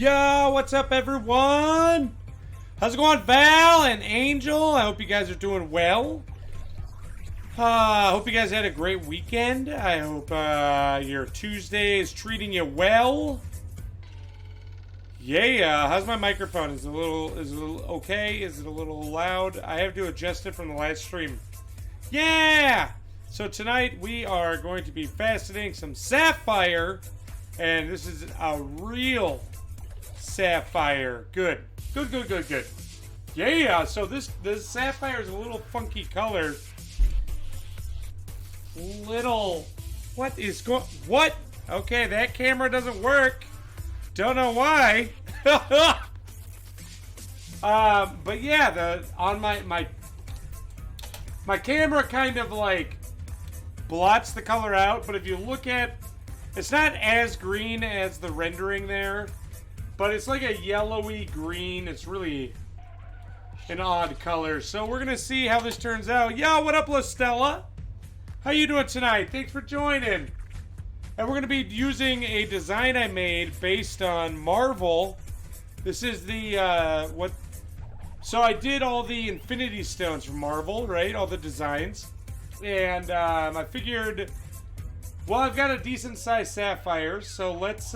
Yo, what's up, everyone? How's it going, Val and Angel? I hope you guys are doing well. I hope you guys had a great weekend. I hope your Tuesday is treating you well. Yeah, how's my microphone? Is it a little okay? Is it a little loud? I have to adjust it from the last stream. Yeah! So tonight we are going to be faceting some sapphire, and this is a real sapphire. Good. Yeah, so this sapphire is a little funky color. What? Okay, that camera doesn't work. Don't know why. But yeah, my camera kind of like blots the color out, but if you look at, it's not as green as the rendering there, but it's like a yellowy green. It's really an odd color. So we're gonna see how this turns out. Yo, what up, LaStella? How you doing tonight? Thanks for joining. And we're gonna be using a design I made based on Marvel. This is the so I did all the Infinity Stones from Marvel, right? All the designs. And I figured, well, I've got a decent sized sapphire, so let's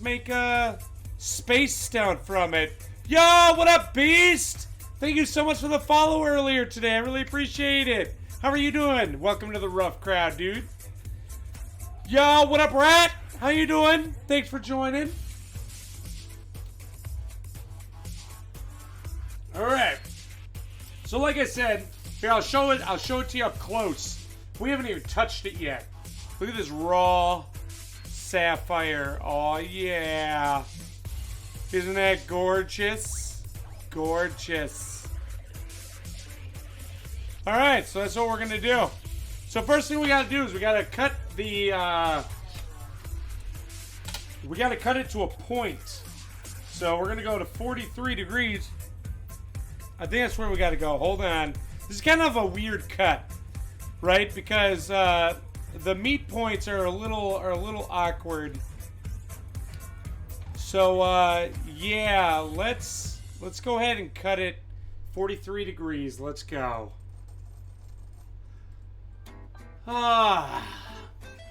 make a space stone from it. Yo, what up, Beast? Thank you so much for the follow earlier today. I really appreciate it. How are you doing? Welcome to the rough crowd, dude. Yo, what up, Rat? How you doing? Thanks for joining. All right. So like I said, here, I'll show it to you up close. We haven't even touched it yet. Look at this raw sapphire. Oh, yeah. Isn't that gorgeous? Gorgeous. All right, so that's what we're going to do. So first thing we got to do is we got to cut the, we got to cut it to a point. So we're going to go to 43 degrees. I think that's where we got to go. Hold on. This is kind of a weird cut, right? Because the meat points are a little awkward. So yeah, let's go ahead and cut it 43 degrees. Let's go. Oh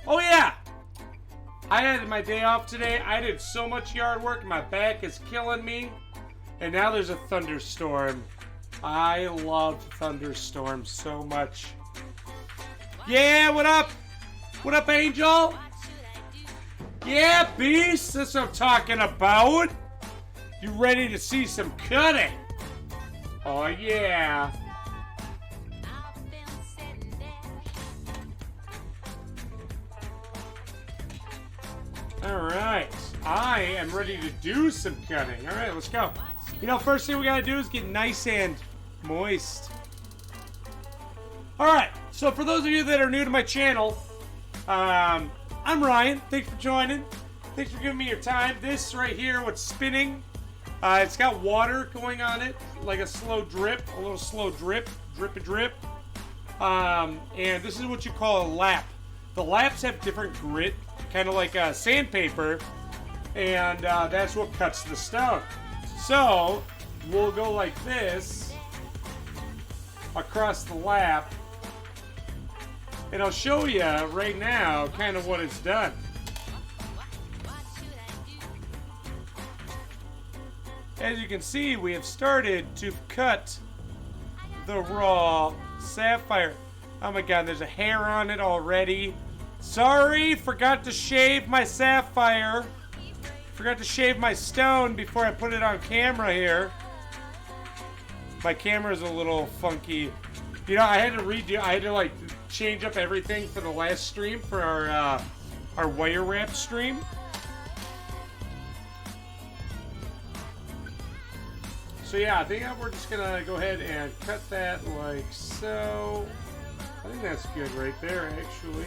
yeah, I had my day off today. I did so much yard work. My back is killing me, and now there's a thunderstorm. I love thunderstorms so much. Yeah, what up? What up, Angel? Yeah, Beast, that's what I'm talking about. You ready to see some cutting? Oh, yeah. All right, I am ready to do some cutting. All right, let's go. You know, first thing we gotta do is get nice and moist. All right, so for those of you that are new to my channel, I'm Ryan. Thanks for joining. Thanks for giving me your time. This right here, what's spinning, it's got water going on it, like a slow drip, a little slow drip, drippy drip. And this is what you call a lap. The laps have different grit, kind of like sandpaper, and that's what cuts the stone. So we'll go like this across the lap, and I'll show you right now kind of what it's done. As you can see, we have started to cut the raw sapphire. Oh my god, there's a hair on it already. Sorry, forgot to shave my sapphire. Forgot to shave my stone before I put it on camera here. My camera's a little funky. You know, I had to like change up everything for the last stream for our wire wrap stream. So yeah, I think we're just gonna go ahead and cut that like so. I think that's good right there, actually.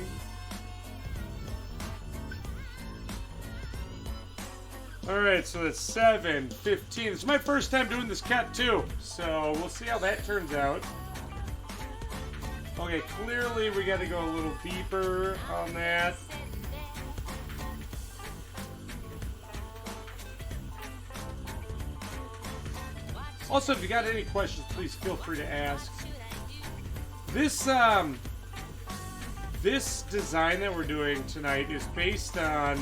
Alright, so that's 7, 15. This is my first time doing this cut too, so we'll see how that turns out. Okay, clearly we gotta go a little deeper on that. Also, if you got any questions, please feel free to ask. This this design that we're doing tonight is based on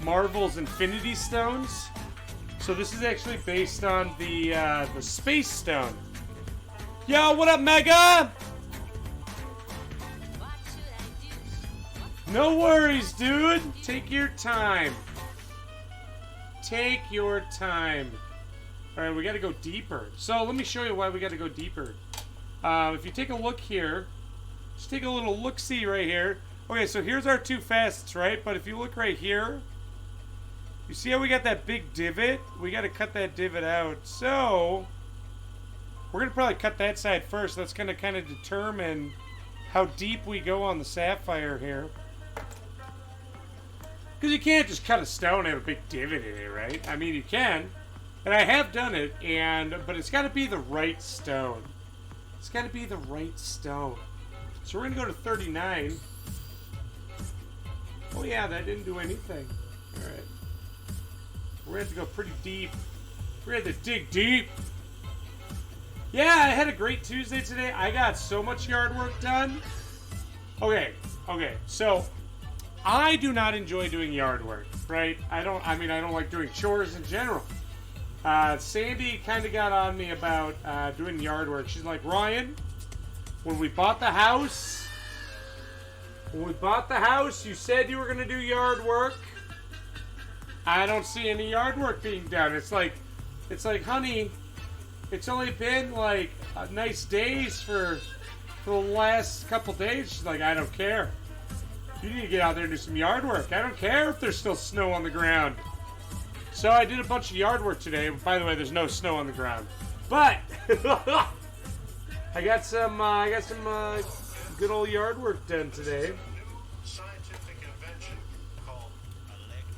Marvel's Infinity Stones. So this is actually based on the Space Stone. Yo, what up, Mega? No worries, dude. Take your time. Take your time. Alright, we gotta go deeper. So let me show you why we gotta go deeper. If you take a look here, just take a little look-see right here. Okay, so here's our 2 facets, right? But if you look right here, you see how we got that big divot? We gotta cut that divot out. So we're gonna probably cut that side first. That's gonna kind of determine how deep we go on the sapphire here. Because you can't just cut a stone and have a big divot in it, right? I mean, you can. And I have done it, but it's got to be the right stone. It's got to be the right stone. So we're going to go to 39. Oh yeah, that didn't do anything. Alright. We're going to have to go pretty deep. We're going to have to dig deep. Yeah, I had a great Tuesday today. I got so much yard work done. Okay, so I do not enjoy doing yard work, right? I don't like doing chores in general. Sandy kind of got on me about doing yard work. She's like, Ryan, when we bought the house, you said you were going to do yard work. I don't see any yard work being done. It's like, honey, it's only been like nice days for the last couple days. She's like, I don't care. You need to get out there and do some yard work. I don't care if there's still snow on the ground. So I did a bunch of yard work today. By the way, there's no snow on the ground. But I got some good old yard work done today.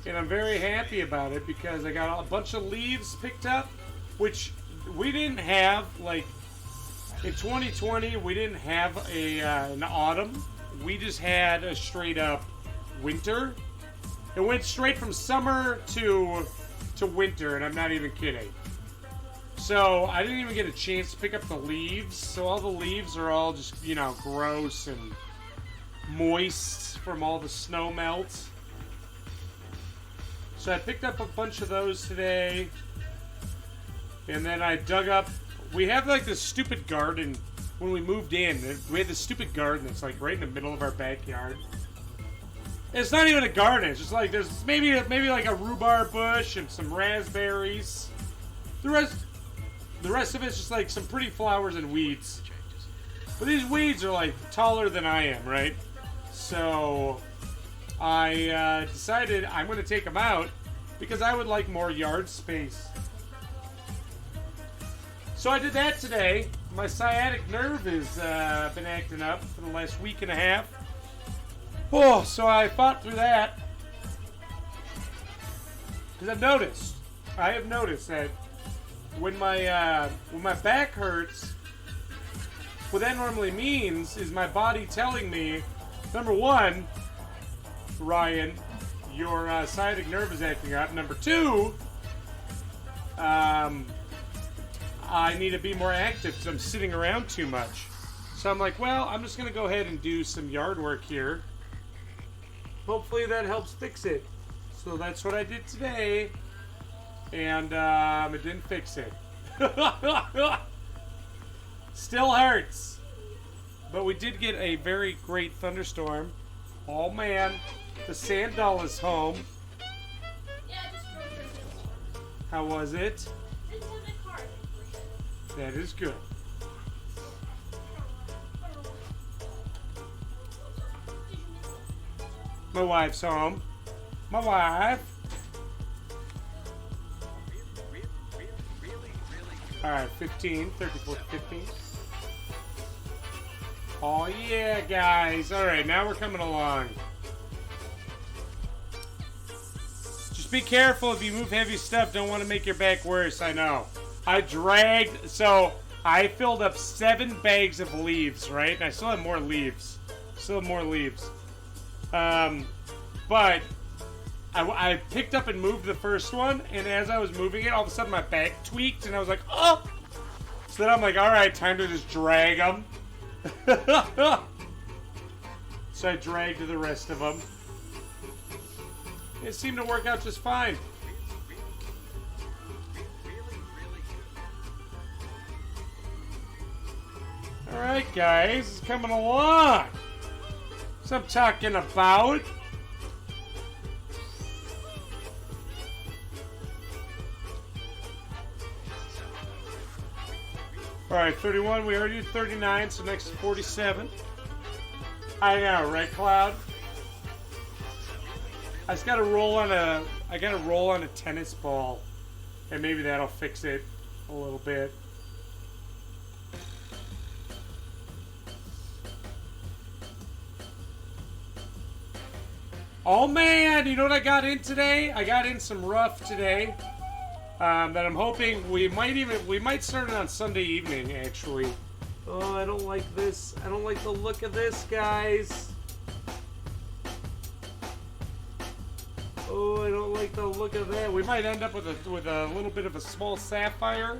And I'm very happy about it because I got a bunch of leaves picked up, which we didn't have, like, in 2020, we didn't have an autumn. We just had a straight up winter. It went straight from summer to winter, and I'm not even kidding. So I didn't even get a chance to pick up the leaves. So all the leaves are all just, gross and moist from all the snow melt. So I picked up a bunch of those today. And then I dug up, we have like this stupid garden. When we moved in, we had this stupid garden that's like right in the middle of our backyard. It's not even a garden. It's just like there's maybe like a rhubarb bush and some raspberries. The rest of it's just like some pretty flowers and weeds. But these weeds are like taller than I am, right? So I decided I'm going to take them out because I would like more yard space. So I did that today. My sciatic nerve has been acting up for the last week and a half. Oh, so I fought through that. Because I have noticed that when my back hurts, what that normally means is my body telling me, number one, Ryan, your sciatic nerve is acting up. Number two, I need to be more active because I'm sitting around too much. So I'm like, well, I'm just going to go ahead and do some yard work here. Hopefully that helps fix it. So that's what I did today. And it didn't fix it. Still hurts. But we did get a very great thunderstorm. Oh man, the sand doll is home. Yeah, I just drove her. How was it? It's in the car. That is good. My wife's home. My wife. Alright, 15, 34, 15. Oh yeah, guys. Alright, now we're coming along. Just be careful if you move heavy stuff. Don't want to make your back worse, I know. I filled up 7 bags of leaves, right? And I still have more leaves. But I picked up and moved the first one, and as I was moving it, all of a sudden my back tweaked, and I was like, oh! So then I'm like, all right, time to just drag them. So I dragged the rest of them. It seemed to work out just fine. All right, guys, it's coming along. That's what I'm talking about. All right, 31. We already did 39, so next is 47. I know, right, Cloud? I just gotta roll on a tennis ball, and maybe that'll fix it a little bit. Oh man, you know what I got in today? I got in some rough today. That I'm hoping we might start it on Sunday evening, actually. Oh, I don't like this. I don't like the look of this, guys. Oh, I don't like the look of that. We might end up with a little bit of a small sapphire.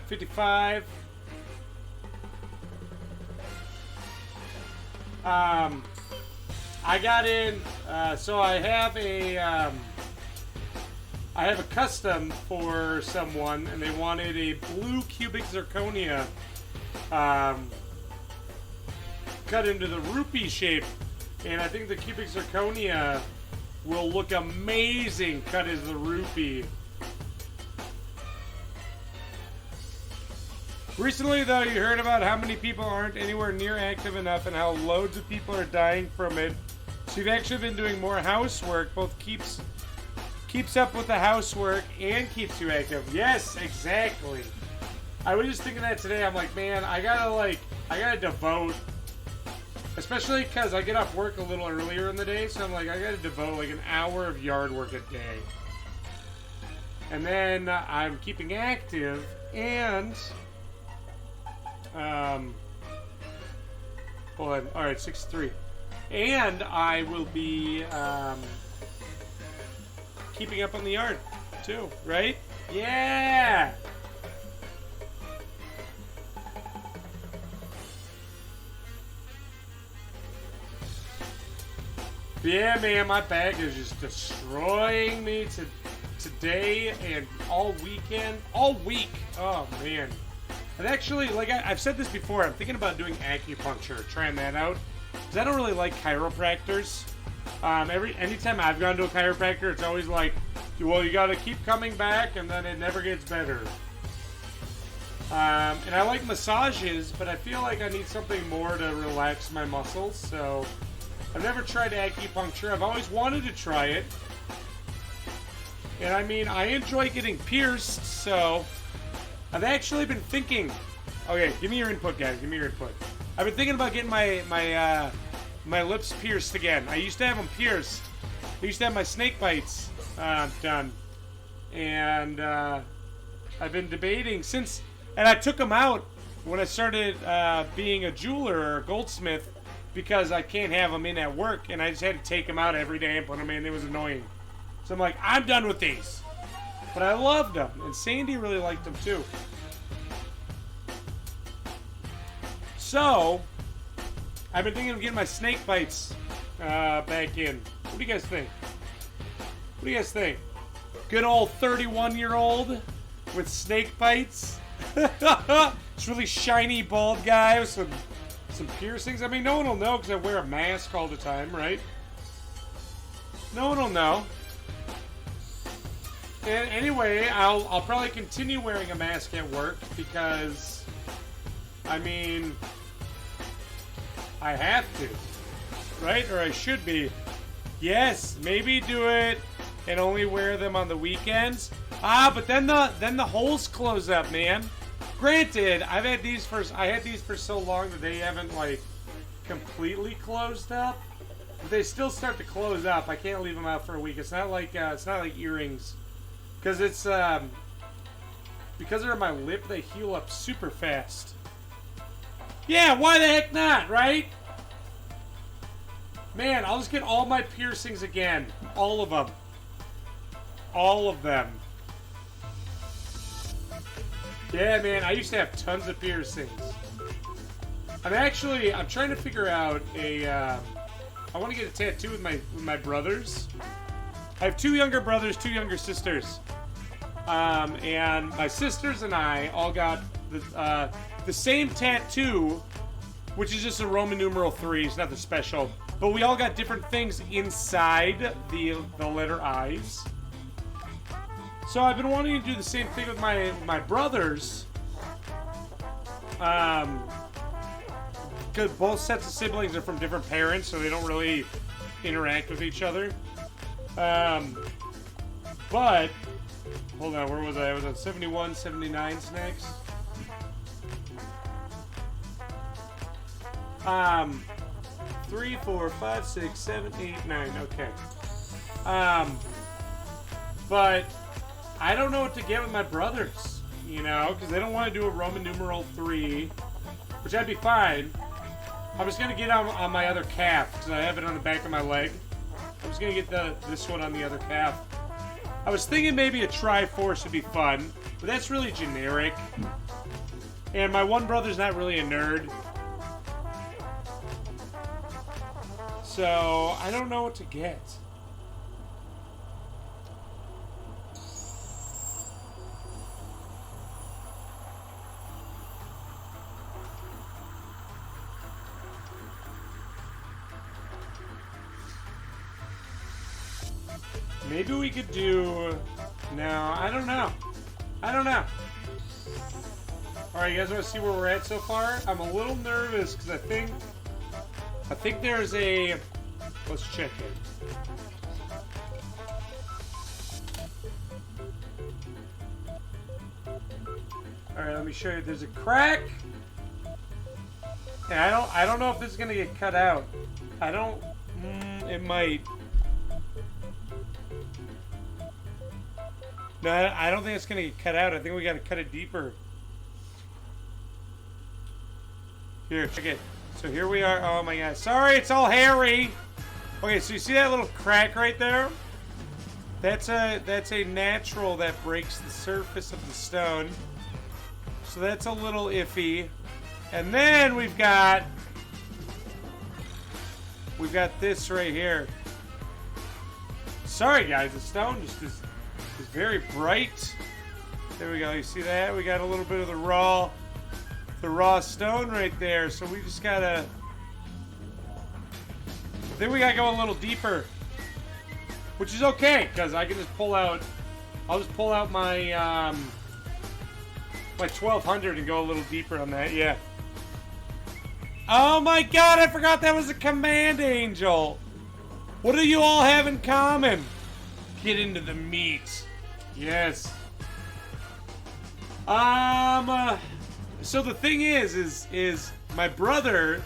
55. I got in. So I have a custom for someone, and they wanted a blue cubic zirconia cut into the rupee shape. And I think the cubic zirconia will look amazing cut as the rupee. Recently, though, you heard about how many people aren't anywhere near active enough and how loads of people are dying from it. So you've actually been doing more housework, both keeps up with the housework and keeps you active. Yes, exactly. I was just thinking that today. I'm like, man, I gotta devote, especially because I get off work a little earlier in the day, so I'm like, I gotta devote like an hour of yard work a day. And then I'm keeping active, and hold on. All right, 63. And I will be keeping up on the yard too, right? Yeah. Yeah, man, my bag is just destroying me today and all weekend, all week. Oh man. And actually, like I've said this before, I'm thinking about doing acupuncture, trying that out, because I don't really like chiropractors. Anytime I've gone to a chiropractor, it's always like, well, you got to keep coming back, and then it never gets better. And I like massages, but I feel like I need something more to relax my muscles. So I've never tried acupuncture. I've always wanted to try it. And I mean, I enjoy getting pierced, so I've actually been thinking. Okay, give me your input, guys. Give me your input. I've been thinking about getting my lips pierced again. I used to have them pierced. I used to have my snake bites done, and I've been debating since. And I took them out when I started being a jeweler or a goldsmith because I can't have them in at work, and I just had to take them out every day and put them in. It was annoying. So I'm like, I'm done with these. But I loved them, and Sandy really liked them too. So I've been thinking of getting my snake bites back in. What do you guys think? What do you guys think? Good old 31-year-old with snake bites. This really shiny bald guy with some piercings. I mean, no one will know because I wear a mask all the time, right? No one will know. And anyway, I'll probably continue wearing a mask at work because, I mean, I have to, right? Or I should be. Yes, maybe do it and only wear them on the weekends. But then the holes close up, man. Granted, I had these for so long that they haven't like completely closed up, but they still start to close up. I can't leave them out for a week. It's not like earrings, because because they're on my lip, they heal up super fast. Yeah, why the heck not, right? Man, I'll just get all my piercings again. All of them. All of them. Yeah, man, I used to have tons of piercings. I'm trying to figure out I want to get a tattoo with my brothers. I have 2 younger brothers, 2 younger sisters. And my sisters and I all got the same tattoo, which is just a Roman numeral 3. It's nothing special. But we all got different things inside the letter I's. So I've been wanting to do the same thing with my brothers. Because both sets of siblings are from different parents, so they don't really interact with each other. But, hold on, where was I? I was on 71, 79 next. 3, 4, 5, 6, 7, 8, 9. Okay. But I don't know what to get with my brothers, you know, because they don't want to do a Roman numeral 3, which I'd be fine. I'm just gonna get on my other calf because I have it on the back of my leg. I'm just gonna get this one on the other calf. I was thinking maybe a Triforce would be fun, but that's really generic. And my one brother's not really a nerd. So, I don't know what to get. Maybe we could do... No, I don't know. I don't know. Alright, you guys want to see where we're at so far? I'm a little nervous because I think there's a... Let's check it. Alright, let me show you. There's a crack. And I don't know if this is gonna get cut out. I don't... it might. No, I don't think it's gonna get cut out. I think we gotta cut it deeper. Here, check it. So here we are. Oh my god. Sorry, it's all hairy. Okay, so you see that little crack right there? That's a natural that breaks the surface of the stone. So that's a little iffy. And then we've got this right here. Sorry guys, the stone just is very bright. There we go. You see that? We got a little bit of the raw stone right there. So we just gotta... I think we gotta go a little deeper, which is okay because I can just pull out. I'll just pull out my my 1200 and go a little deeper on that. Yeah. Oh my god! I forgot that was a command angel. What do you all have in common? Get into the meat. Yes. So the thing is my brother.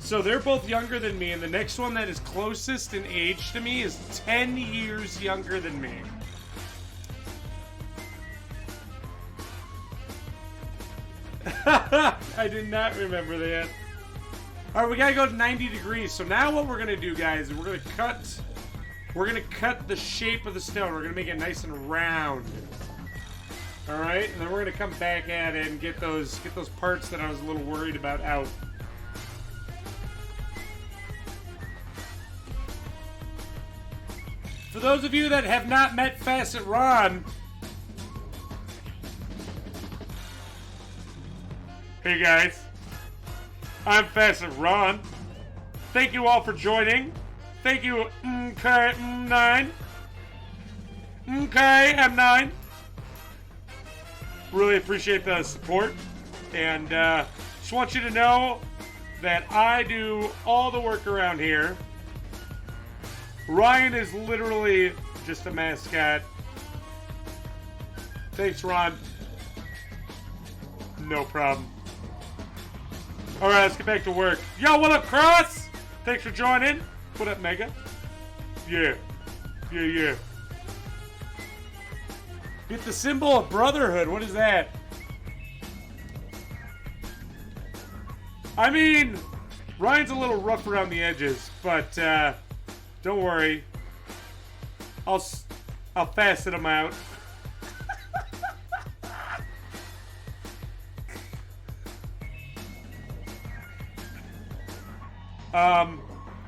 So they're both younger than me, and the next one that is closest in age to me is 10 years younger than me. I did not remember that. Alright, we gotta go to 90 degrees. So now what we're gonna do, guys, is we're gonna cut the shape of the stone. We're gonna make it nice and round. Alright, and then we're gonna come back at it and get those parts that I was a little worried about out. For those of you that have not met Facet Ron, hey guys, I'm Facet Ron. Thank you all for joining. Thank you, MK9. MKM9. Really appreciate the support, and just want you to know that I do all the work around here. Ryan is literally just a mascot. Thanks, Ron. No problem. Alright, let's get back to work. Yo, what up, Cross? Thanks for joining. What up, Mega? Yeah. Yeah. Get the symbol of brotherhood. What is that? I mean, Ryan's a little rough around the edges, but, don't worry. I'll facet him out.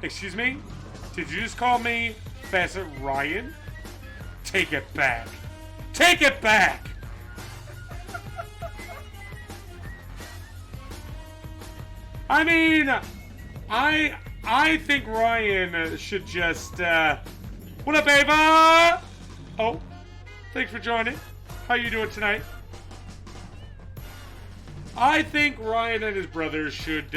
Excuse me? Did you just call me Facet Ryan? Take it back. Take it back! I mean, I think Ryan should just, what up, Ava? Oh, thanks for joining. How you doing tonight? I think Ryan and his brothers should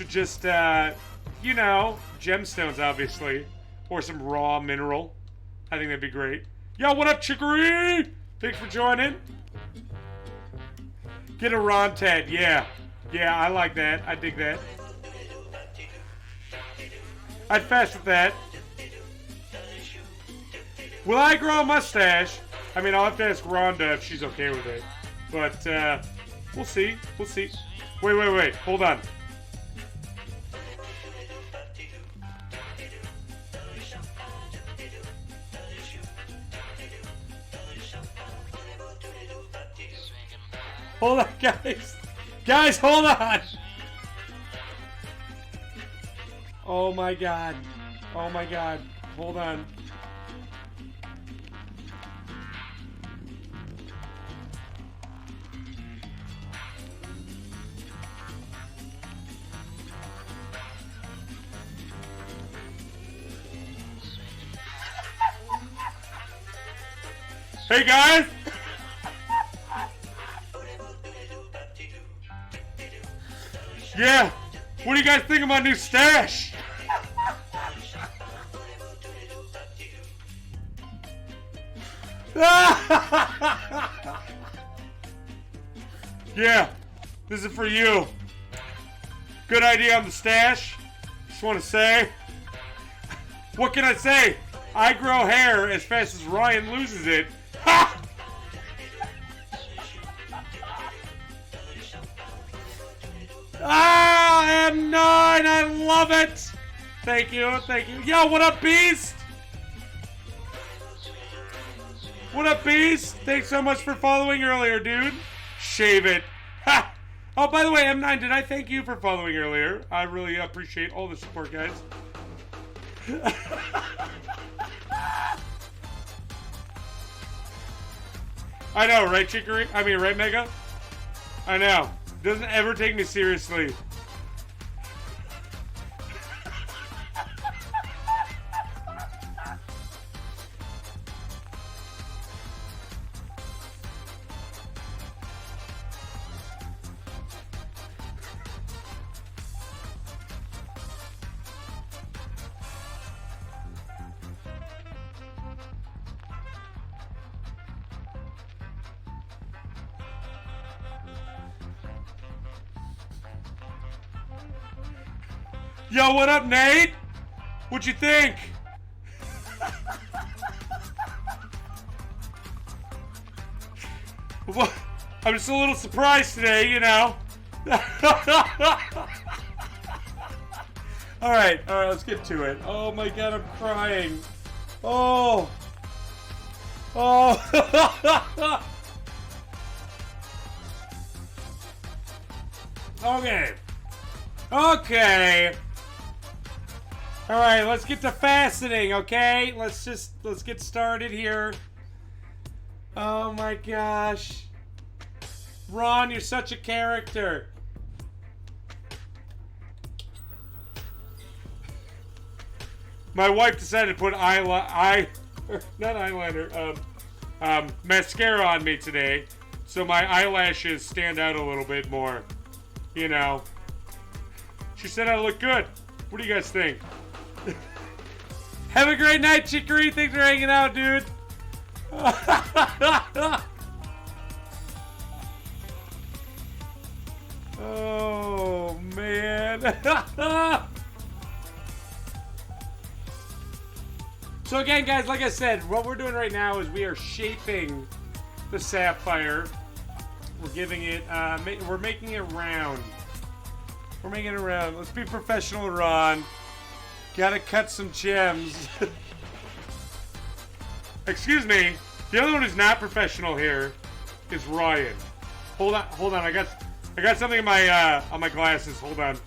just, you know, gemstones, obviously, or some raw mineral. I think that'd be great. Yo, what up, Chicory? Thanks for joining. Get a Ron Ted, yeah. Yeah, I like that. I dig that. I'd fast with that. Will I grow a mustache? I mean, I'll have to ask Rhonda if she's okay with it. But, we'll see. We'll see. Wait. Hold on. Hold on, guys. Guys, hold on. Oh my god. Oh my god. Hold on. Hey guys! Yeah! What do you guys think of my new stash? Yeah, this is for you. Good idea on the stash. Just want to say. What can I say? I grow hair as fast as Ryan loses it. Ha! Ah, M9, I love it. Thank you, thank you. Yo, what up, Beast? What up, Beast? Thanks so much for following earlier, dude. Shave it. Ha! Oh, by the way, M9, did I thank you for following earlier? I really appreciate all the support, guys. I know, right, Chicory? I mean, right, Mega? I know. Doesn't ever take me seriously. Yo, what up, Nate? What'd you think? Well, I'm just a little surprised today, you know. Alright, let's get to it. Oh my god, I'm crying. Oh. Oh. Okay. Alright, let's get to faceting, okay? Let's get started here. Oh my gosh. Ron, you're such a character. My wife decided to put mascara on me today, so my eyelashes stand out a little bit more. You know. She said I look good. What do you guys think? Have a great night, Chicory. Thanks for hanging out, dude. Oh, man. So again, guys, like I said, what we're doing right now is we are shaping the sapphire. We're giving it, we're making it round. We're making it round. Let's be professional, Ron. Gotta cut some gems. Excuse me. The other one who's not professional here is Ryan. Hold on. I got something in my on my glasses. Hold on.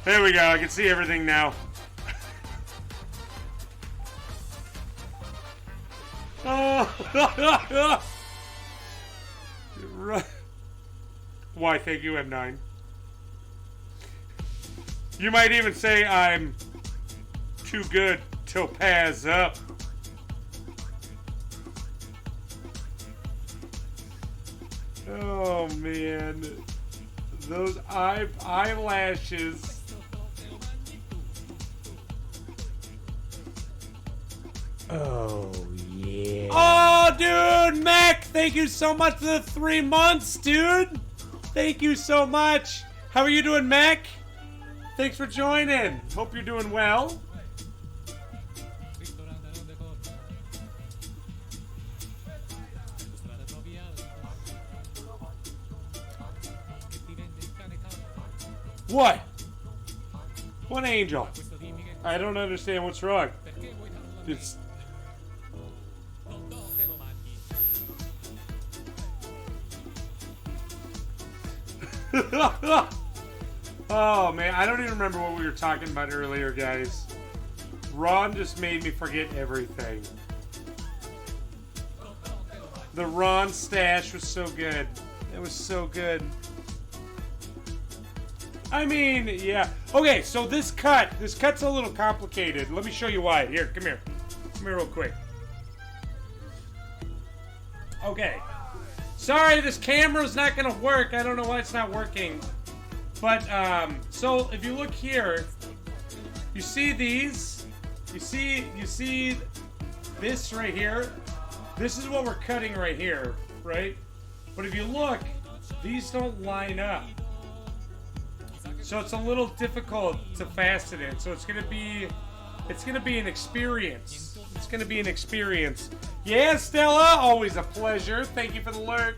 There we go. I can see everything now. Oh. Why, thank you, M9. You might even say I'm too good to pass up. Oh, man. Those eyelashes. Oh, yeah. Oh, dude, Mac, thank you so much for the 3 months, dude. Thank you so much. How are you doing, Mac? Thanks for joining. Hope you're doing well. What? What angel? I don't understand what's wrong. It's... Oh man, I don't even remember what we were talking about earlier, guys. Ron just made me forget everything. The Ron stash was so good. It was so good. I mean, yeah. Okay, so this cut's a little complicated. Let me show you why. Here, come here. Come here real quick. Okay. Sorry, this camera's not gonna work. I don't know why it's not working. But, so if you look here, you see these? You see this right here? This is what we're cutting right here, right? But if you look, these don't line up. So it's a little difficult to fasten it. So it's gonna be an experience. It's gonna be an experience. Yeah, Stella, always a pleasure. Thank you for the lurk.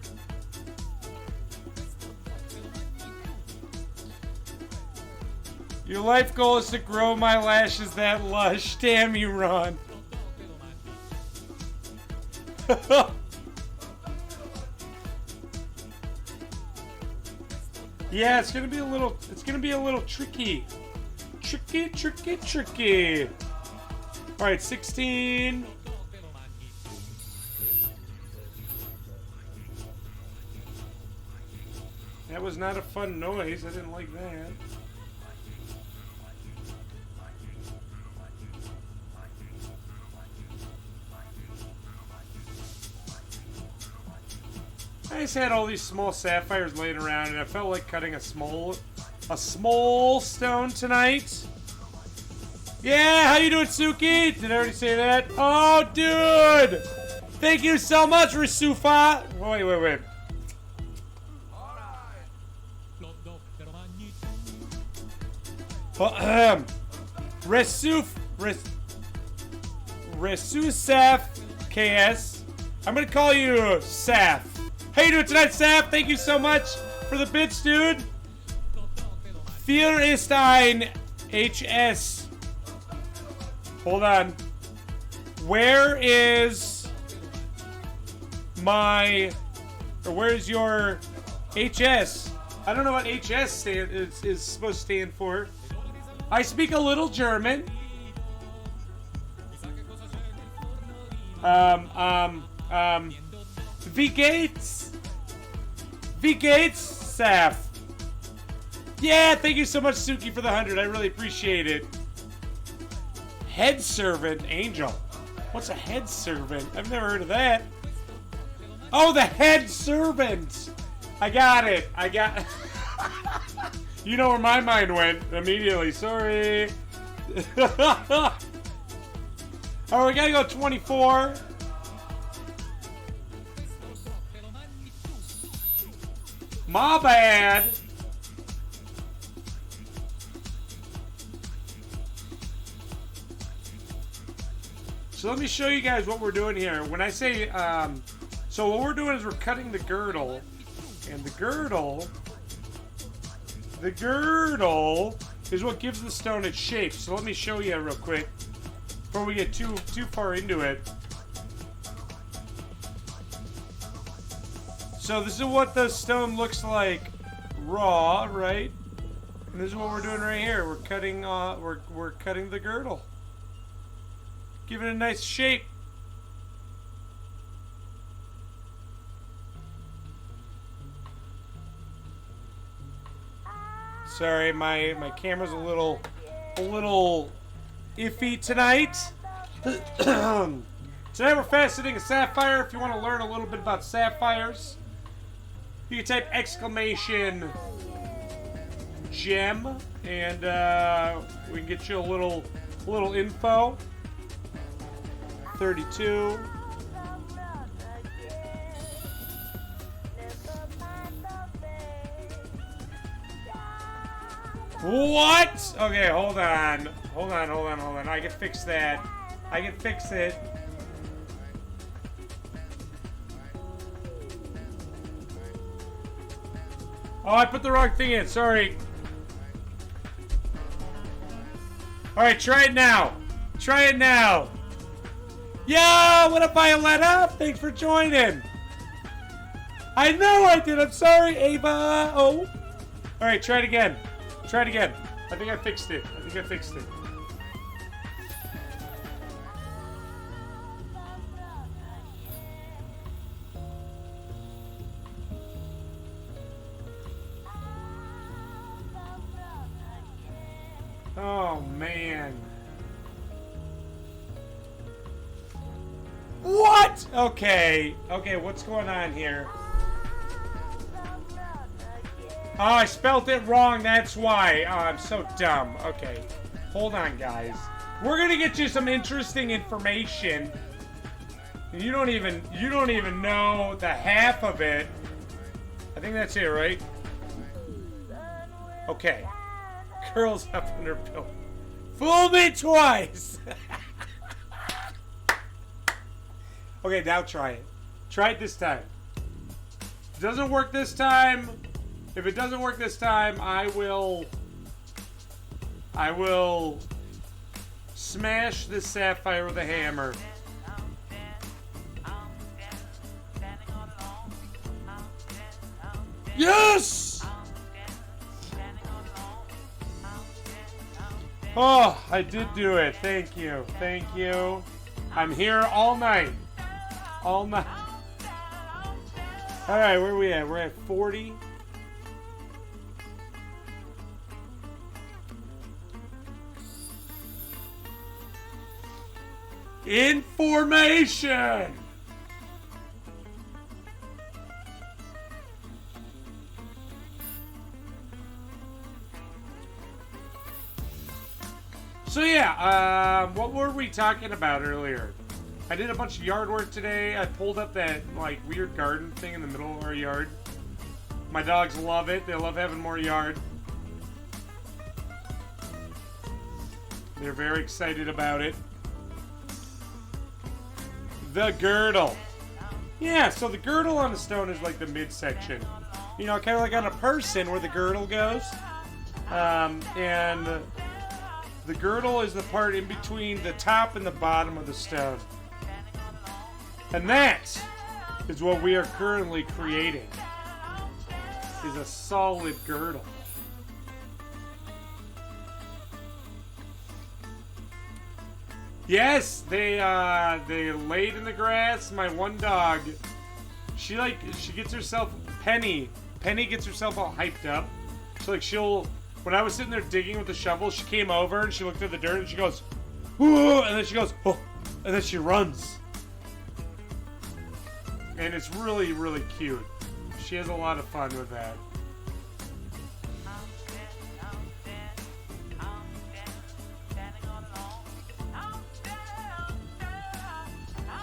Your life goal is to grow my lashes that lush. Damn you, Ron. Yeah, it's gonna be a little tricky. Tricky. Alright, 16. That was not a fun noise. I didn't like that. I just had all these small sapphires laying around, and I felt like cutting a small stone tonight. Yeah, how you doing, Suki? Did I already say that? Oh, dude! Thank you so much, Rasufa. Wait. Resusaf KS. I'm gonna call you Saf. How you doing tonight, Saf? Thank you so much for the bits, dude. Fear ist ein HS. Hold on. Where is your HS? I don't know what HS is supposed to stand for. I speak a little German. Wie geht's? Wie geht's, Saf? Yeah, thank you so much, Suki, for the 100. I really appreciate it. Head servant, Angel. What's a head servant? I've never heard of that. Oh, the head servant. I got it. You know where my mind went immediately. Sorry. Oh, we gotta go 24. My bad. So let me show you guys what we're doing here. When I say, so what we're doing is we're cutting the girdle, and the girdle is what gives the stone its shape. So let me show you real quick before we get too far into it. So this is what the stone looks like raw, right? And this is what we're doing right here. We're cutting we're cutting the girdle. Give it a nice shape. Sorry, my camera's a little iffy tonight. Today we're faceting a sapphire. If you want to learn a little bit about sapphires, you can type exclamation gem and we can get you a little info. 32. What? Okay, hold on. I can fix that. I can fix it. Oh, I put the wrong thing in. Sorry. Alright, try it now. Try it now. Yo, what up, Violetta? Thanks for joining. I know I did. I'm sorry, Ava. Oh. Alright, try it again. Try it again. I think I fixed it. Oh, man. What? Okay, what's going on here? Oh, I spelled it wrong, that's why. Oh, I'm so dumb. Okay, hold on, guys. We're gonna get you some interesting information. You don't even know the half of it. I think that's it, right? Okay. Curls up in her pillow. Fool me twice! Okay, now try it. Try it this time. If it doesn't work this time, I will smash this sapphire with a hammer. Yes! Oh, I did do it. Thank you. Thank you. I'm here all night. All night. Alright, where are we at? We're at 40. Information! So yeah, what were we talking about earlier? I did a bunch of yard work today. I pulled up that like weird garden thing in the middle of our yard. My dogs love it. They love having more yard. They're very excited about it. The girdle. Yeah, so the girdle on a stone is like the midsection. You know, kind of like on a person where the girdle goes. And the girdle is the part in between the top and the bottom of the stone. And that is what we are currently creating. Is a solid girdle. Yes, they laid in the grass. My one dog, she gets herself Penny gets herself all hyped up. So when I was sitting there digging with the shovel, she came over and she looked at the dirt and she goes, "Ooh," and then she goes, "Oh," and then she runs. And it's really, really cute. She has a lot of fun with that.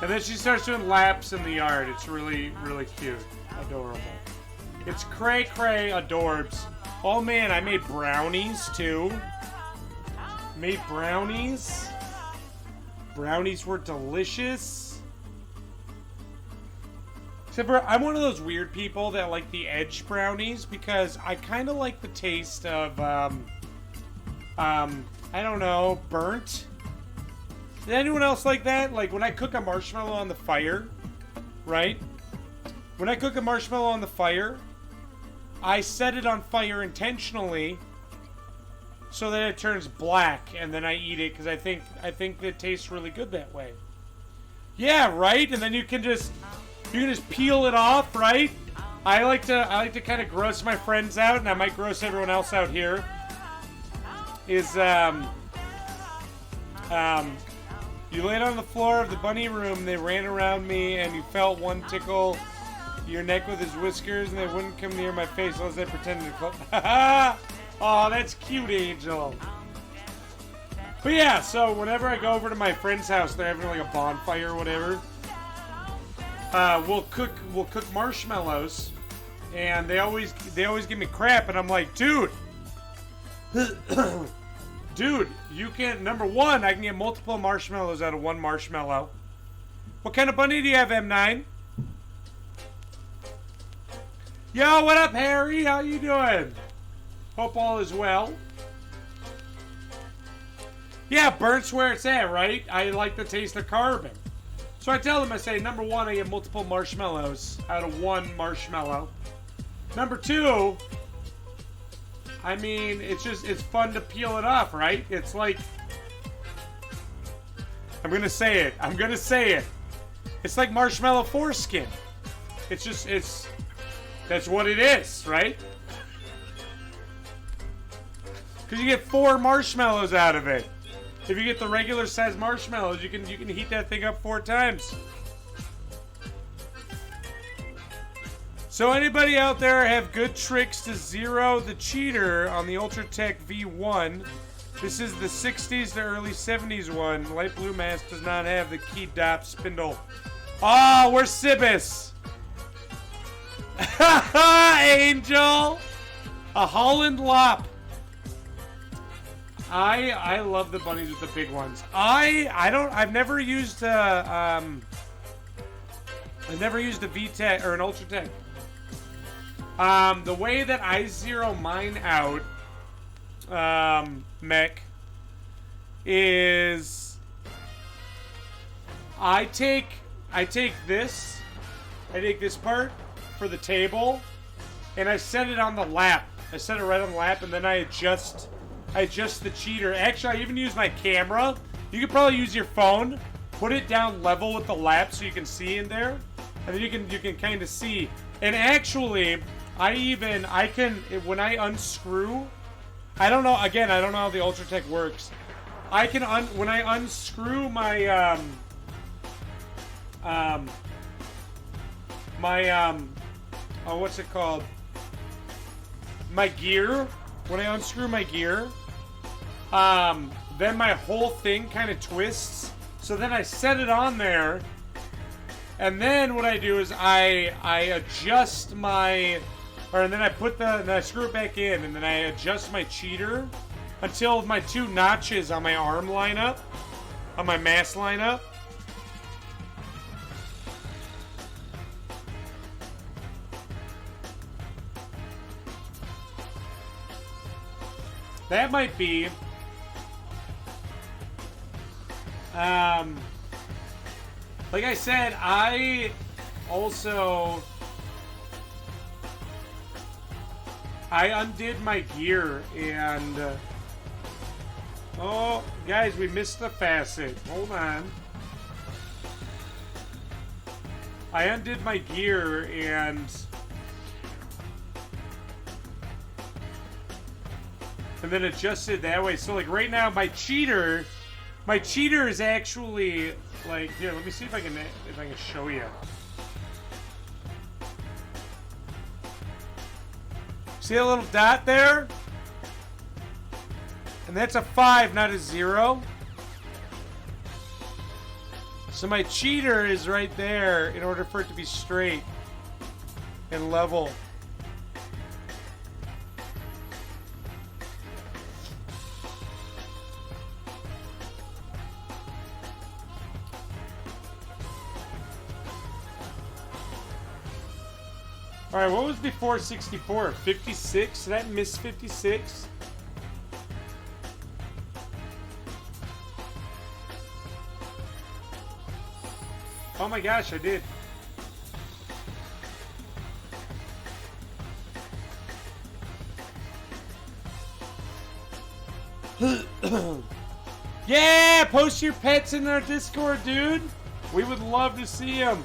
And then she starts doing laps in the yard. It's really, really cute. Adorable. It's cray cray adorbs. Oh man, I made brownies too. Made brownies. Brownies were delicious. Except for, I'm one of those weird people that like the edge brownies because I kind of like the taste of, I don't know, burnt. Does anyone else like that? Like when I cook a marshmallow on the fire, right? When I cook a marshmallow on the fire, I set it on fire intentionally so that it turns black, and then I eat it because I think it tastes really good that way. Yeah, right. And then you can just peel it off, right? I like to kind of gross my friends out, and I might gross everyone else out here. Is you laid on the floor of the bunny room, they ran around me, and you felt one tickle your neck with his whiskers, and they wouldn't come near my face unless I pretended to club. Oh, that's cute, Angel. But yeah, so whenever I go over to my friend's house, they're having like a bonfire or whatever. We'll cook marshmallows, and they always give me crap, and I'm like, dude. Dude, you can, number one, I can get multiple marshmallows out of one marshmallow. What kind of bunny do you have, M9? Yo, what up, Harry? How you doing? Hope all is well. Yeah, burnt's where it's at, right? I like the taste of carbon. So I tell them, I say, number one, I get multiple marshmallows out of one marshmallow. Number two, I mean, it's fun to peel it off, right? It's like, I'm gonna say it. It's like marshmallow foreskin. That's what it is, right? Because you get 4 marshmallows out of it. If you get the regular size marshmallows, you can heat that thing up 4 times. So anybody out there have good tricks to zero the cheater on the Ultratech V1? This is the 60s to early 70s one. Light blue mask does not have the key dot spindle. Oh, where's Sibis? Angel! A Holland Lop. I love the bunnies with the big ones. I've never used a VTech or an Ultratech. The way that I zero mine out, mech, is I take this part for the table, and I set it on the lap. I set it right on the lap, and then I adjust the cheater. Actually, I even use my camera. You could probably use your phone, put it down level with the lap so you can see in there, and then you can kind of see. And actually, I can when I unscrew. I don't know. Again, I don't know how the Ultratech works. I can when I unscrew my oh, what's it called? My gear. When I unscrew my gear, then my whole thing kind of twists. So then I set it on there, and then what I do is I adjust my, and then I screw it back in, and then I adjust my cheater until my 2 notches on my arm line up, on my mask line up. That might be. Like I said, I undid my gear and oh, guys, we missed the facet. Hold on. I undid my gear and then adjusted that way. So like right now, my cheater is actually like, here. Let me see if I can show you. See a little dot there? And that's a 5, not a 0. So my cheater is right there in order for it to be straight and level. Alright, what was before 64? 56? Did I miss 56? Oh my gosh, I did. Yeah, post your pets in our Discord, dude. We would love to see them.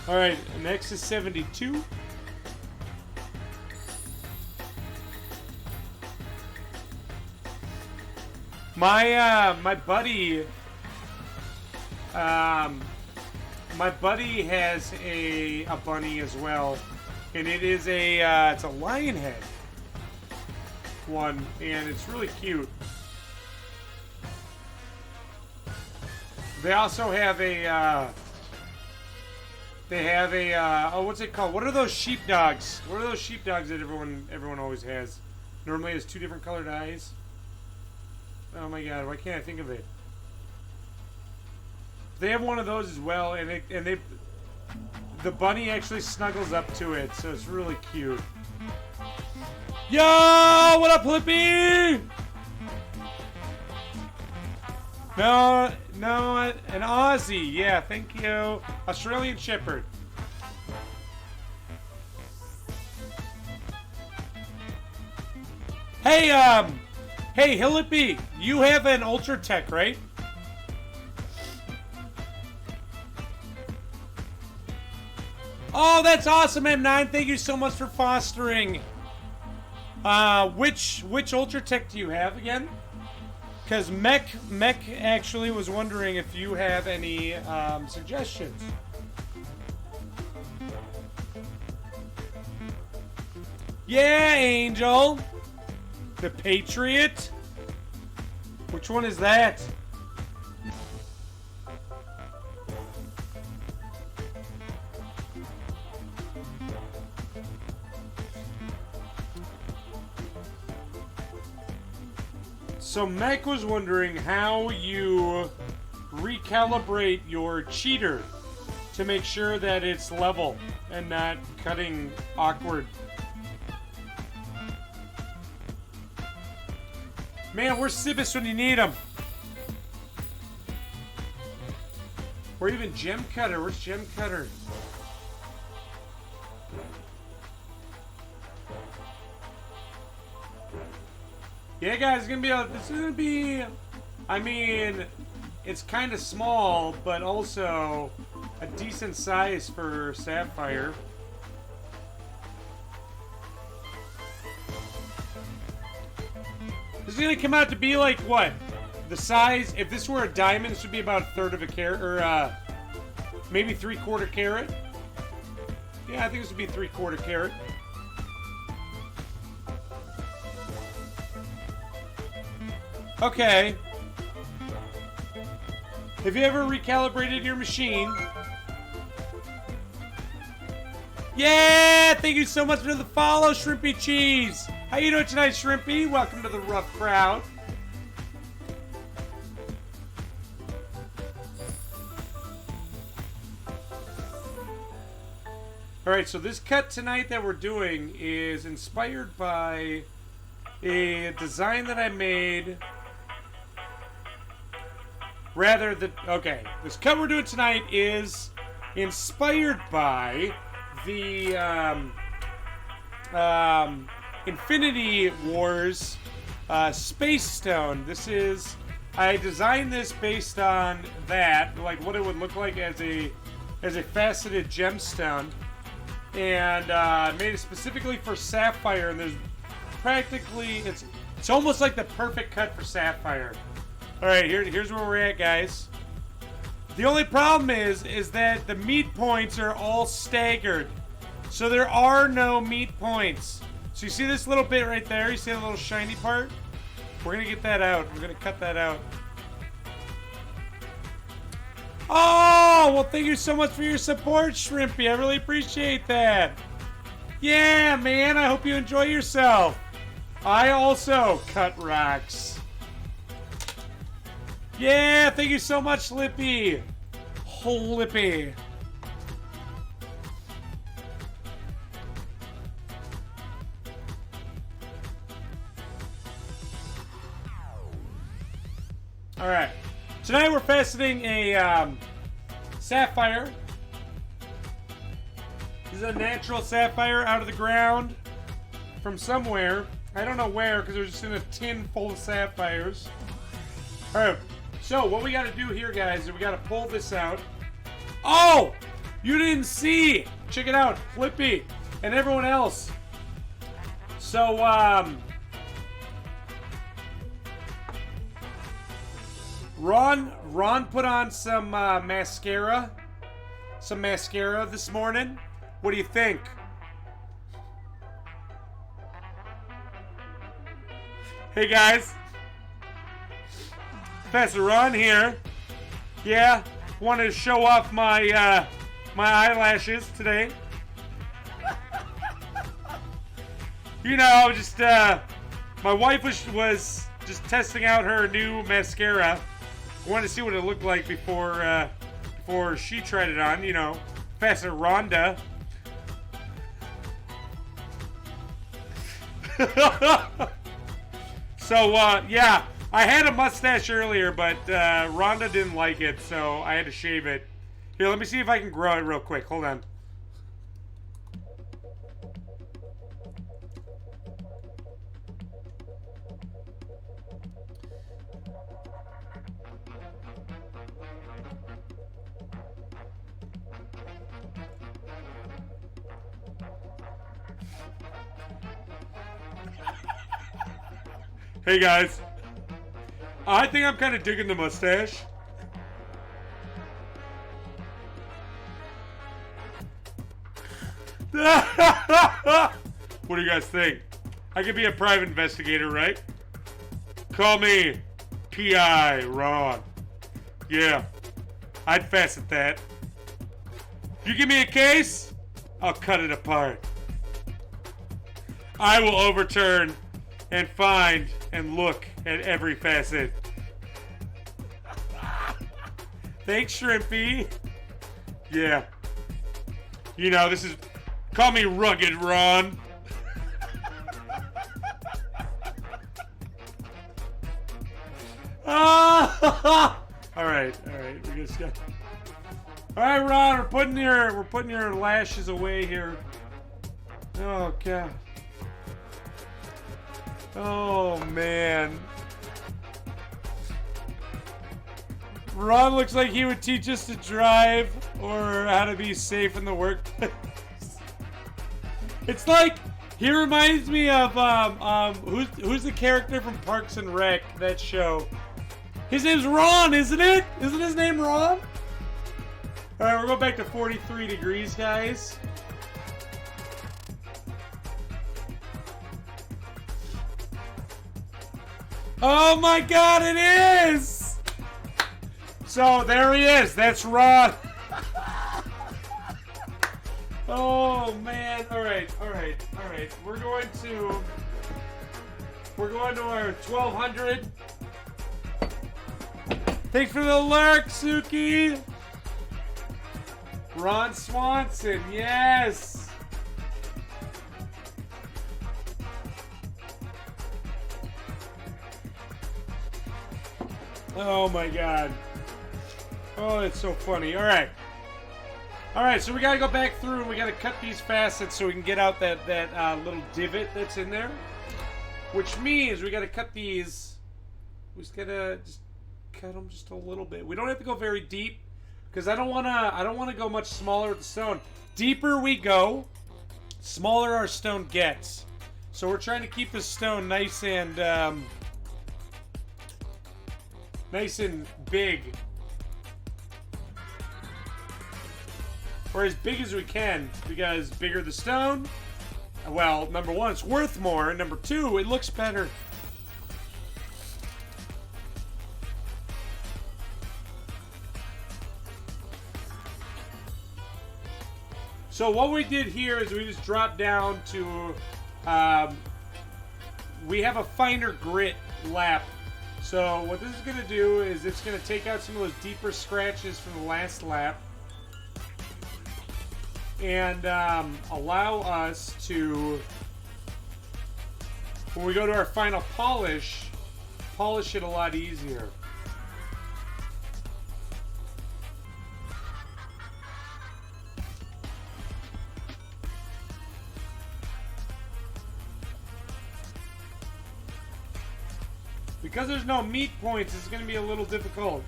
All right, next is 72. My buddy, my buddy has a bunny as well, and it is it's a lion head one, and it's really cute. They also have oh, what's it called? What are those sheepdogs? What are those sheepdogs that everyone always has? Normally has 2 different colored eyes. Oh my god, why can't I think of it? They have one of those as well, and the bunny actually snuggles up to it, so it's really cute. Yo, what up, Flippy? No, an Aussie. Yeah, thank you. Australian Shepherd. Hey, hey, Hillipy, you have an Ultra Tech, right? Oh, that's awesome, M9. Thank you so much for fostering. Which Ultra Tech do you have again? Because Mech actually was wondering if you have any suggestions. Yeah, Angel. The Patriot? Which one is that? So Mech was wondering how you recalibrate your cheater to make sure that it's level and not cutting awkward. Man, where's Sibis when you need him? Or even Gem Cutter. Where's Gem Cutter? Yeah, guys, this is gonna be, I mean, it's kind of small, but also a decent size for Sapphire. This is gonna come out to be like what? The size, if this were a diamond, this would be about 1/3 of a carat, or maybe 3/4 carat. Yeah, I think this would be 3/4 carat. Okay. Have you ever recalibrated your machine? Yeah! Thank you so much for the follow, Shrimpy Cheese! How you doing tonight, Shrimpy? Welcome to the rough crowd. Alright, so this cut tonight that we're doing is inspired by a design that I made. Okay, this cut we're doing tonight is inspired by the Infinity Wars Space Stone. I designed this based on that, like what it would look like as a faceted gemstone, and made it specifically for Sapphire. And there's practically it's almost like the perfect cut for Sapphire. All right, here's where we're at, guys. The only problem is that the meat points are all staggered, so there are no meat points. So you see this little bit right there? You see the little shiny part? We're gonna get that out. We're gonna cut that out. Oh, well, thank you so much for your support, Shrimpy. I really appreciate that. Yeah, man, I hope you enjoy yourself. I also cut rocks. Yeah, thank you so much, Lippy. Lippy. All right. Tonight we're faceting a sapphire. This is a natural sapphire out of the ground from somewhere. I don't know where, because it was just in a tin full of sapphires. Alright, so what we gotta do here, guys, is we gotta pull this out. Oh! You didn't see! Check it out, Flippy, and everyone else. So, Ron put on some mascara. Some mascara this morning. What do you think? Hey guys, Professor Ron here. Yeah, wanted to show off my my eyelashes today. You know, just my wife was just testing out her new mascara. Wanted to see what it looked like before she tried it on. You know, Professor Rhonda. So, yeah, I had a mustache earlier, but Rhonda didn't like it, so I had to shave it. Here, let me see if I can grow it real quick. Hold on. Hey guys, I think I'm kind of digging the mustache. What do you guys think? I could be a private investigator, right? Call me P.I. Ron. Yeah, I'd facet that. You give me a case, I'll cut it apart. I will overturn and find and look at every facet. Thanks, Shrimpy. Yeah. You know, this is... Call me Rugged Ron. Alright. We just got... Alright, Ron, we're putting your lashes away here. Oh, God. Oh, man. Ron looks like he would teach us to drive or how to be safe in the workplace. It's like, he reminds me of, who's the character from Parks and Rec, that show? His name's Ron, isn't it? Isn't his name Ron? Alright, we're going back to 43 degrees, guys. Oh my God, it is! So there he is. That's Ron. Oh man. All right. We're going to our 1200. Thanks for the lurk, Suki. Ron Swanson. Yes. Oh my God. Oh, it's so funny. All right, so we gotta go back through and we gotta cut these facets so we can get out that little divot that's in there. Which means we gotta cut these. We just gotta cut them just a little bit. We don't have to go very deep because I don't wanna go much smaller with the stone. Deeper we go, smaller our stone gets. So we're trying to keep the stone nice and big. Or as big as we can, because bigger the stone, well, number one, it's worth more. Number two, it looks better. So what we did here is we just dropped down to, we have a finer grit lap. So what this is going to do is it's going to take out some of those deeper scratches from the last lap and allow us to, when we go to our final polish it a lot easier. Because there's no meat points, it's going to be a little difficult.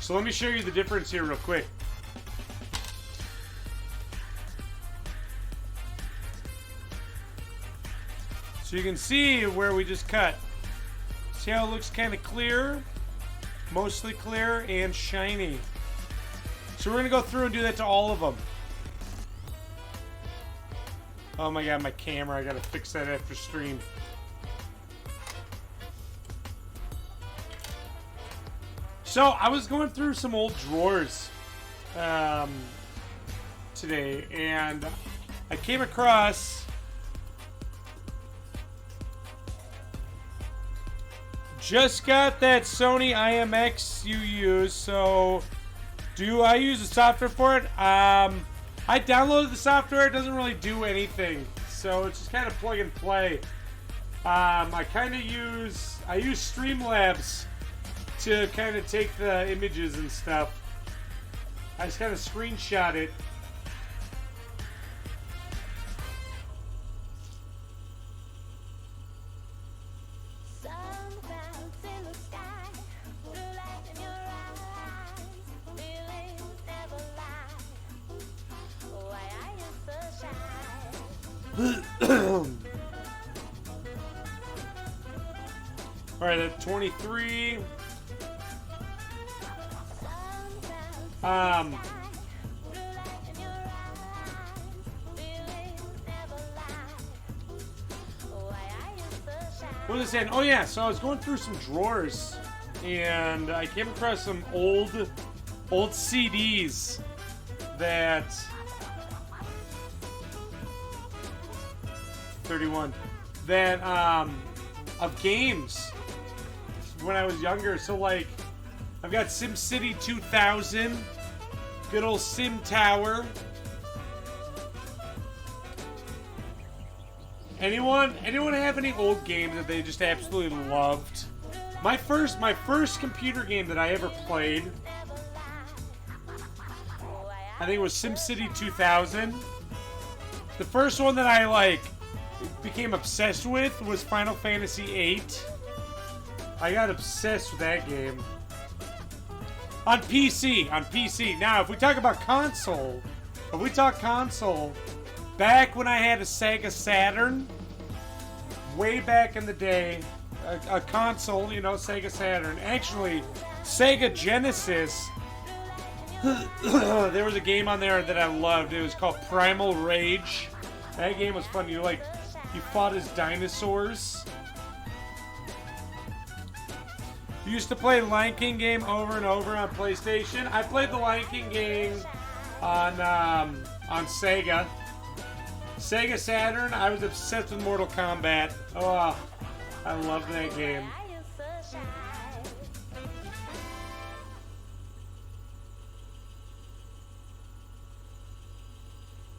So let me show you the difference here real quick. So you can see where we just cut. See how it looks kind of clear? Mostly clear and shiny. So we're going to go through and do that to all of them. Oh my god, my camera. I got to fix that after stream. So I was going through some old drawers today, and I came across just got that Sony IMX you use. So do I use the software for it? I downloaded the software. It doesn't really do anything, so it's just kind of plug and play. I use Streamlabs to kind of take the images and stuff. I just kind of screenshot it. All right, at 23. What was I saying? Oh yeah, so I was going through some drawers, and I came across some old CDs that 31 that of games when I was younger. So like, I've got SimCity 2000, good old Sim Tower. Anyone have any old games that they just absolutely loved? My first computer game that I ever played, I think it was SimCity 2000. The first one that I became obsessed with was Final Fantasy VIII. I got obsessed with that game. On PC. Now, if we talk about console, back when I had a Sega Saturn, way back in the day, a console, Sega Saturn. Actually, Sega Genesis, there was a game on there that I loved. It was called Primal Rage. That game was fun. You fought as dinosaurs. You used to play Lion King game over and over on PlayStation. I played the Lion King game on Sega. Sega Saturn, I was obsessed with Mortal Kombat. Oh, I loved that game.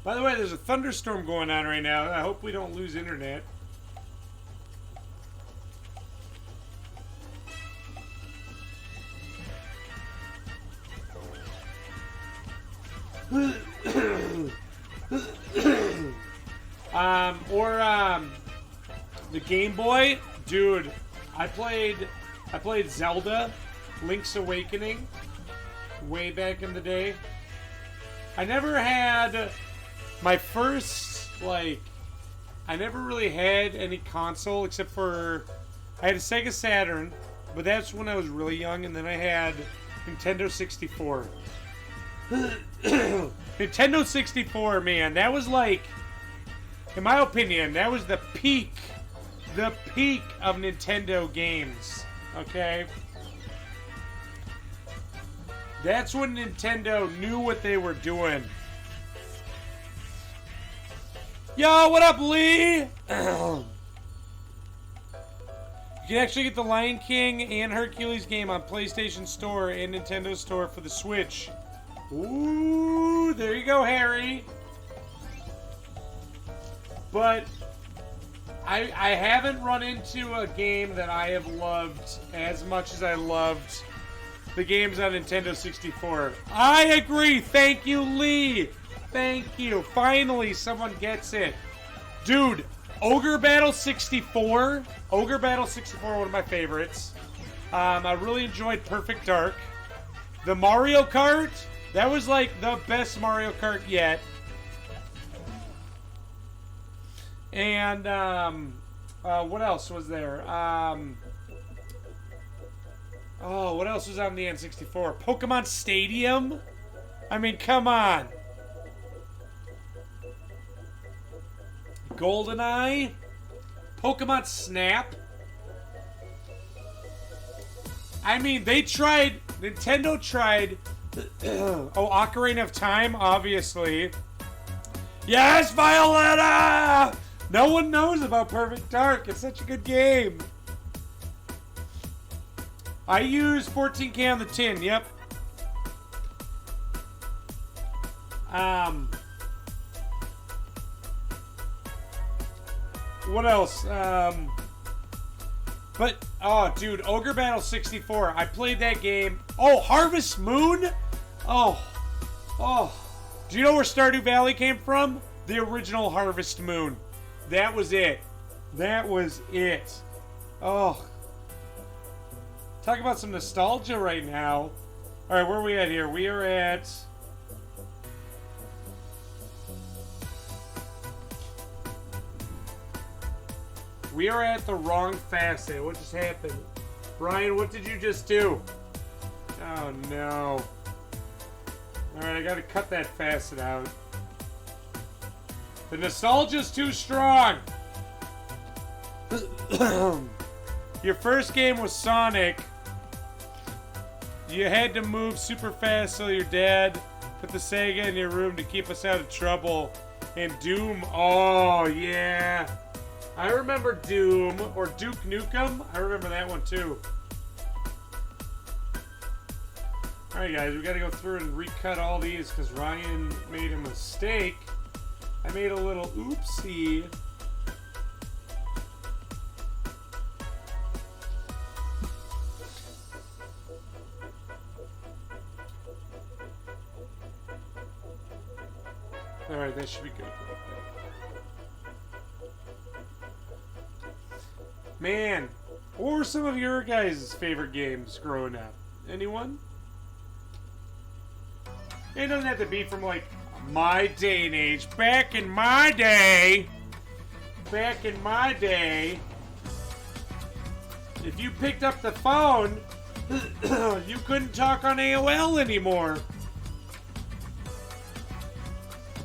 By the way, there's a thunderstorm going on right now. I hope we don't lose internet. The Game Boy, dude. I played Zelda, Link's Awakening, way back in the day. I never had my first I never really had any console except for I had a Sega Saturn, but that's when I was really young, and then I had Nintendo 64. Nintendo 64, man, that was in my opinion, that was the peak of Nintendo games, okay? That's when Nintendo knew what they were doing. Yo, what up, Lee? You can actually get the Lion King and Hercules game on PlayStation Store and Nintendo Store for the Switch. Ooh, there you go, Harry. But I haven't run into a game that I have loved as much as I loved the games on Nintendo 64. I agree. Thank you, Lee. Thank you. Finally, someone gets it. Dude, Ogre Battle 64. Ogre Battle 64, one of my favorites. I really enjoyed Perfect Dark. The Mario Kart, that was like the best Mario Kart yet. And, what else was there? Oh, what else was on the N64? Pokemon Stadium? I mean, come on. GoldenEye? Pokemon Snap? I mean, they tried... Nintendo tried... oh, Ocarina of Time, obviously. Yes, Violetta! No one knows about Perfect Dark. It's such a good game. I use 14K on the tin, yep. What else? But, oh, dude, Ogre Battle 64. I played that game. Oh, Harvest Moon? Oh. Do you know where Stardew Valley came from? The original Harvest Moon. That was it. That was it. Oh. Talk about some nostalgia right now. Alright, where are we at here? We are at... We are at the wrong facet. What just happened? Ryan, what did you just do? Oh, no. Alright, I gotta cut that facet out. The nostalgia's too strong! Your first game was Sonic. You had to move super fast so your dad put the Sega in your room to keep us out of trouble. And Doom, oh yeah. I remember Doom, or Duke Nukem. I remember that one too. Alright guys, we gotta go through and recut all these because Ryan made a mistake. I made a little oopsie. Alright, that should be good. Man, what were some of your guys' favorite games growing up? Anyone? It doesn't have to be from like my day and age. Back in my day, if you picked up the phone, you couldn't talk on AOL anymore.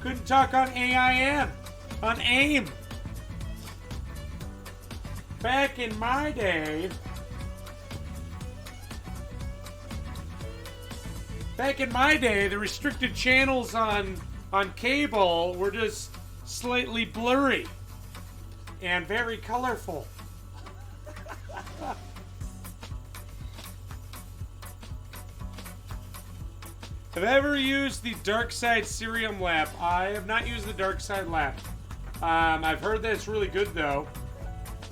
Couldn't talk on AIM, on AIM. Back in my day, the restricted channels on cable were just slightly blurry and very colorful. Have I ever used the Dark Side Serum Lap? I have not used the Dark Side Lap. I've heard that it's really good though.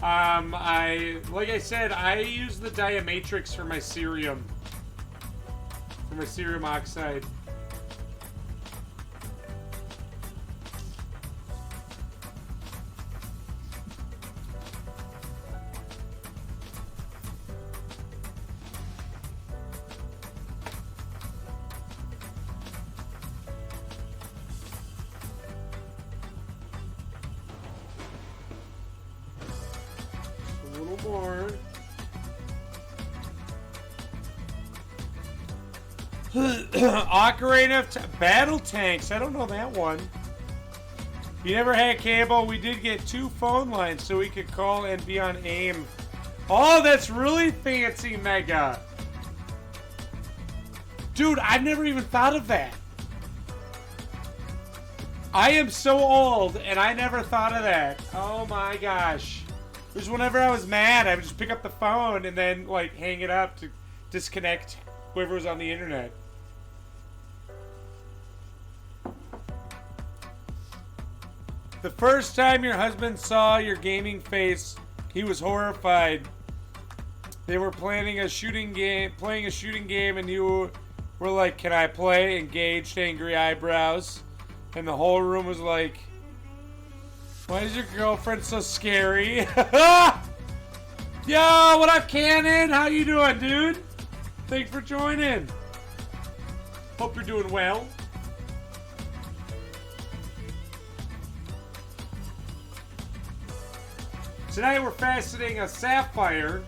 Like I said, I use the Diamatrix for my serum. For my serum oxide. More. Ocarina of Battle Tanks. I don't know that one. You never had cable. We did get 2 phone lines so we could call and be on AIM. Oh, that's really fancy, Mega. Dude, I've never even thought of that. I am so old and I never thought of that. Oh my gosh. Because whenever I was mad, I would just pick up the phone and then, like, hang it up to disconnect whoever was on the internet. The first time your husband saw your gaming face, he was horrified. They were playing a shooting game, and you were like, "Can I play?" Engaged, angry eyebrows, and the whole room was like, "Why is your girlfriend so scary?" Yo, what up, Cannon? How you doing, dude? Thanks for joining. Hope you're doing well. Tonight we're faceting a sapphire.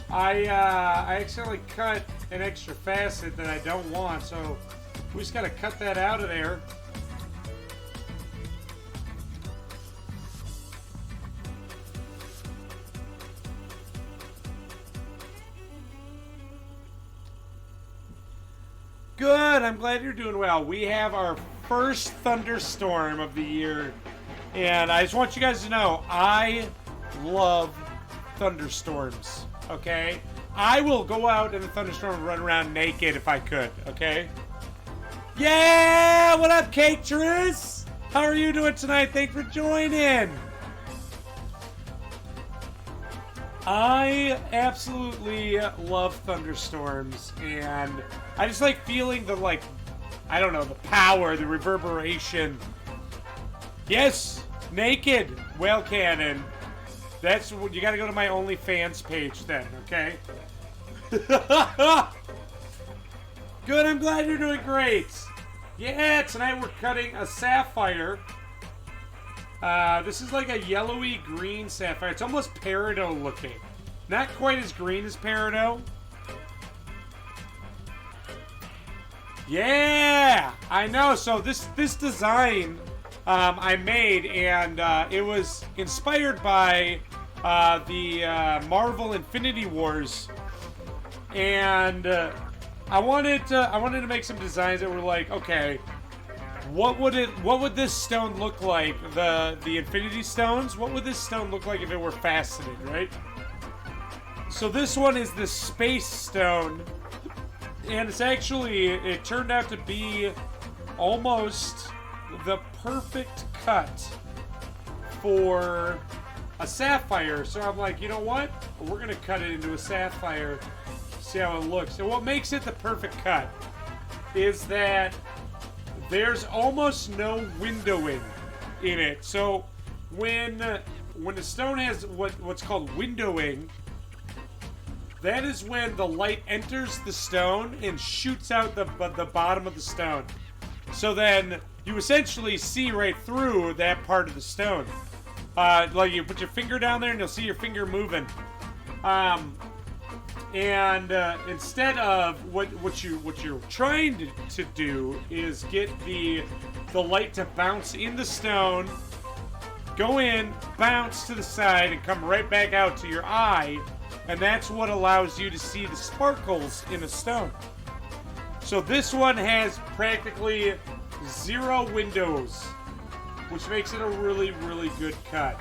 I accidentally cut an extra facet that I don't want, so we just gotta cut that out of there. Good, I'm glad you're doing well. We have our first thunderstorm of the year, and I just want you guys to know, I love thunderstorms, okay? I will go out in a thunderstorm and run around naked if I could, okay? Yeah! What up, Cateress? How are you doing tonight? Thanks for joining. I absolutely love thunderstorms, and I just like feeling the, like, I don't know, the power, the reverberation. Yes, naked whale cannon. That's what you gotta go to my OnlyFans page then, okay? Good, I'm glad you're doing great. Yeah, tonight we're cutting a sapphire. This is like a yellowy green sapphire. It's almost peridot looking. Not quite as green as peridot. Yeah, I know. So this design I made, and it was inspired by the Marvel Infinity Wars, and I wanted to make some designs that were like, okay, what would this stone look like? The Infinity Stones. What would this stone look like if it were faceted, right? So this one is the Space Stone, and it's actually, it turned out to be almost the perfect cut for a sapphire. So I'm like, you know what? We're gonna cut it into a sapphire, see how it looks. And what makes it the perfect cut is that there's almost no windowing in it. So when the stone has what's called windowing, that is when the light enters the stone and shoots out the bottom of the stone. So then you essentially see right through that part of the stone. Like you put your finger down there and you'll see your finger moving. Instead of what you're trying to do is get the light to bounce in the stone, go in, bounce to the side, and come right back out to your eye, and that's what allows you to see the sparkles in a stone. So this one has practically 0 windows, which makes it a really, really good cut,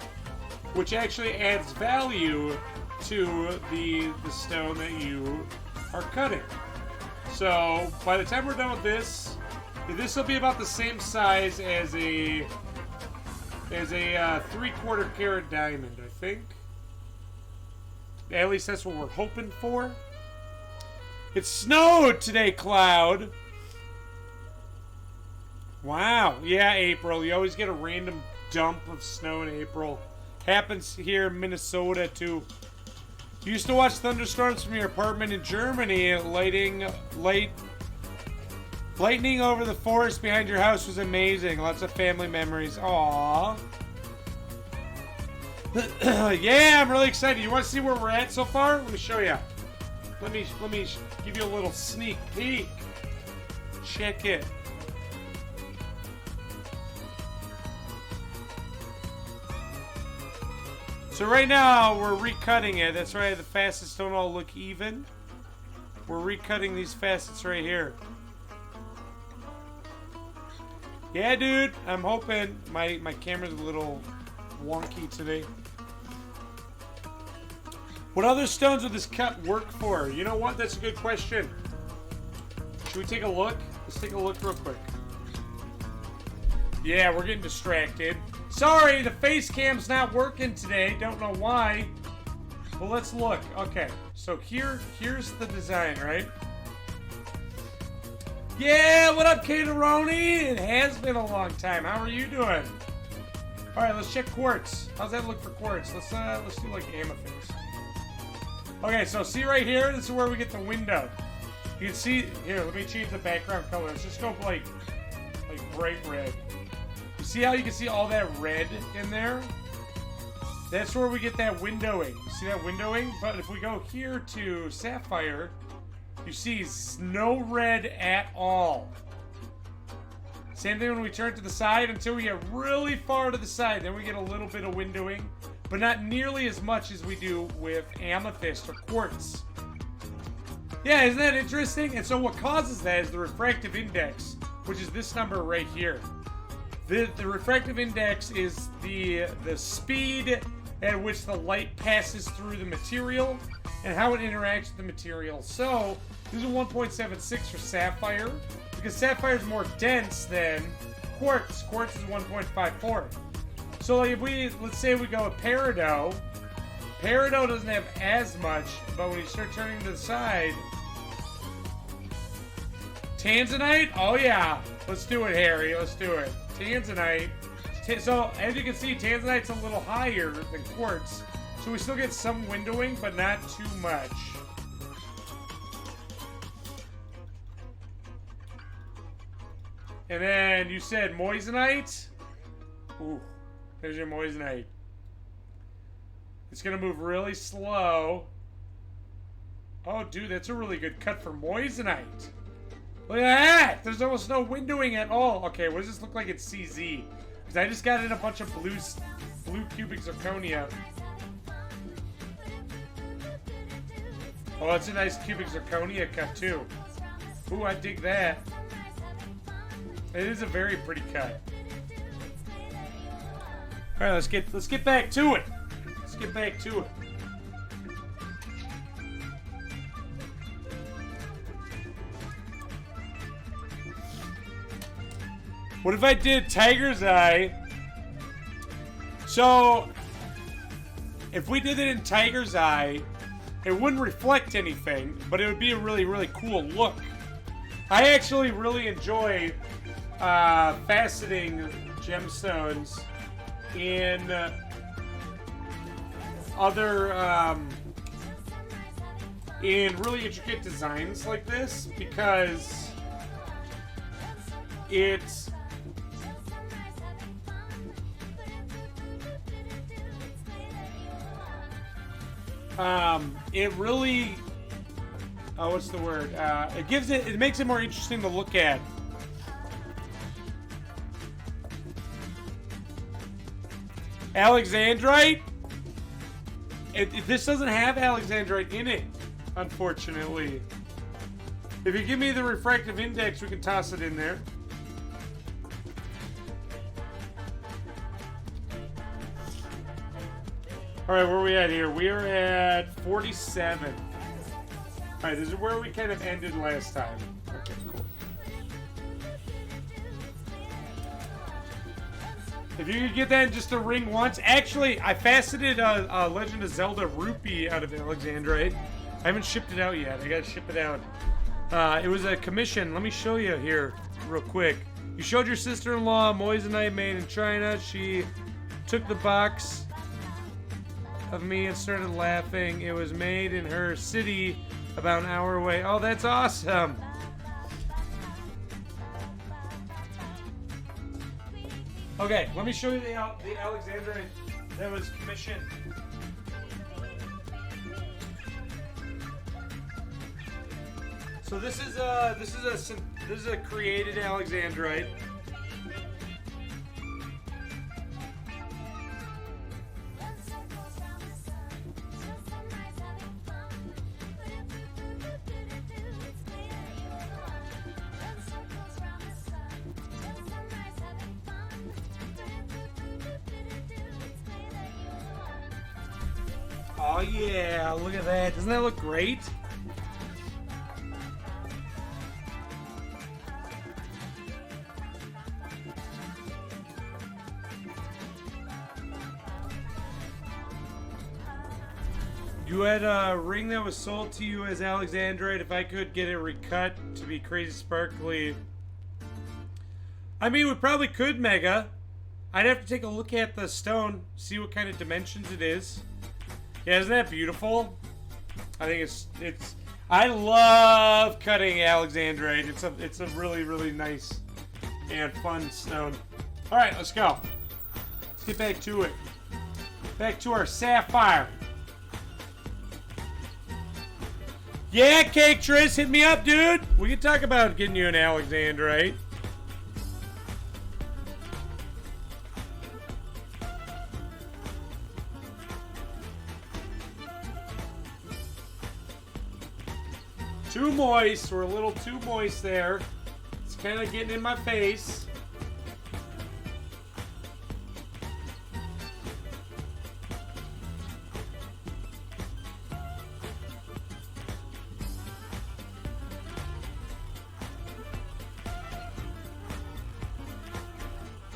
which actually adds value to the stone that you are cutting. So by the time we're done with this will be about the same size as a 3/4 carat diamond, I think. At least that's what we're hoping for. It snowed today, Cloud. Wow. Yeah, April. You always get a random dump of snow in April. Happens here in Minnesota, too. You used to watch thunderstorms from your apartment in Germany. Lightning over the forest behind your house was amazing. Lots of family memories. Aww. Yeah, I'm really excited. You want to see where we're at so far? Let me show you. Let me give you a little sneak peek. Check it. So right now we're recutting it. That's right. The facets don't all look even. We're recutting these facets right here. Yeah, dude. I'm hoping my camera's a little wonky today. What other stones would this cut work for? You know what? That's a good question. Should we take a look? Let's take a look real quick. Yeah, we're getting distracted. Sorry, the face cam's not working today. Don't know why. Well, let's look. Okay, so here's the design, right? Yeah, what up, Cateroni? It has been a long time. How are you doing? All right, let's check quartz. How's that look for quartz? Let's do like amethyst. Okay, so see right here, this is where we get the window. You can see here. Let me change the background color. Let's just go like bright red. You see how you can see all that red in there? That's where we get that windowing. You see that windowing? But if we go here to sapphire, you see no red at all. Same thing when we turn to the side until we get really far to the side. Then we get a little bit of windowing, but not nearly as much as we do with amethyst or quartz. Yeah, isn't that interesting? And so what causes that is the refractive index, which is this number right here. The refractive index is the speed at which the light passes through the material and how it interacts with the material. So this is 1.76 for sapphire, because sapphire is more dense than quartz. Quartz is 1.54. So like if let's say we go with peridot doesn't have as much, but when you start turning to the side, tanzanite, oh yeah, let's do it, Harry, let's do it. Tanzanite. So as you can see, tanzanite's a little higher than quartz, so we still get some windowing, but not too much. And then you said moissanite. Ooh, there's your moissanite. It's gonna move really slow. Oh, dude, that's a really good cut for moissanite. Look at that! There's almost no windowing at all. Okay, what does this look like at CZ? Because I just got in a bunch of blue cubic zirconia. Oh, that's a nice cubic zirconia cut too. Ooh, I dig that. It is a very pretty cut. All right, let's get back to it. Let's get back to it. What if I did tiger's eye? So, if we did it in tiger's eye, it wouldn't reflect anything, but it would be a really, really cool look. I actually really enjoy faceting gemstones in other in really intricate designs like this, because it's it really, oh, what's the word? It makes it more interesting to look at. Alexandrite? This doesn't have Alexandrite in it, unfortunately. If you give me the refractive index, we can toss it in there. Alright, where are we at here? We are at 47. Alright, this is where we kind of ended last time. Okay, cool. If you could get that in just a ring once. Actually, I faceted a Legend of Zelda rupee out of Alexandrite. I haven't shipped it out yet. I gotta ship it out. It was a commission. Let me show you here real quick. You showed your sister-in-law moissanite made in China. She took the box of me and started laughing. It was made in her city about an hour away. Oh, that's awesome. Okay, let me show you the Alexandrite that was commissioned. So this is a created Alexandrite. Oh yeah, look at that. Doesn't that look great? You had a ring that was sold to you as Alexandrite. If I could get it recut to be crazy sparkly. I mean, we probably could, Mega. I'd have to take a look at the stone, see what kind of dimensions it is. Yeah, isn't that beautiful? I think it's. I love cutting Alexandrite. It's a really, really nice and fun stone. All right, let's go. Let's get back to it. Back to our sapphire. Yeah, Cake Tris, hit me up, dude. We can talk about getting you an Alexandrite. Too moist. We're a little too moist there. It's kind of getting in my face.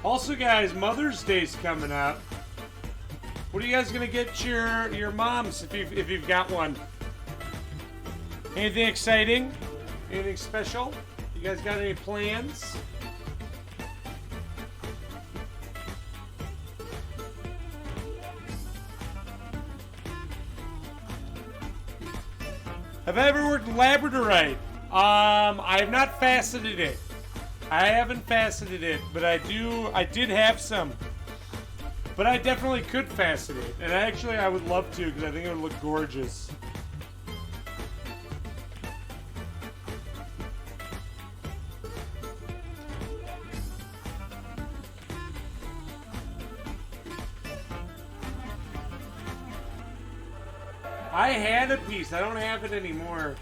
Also, guys, Mother's Day's coming up. What are you guys gonna get your moms if you've got one? Anything exciting? Anything special? You guys got any plans? Have I ever worked labradorite? I have not faceted it. I haven't faceted it, but I did have some. But I definitely could facet it. And actually I would love to because I think it would look gorgeous. I had a piece. I don't have it anymore.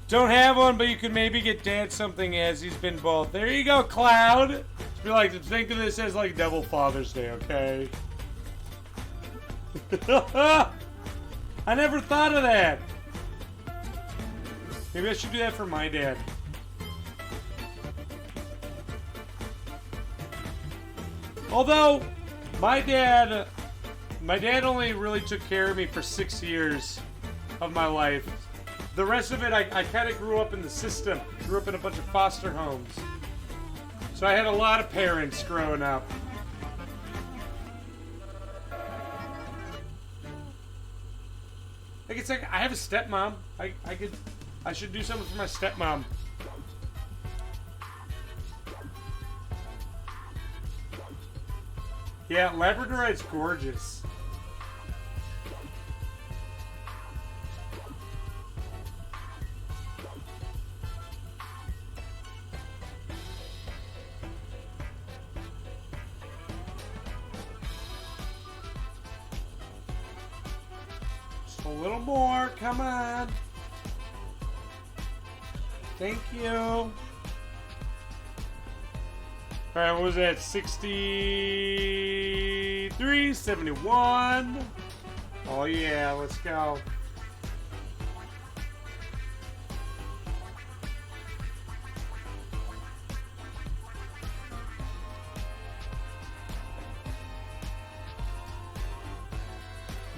Don't have one, but you could maybe get Dad something as he's been both. There you go, Cloud. Just be like, think of this as like Double Father's Day, okay? I never thought of that. Maybe I should do that for my dad. Although, my dad only really took care of me for 6 years of my life. The rest of it, I kind of grew up in the system. Grew up in a bunch of foster homes. So I had a lot of parents growing up. Like, it's like I have a stepmom. I should do something for my stepmom. Yeah, labradorite's gorgeous. Just a little more, come on. Thank you. Alright, what was that? 63, 71. Oh yeah, let's go.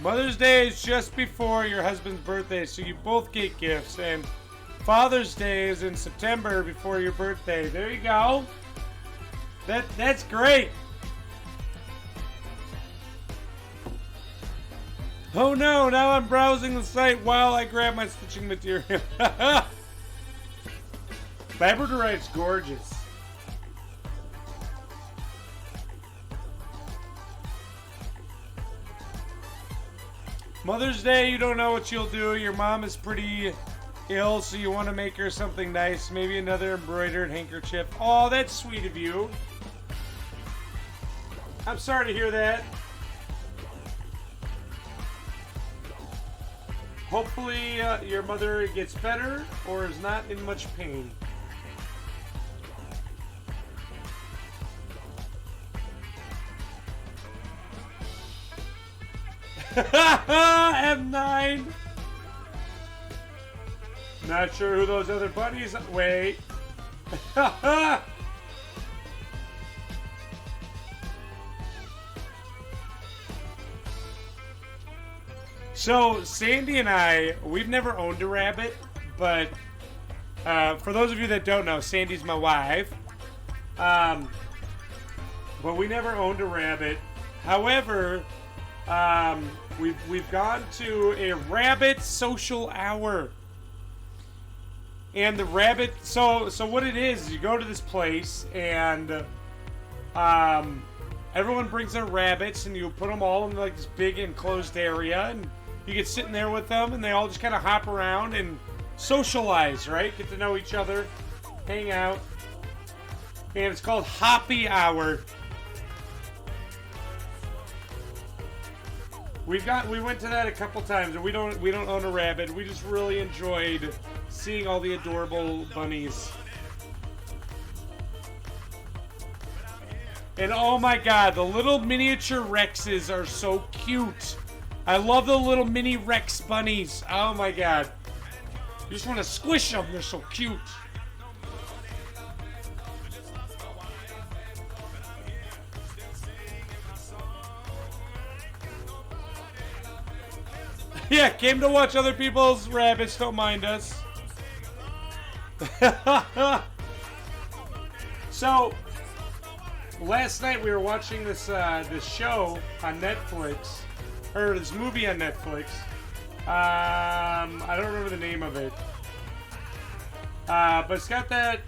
Mother's Day is just before your husband's birthday, so you both get gifts, and Father's Day is in September before your birthday. There you go. That's great. Oh no, now I'm browsing the site while I grab my stitching material. Labradorite's gorgeous. Mother's Day, you don't know what you'll do. Your mom is pretty ill, so you want to make her something nice. Maybe another embroidered handkerchief. Oh, that's sweet of you. I'm sorry to hear that. Hopefully your mother gets better or is not in much pain. M9. Not sure who those other bunnies. Wait. So Sandy and I, we've never owned a rabbit, but for those of you that don't know, Sandy's my wife. But we never owned a rabbit. However, we've gone to a rabbit social hour. And the rabbit, so what it is you go to this place and everyone brings their rabbits and you put them all in like this big enclosed area and you get sitting there with them and they all just kind of hop around and socialize, right? Get to know each other, hang out. And it's called Hoppy Hour. We went to that a couple times, and we don't own a rabbit. We just really enjoyed seeing all the adorable bunnies. And oh my god, the little miniature Rexes are so cute. I love the little mini Rex bunnies. Oh my god. You just want to squish them, they're so cute. Yeah, came to watch other people's rabbits, don't mind us. So, last night we were watching this show on Netflix, or this movie on Netflix. I don't remember the name of it. But it's got that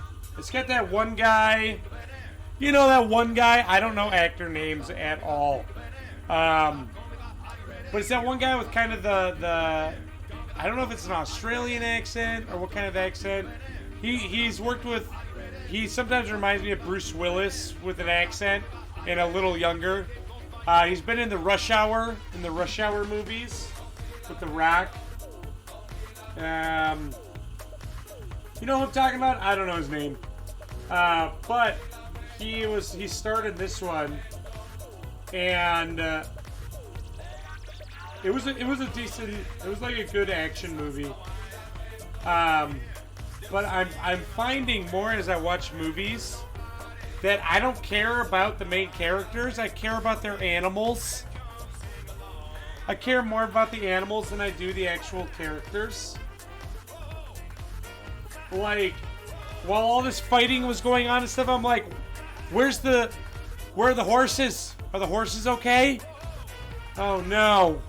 one guy. You know that one guy? I don't know actor names at all. But it's that one guy with kind of the I don't know if it's an Australian accent or what kind of accent. He's worked with, he sometimes reminds me of Bruce Willis with an accent and a little younger. He's been in the Rush Hour movies with The Rock. You know who I'm talking about? I don't know his name. But he started this one and it was a decent, it was like a good action movie. But I'm finding more as I watch movies that I don't care about the main characters. I care about their animals. I care more about the animals than I do the actual characters. Like, while all this fighting was going on and stuff, I'm like, where are the horses? Are the horses okay? Oh no.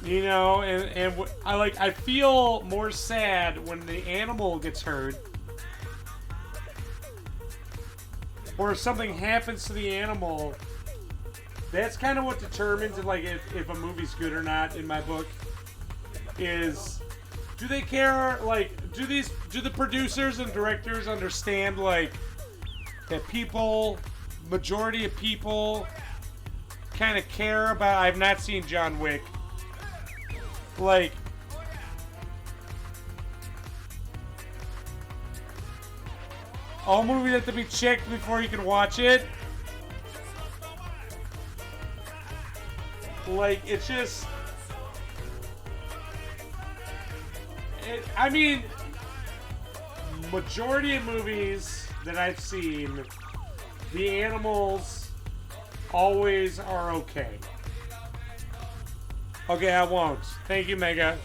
You know, and I feel more sad when the animal gets hurt, or if something happens to the animal. That's kind of what determines if a movie's good or not in my book. Is, do they care? Like, do the producers and directors understand that people, majority of people, kind of care about? I've not seen John Wick. Like, all movies have to be checked before you can watch it. Like, it's just, I mean, majority of movies that I've seen, the animals always are okay. Okay, I won't. Thank you, Mega.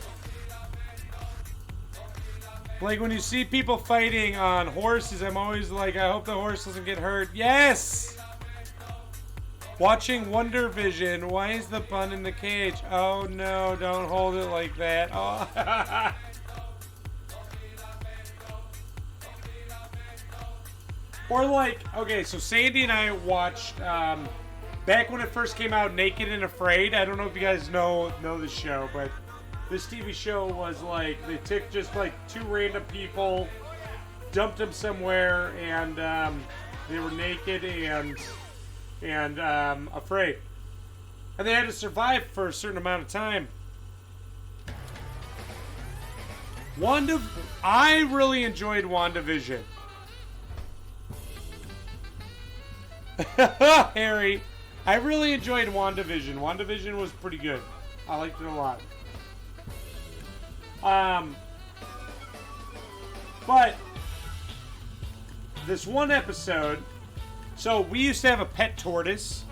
Like, when you see people fighting on horses, I'm always like, I hope the horse doesn't get hurt. Yes! Watching Wonder Vision. Why is the bun in the cage? Oh, no, don't hold it like that. Oh. Or like, okay, so Sandy and I watched, back when it first came out, Naked and Afraid. I don't know if you guys know this show, but this TV show was like, they took just like two random people, dumped them somewhere, and they were naked and afraid. And they had to survive for a certain amount of time. I really enjoyed WandaVision. Harry. I really enjoyed WandaVision. WandaVision was pretty good. I liked it a lot. But this one episode, so we used to have a pet tortoise.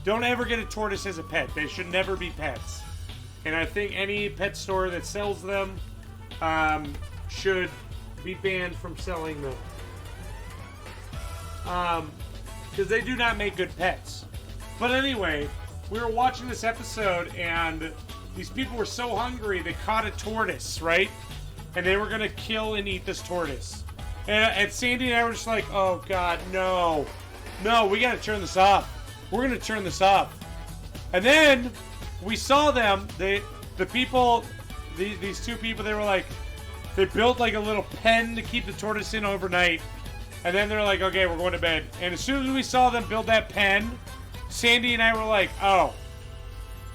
Don't ever get a tortoise as a pet. They should never be pets. And I think any pet store that sells them should be banned from selling them. Because they do not make good pets. But anyway, we were watching this episode and these people were so hungry they caught a tortoise, right? And they were going to kill and eat this tortoise. And Sandy and I were just like, oh God, no. No, we got to turn this off. We're going to turn this off. And then we saw them, these two people, they were like, they built like a little pen to keep the tortoise in overnight. And then they're like, okay, we're going to bed. And as soon as we saw them build that pen, Sandy and I were like, oh,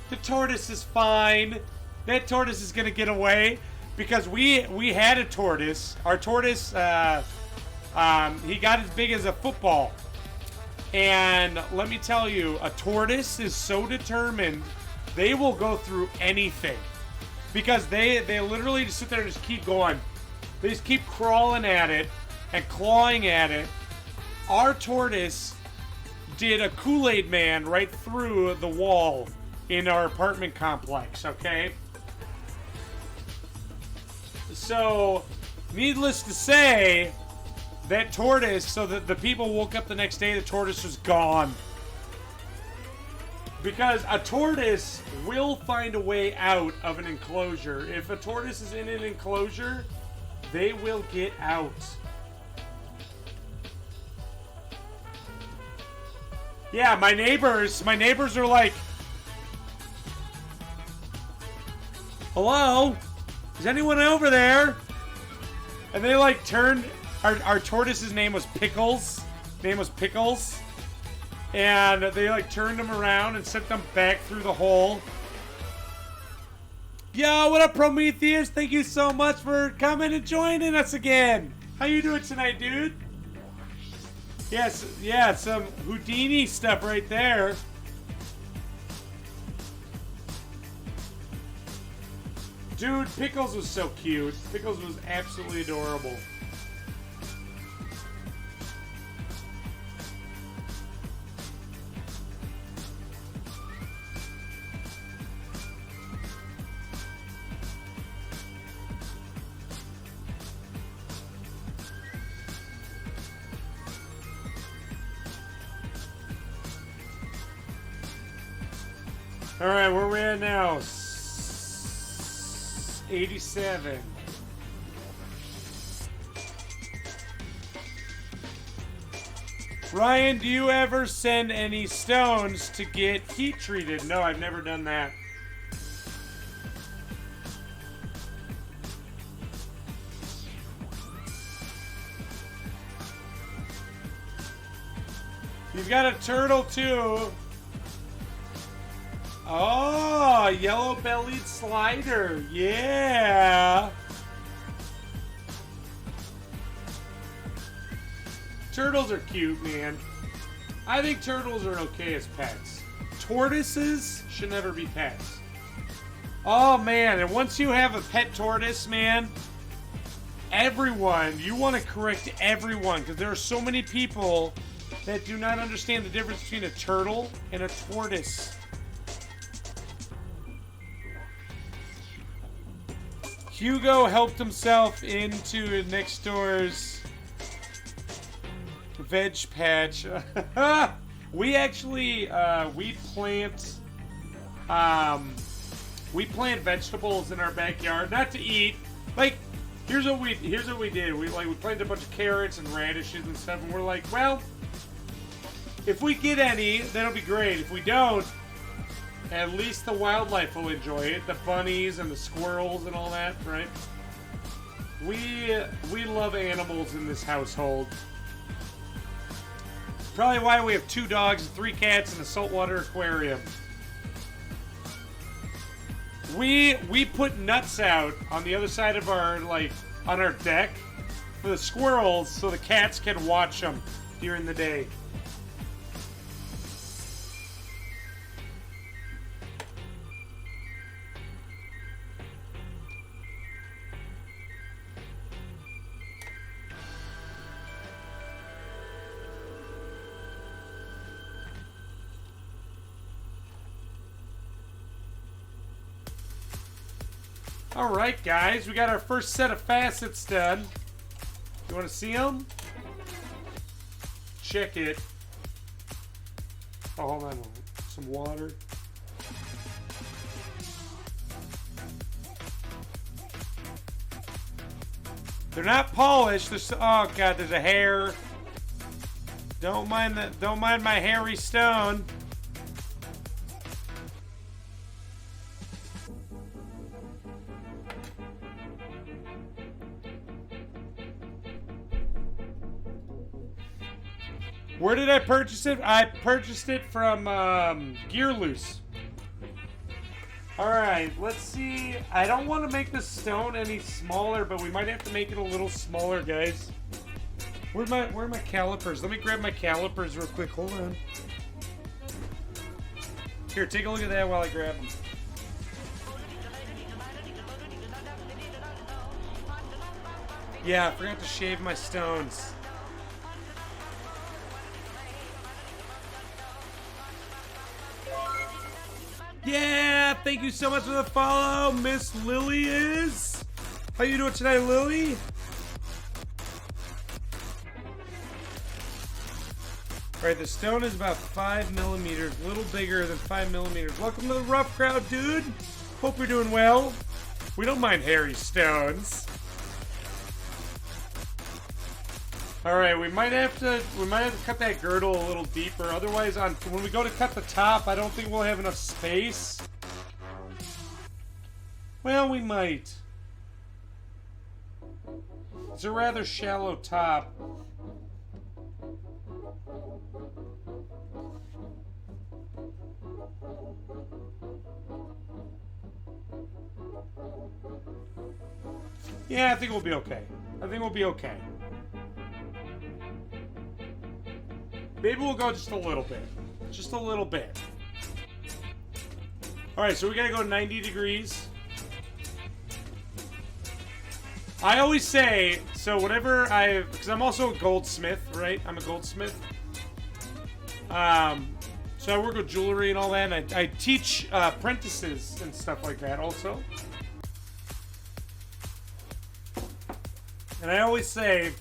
the tortoise is fine. That tortoise is going to get away. Because we had a tortoise. Our tortoise, he got as big as a football. And let me tell you, a tortoise is so determined, they will go through anything. Because they literally just sit there and just keep going. They just keep crawling at it and clawing at it. Our tortoise did a Kool-Aid man right through the wall in our apartment complex, okay? So, needless to say, that tortoise, so that the people woke up the next day, the tortoise was gone. Because a tortoise will find a way out of an enclosure. If a tortoise is in an enclosure, they will get out. Yeah, my neighbors are like, hello? Is anyone over there? And they like turned, our tortoise's name was Pickles. And they like turned him around and sent them back through the hole. Yo, what up, Prometheus? Thank you so much for coming and joining us again. How you doing tonight, dude? Yes, yeah, some Houdini stuff right there. Dude, Pickles was so cute. Pickles was absolutely adorable. Alright, where are we at now? 87. Ryan, do you ever send any stones to get heat treated? No, I've never done that. You've got a turtle too. Oh, yellow-bellied slider. Yeah. Turtles are cute, man. I think turtles are okay as pets. Tortoises should never be pets. Oh, man. And once you have a pet tortoise, man, everyone, you want to correct everyone because there are so many people that do not understand the difference between a turtle and a tortoise. Hugo helped himself into next door's veg patch. We actually we plant vegetables in our backyard, not to eat. Like here's what we did. We planted a bunch of carrots and radishes and stuff, and we're like, well, if we get any, that'll be great. If we don't, at least the wildlife will enjoy it. The bunnies and the squirrels and all that, right? We love animals in this household. Probably why we have 2 dogs and 3 cats and a saltwater aquarium. We put nuts out on the other side of our, on our deck for the squirrels so the cats can watch them during the day. Alright, guys. We got our first set of facets done. You want to see them? Check it. Oh, hold on. Some water. They're not polished. There's, oh god, there's a hair. Don't mind that. Don't mind my hairy stone. Where did I purchase it? I purchased it from Gear Loose. Alright, let's see. I don't want to make the stone any smaller, but we might have to make it a little smaller, guys. Where are my calipers? Let me grab my calipers real quick. Hold on. Here, take a look at that while I grab them. Yeah, I forgot to shave my stones. Yeah, thank you so much for the follow, Miss Lily is. How you doing tonight, Lily? Alright, the stone is about 5 millimeters, a little bigger than 5 millimeters. Welcome to the rough crowd, dude. Hope you're doing well. We don't mind hairy stones. Alright, we might have to cut that girdle a little deeper. Otherwise, when we go to cut the top, I don't think we'll have enough space. Well, we might. It's a rather shallow top. Yeah, I think we'll be okay. I think we'll be okay. Maybe we'll go just a little bit. Just a little bit. Alright, so we gotta go 90 degrees. I always say, so whenever because I'm also a goldsmith, right? I'm a goldsmith. So I work with jewelry and all that, and I teach apprentices and stuff like that also. And I always say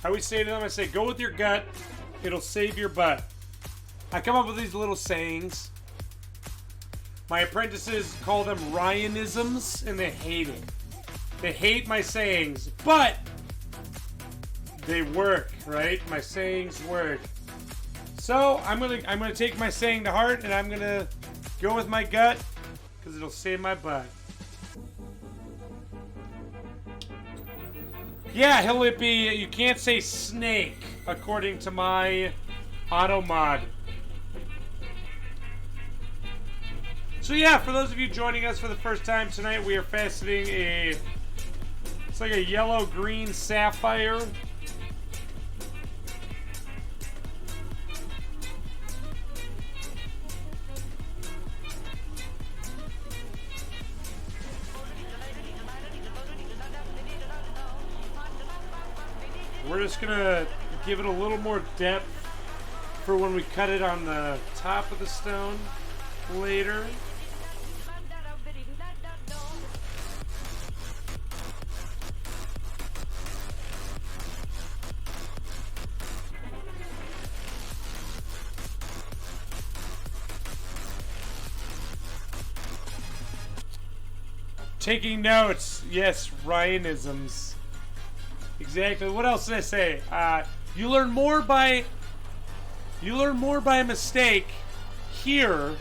to them, I say, go with your gut. It'll save your butt. I come up with these little sayings. My apprentices call them Ryanisms, and they hate it. They hate my sayings, but they work, right? My sayings work. So I'm gonna take my saying to heart, and I'm gonna go with my gut, because it'll save my butt. Yeah, Hilippy, you can't say snake, according to my auto mod. So yeah, for those of you joining us for the first time tonight, we are faceting it's like a yellow-green sapphire. We're just gonna give it a little more depth for when we cut it on the top of the stone later. Taking notes. Yes, Ryanisms. Exactly. What else did I say? You learn more by mistake here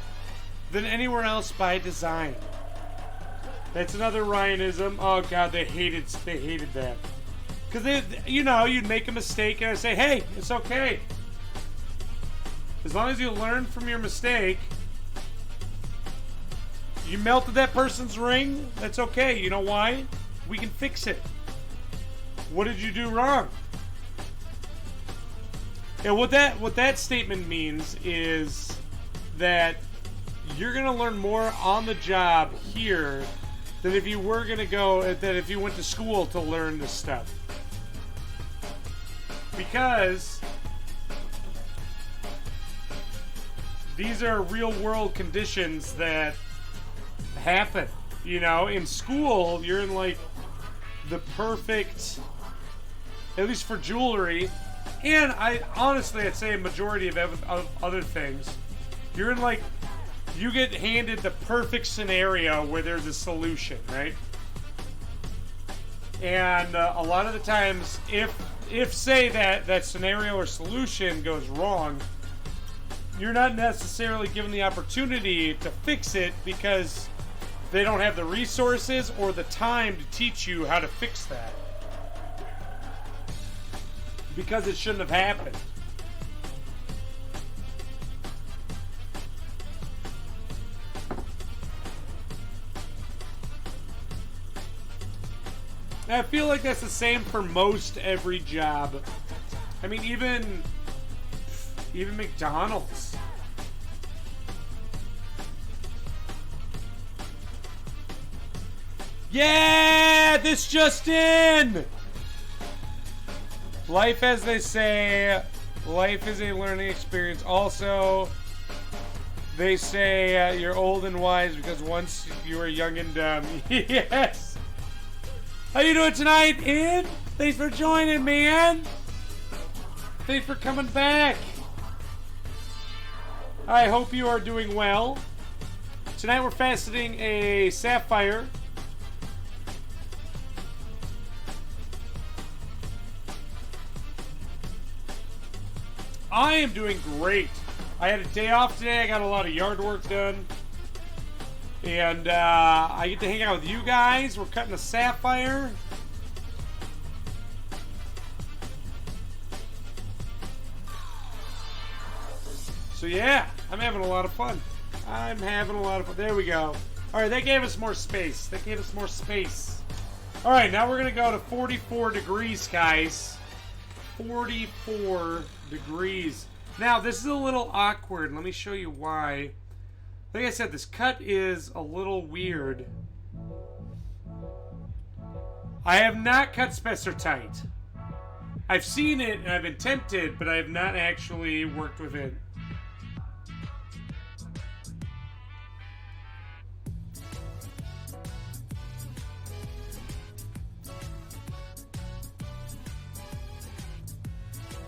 than anywhere else by design. That's another Ryanism. Oh god, they hated that. Because you'd make a mistake and I say, hey, it's okay. As long as you learn from your mistake. You melted that person's ring, that's okay. You know why? We can fix it. What did you do wrong? And what that statement means is that you're gonna learn more on the job here than if you were gonna if you went to school to learn this stuff. Because these are real world conditions that happen. You know, in school, you're in like the perfect, at least for jewelry, and I'd say a majority of other things, you're in like, you get handed the perfect scenario where there's a solution, right? And a lot of the times, if say that scenario or solution goes wrong, you're not necessarily given the opportunity to fix it because they don't have the resources or the time to teach you how to fix that. Because it shouldn't have happened. And I feel like that's the same for most every job. I mean, even McDonald's. Yeah, this just in. Life, as they say, life is a learning experience. Also, they say you're old and wise because once you were young and dumb. Yes. How you doing tonight, Ed? Thanks for joining, man. Thanks for coming back. I hope you are doing well. Tonight we're faceting a sapphire. I am doing great. I had a day off today. I got a lot of yard work done. And I get to hang out with you guys. We're cutting a sapphire. So yeah, I'm having a lot of fun. There we go. All right, they gave us more space. All right, now we're going to go to 44 degrees, guys. 44 degrees. Now, this is a little awkward. Let me show you why. Like I said, this cut is a little weird. I have not cut Spessor tight. I've seen it and I've been tempted, but I have not actually worked with it.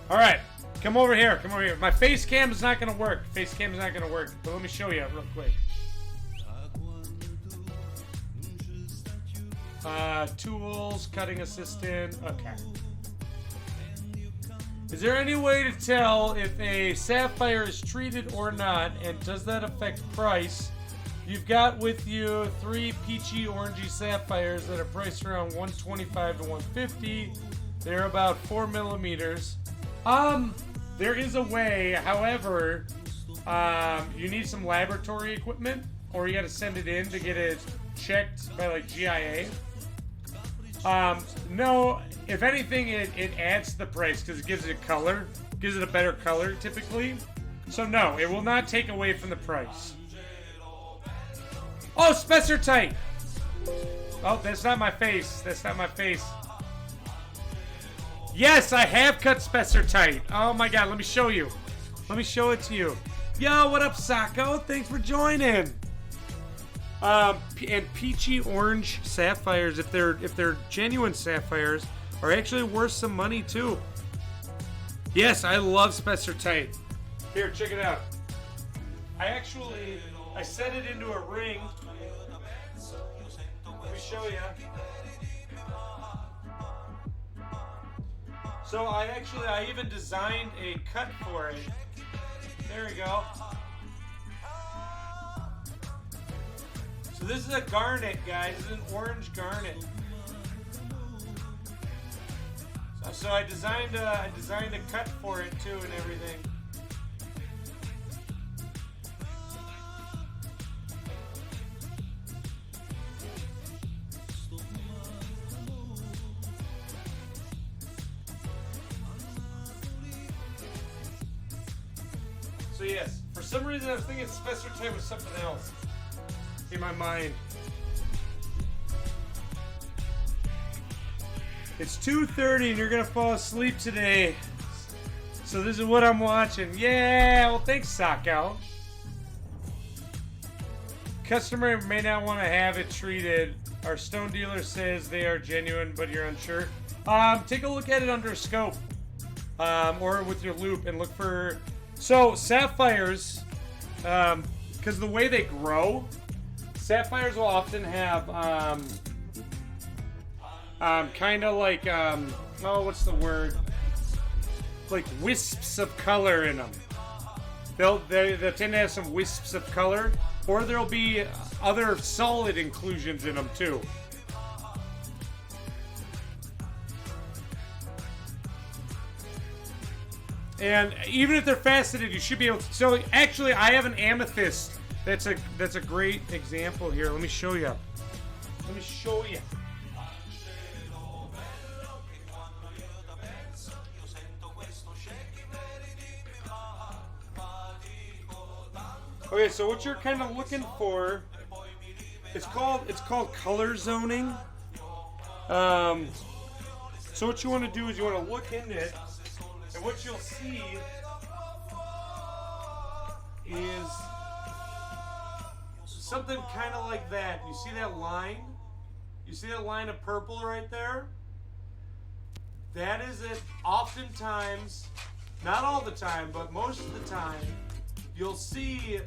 All right, come over here. My face cam is not going to work. But let me show you real quick. Tools, cutting assistant. Okay. Is there any way to tell if a sapphire is treated or not, and does that affect price? You've got with you 3 peachy orangey sapphires that are priced around $125 to $150. They're about 4 millimeters. There is a way, however, you need some laboratory equipment, or you gotta send it in to get it checked by like GIA. No, if anything, it adds to the price because it gives it a color, gives it a better color typically. So no, it will not take away from the price. Oh, Spessor tight! Oh, that's not my face. Yes, I have cut Spessor tight. Oh my god, let me show you. Let me show it to you. Yo, what up, Sacco? Thanks for joining. And peachy orange sapphires, if they're genuine sapphires, are actually worth some money too. Yes, I love Spessor tight. Here, check it out. I set it into a ring. Let me show you. So I even designed a cut for it. There we go. So this is a garnet, guys. This is an orange garnet. So I designed a cut for it too and everything. So yes, for some reason I was thinking Spessor tight was something else in my mind. It's 2:30 and you're gonna fall asleep today. So this is what I'm watching. Yeah, well thanks, Sacco. customer may not want to have it treated. Our stone dealer says they are genuine, but you're unsure. Take a look at it under scope, or with your loop, and look for. So sapphires, because the way they grow, sapphires will often have kind of like oh, what's the word? Like wisps of color in them. They'll tend to have some wisps of color, or there'll be other solid inclusions in them too. And even if they're faceted, you should be able to. So actually, I have an amethyst. That's a great example here. Let me show you. Let me show you. Okay, so what you're kind of looking for, it's called color zoning. So what you want to do is you want to look in it, and what you'll see is something kind of like that. You see that line? You see that line of purple right there? That is it. Oftentimes, not all the time, but most of the time, you'll see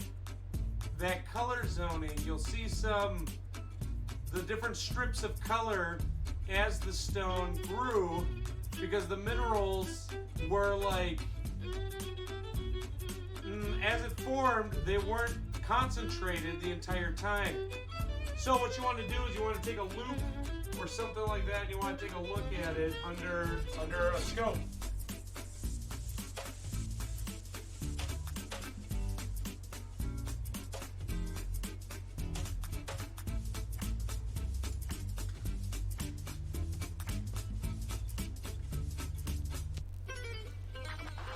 that color zoning. You'll see the different strips of color as the stone grew, because the minerals were like, as it formed, they weren't concentrated the entire time. So what you want to do is you want to take a loop or something like that, and you want to take a look at it under a scope.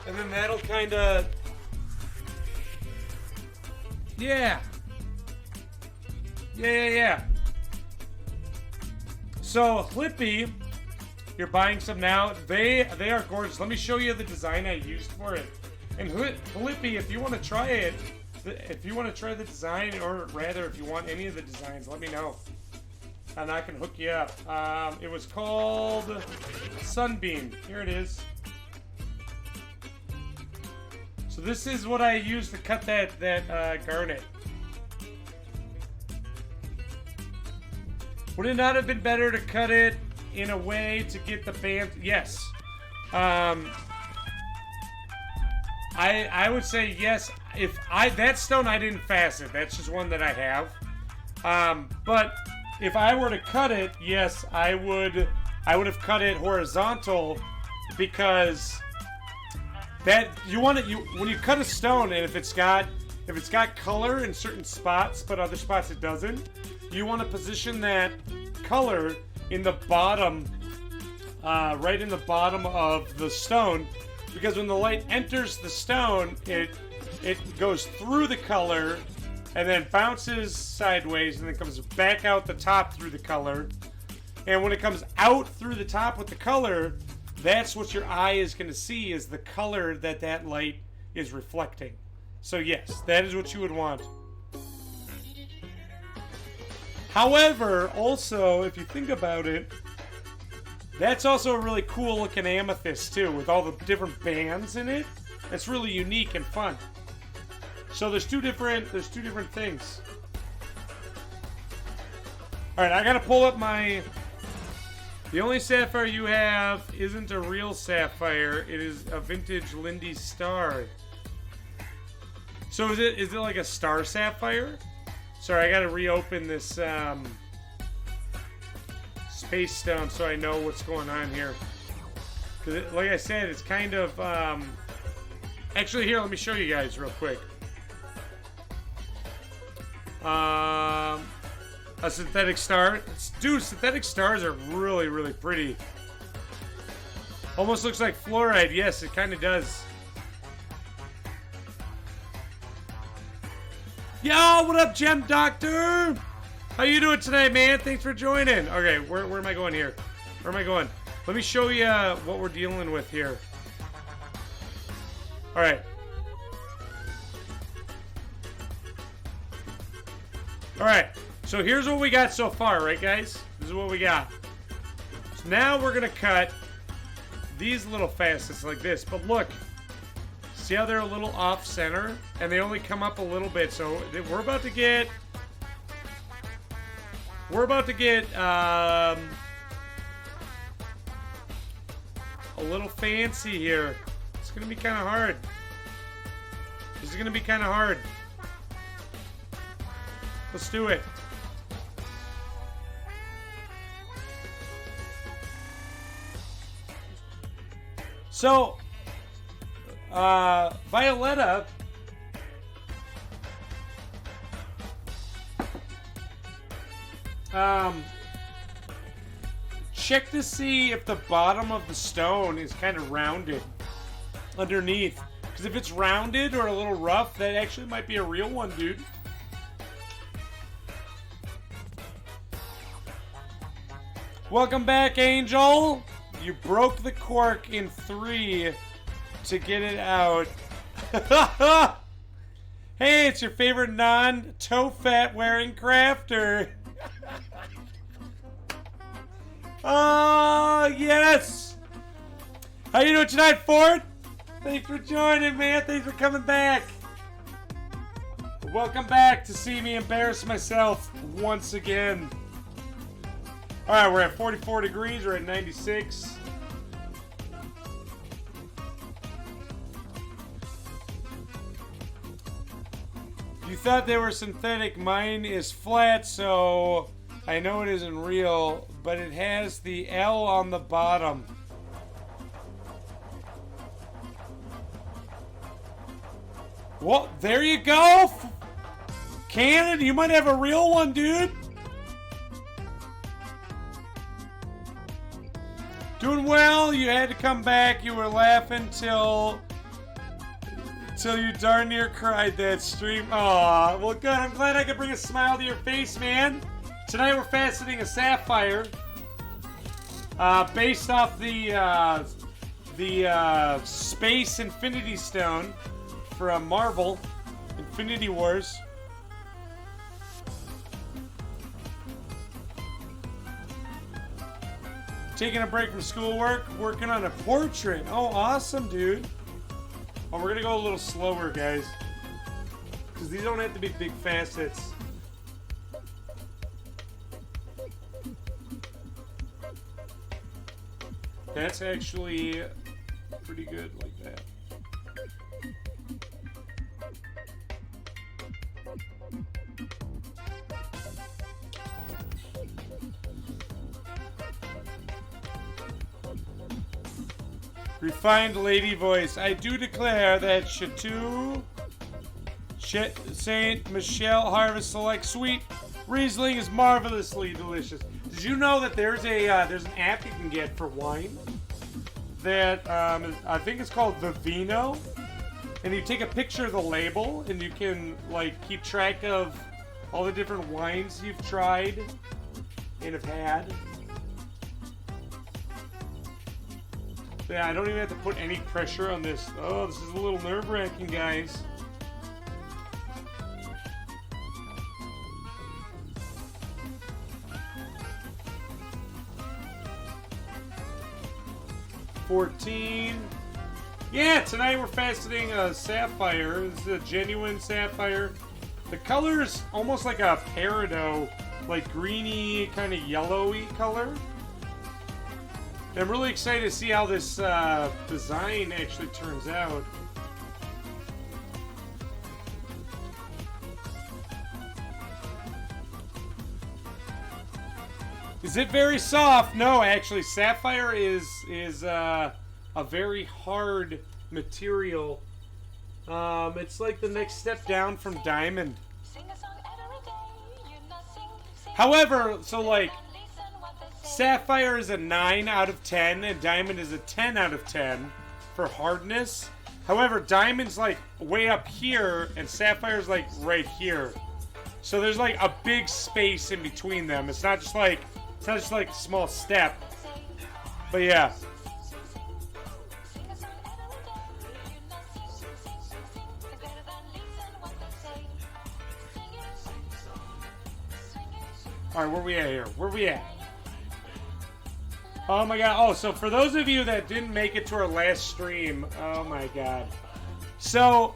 And then that'll kind of, yeah. So Flippy, you're buying some now. They are gorgeous. Let me show you the design I used for it. And Flippy, if you want to try it, if you want to try the design, or rather, if you want any of the designs, let me know, and I can hook you up. It was called Sunbeam. Here it is. So this is what I used to cut that garnet. Would it not have been better to cut it in a way to get the band? Yes. I would say yes. That stone I didn't facet. That's just one that I have. But if I were to cut it, yes, I would have cut it horizontal, because that when you cut a stone, and if it's got color in certain spots but other spots it doesn't, you want to position that color in the bottom, right in the bottom of the stone, because when the light enters the stone, it goes through the color and then bounces sideways and then comes back out the top through the color. And when it comes out through the top with the color, that's what your eye is going to see, is the color that light is reflecting. So yes, that is what you would want. However, also, if you think about it, that's also a really cool looking amethyst too, with all the different bands in it. It's really unique and fun. So there's two different things. All right, I gotta pull up my. The only sapphire you have isn't a real sapphire. It is a vintage Lindy Star. So is it like a star sapphire? Sorry, I gotta reopen this space stone so I know what's going on here. Because like I said, it's kind of actually, here, let me show you guys real quick. A synthetic star. Dude, synthetic stars are really, really pretty. Almost looks like fluoride. Yes, it kind of does. Yo, what up, Gem Doctor? How you doing today, man? Thanks for joining. Okay, where am I going here? Where am I going? Let me show you what we're dealing with here. All right. Alright, so here's what we got so far, right guys? This is what we got. So now we're gonna cut these little facets like this, but look. See how they're a little off center? And they only come up a little bit, so we're about to get... a little fancy here. It's gonna be kind of hard. This is gonna be kind of hard. Let's do it. So, Violetta check to see if the bottom of the stone is kind of rounded underneath. Because if it's rounded or a little rough, that actually might be a real one, dude. Welcome back, Angel. You broke the cork in 3 to get it out. Hey, it's your favorite non-toe fat wearing crafter. Oh, yes. How you doing tonight, Ford? Thanks for joining, man. Thanks for coming back. Welcome back to see me embarrass myself once again. Alright, we're at 44 degrees. We're at 96. You thought they were synthetic. Mine is flat, so I know it isn't real, but it has the L on the bottom. Well, there you go. Cannon, you might have a real one, dude. Doing well. You had to come back. You were laughing till you darn near cried that stream. Aw, well good. I'm glad I could bring a smile to your face, man. Tonight we're faceting a sapphire, based off the Space Infinity Stone from Marvel, Infinity Wars. Taking a break from schoolwork, working on a portrait. Oh, awesome, dude. Oh, we're gonna go a little slower, guys, because these don't have to be big facets. That's actually pretty good like that. Refined lady voice. I do declare that Chateau Saint Michelle Harvest Select Sweet Riesling is marvelously delicious. Did you know that there's an app you can get for wine that I think it's called Vivino, and you take a picture of the label and you can like keep track of all the different wines you've tried and have had. Yeah, I don't even have to put any pressure on this. Oh, this is a little nerve-wracking, guys. $14. Yeah, tonight we're faceting a sapphire. This is a genuine sapphire. The color is almost like a peridot, like greeny, kind of yellowy color. I'm really excited to see how this design actually turns out. Is it very soft? No, actually, sapphire is a very hard material. It's like the next step down from diamond. However, so like, sapphire is a 9 out of 10 and diamond is a 10 out of 10 for hardness. However, diamond's like way up here and sapphire's like right here. So there's like a big space in between them. It's not just like a small step. But yeah. All right, where we at here? Where we at? Oh my god. Oh, so for those of you that didn't make it to our last stream, oh my god. So,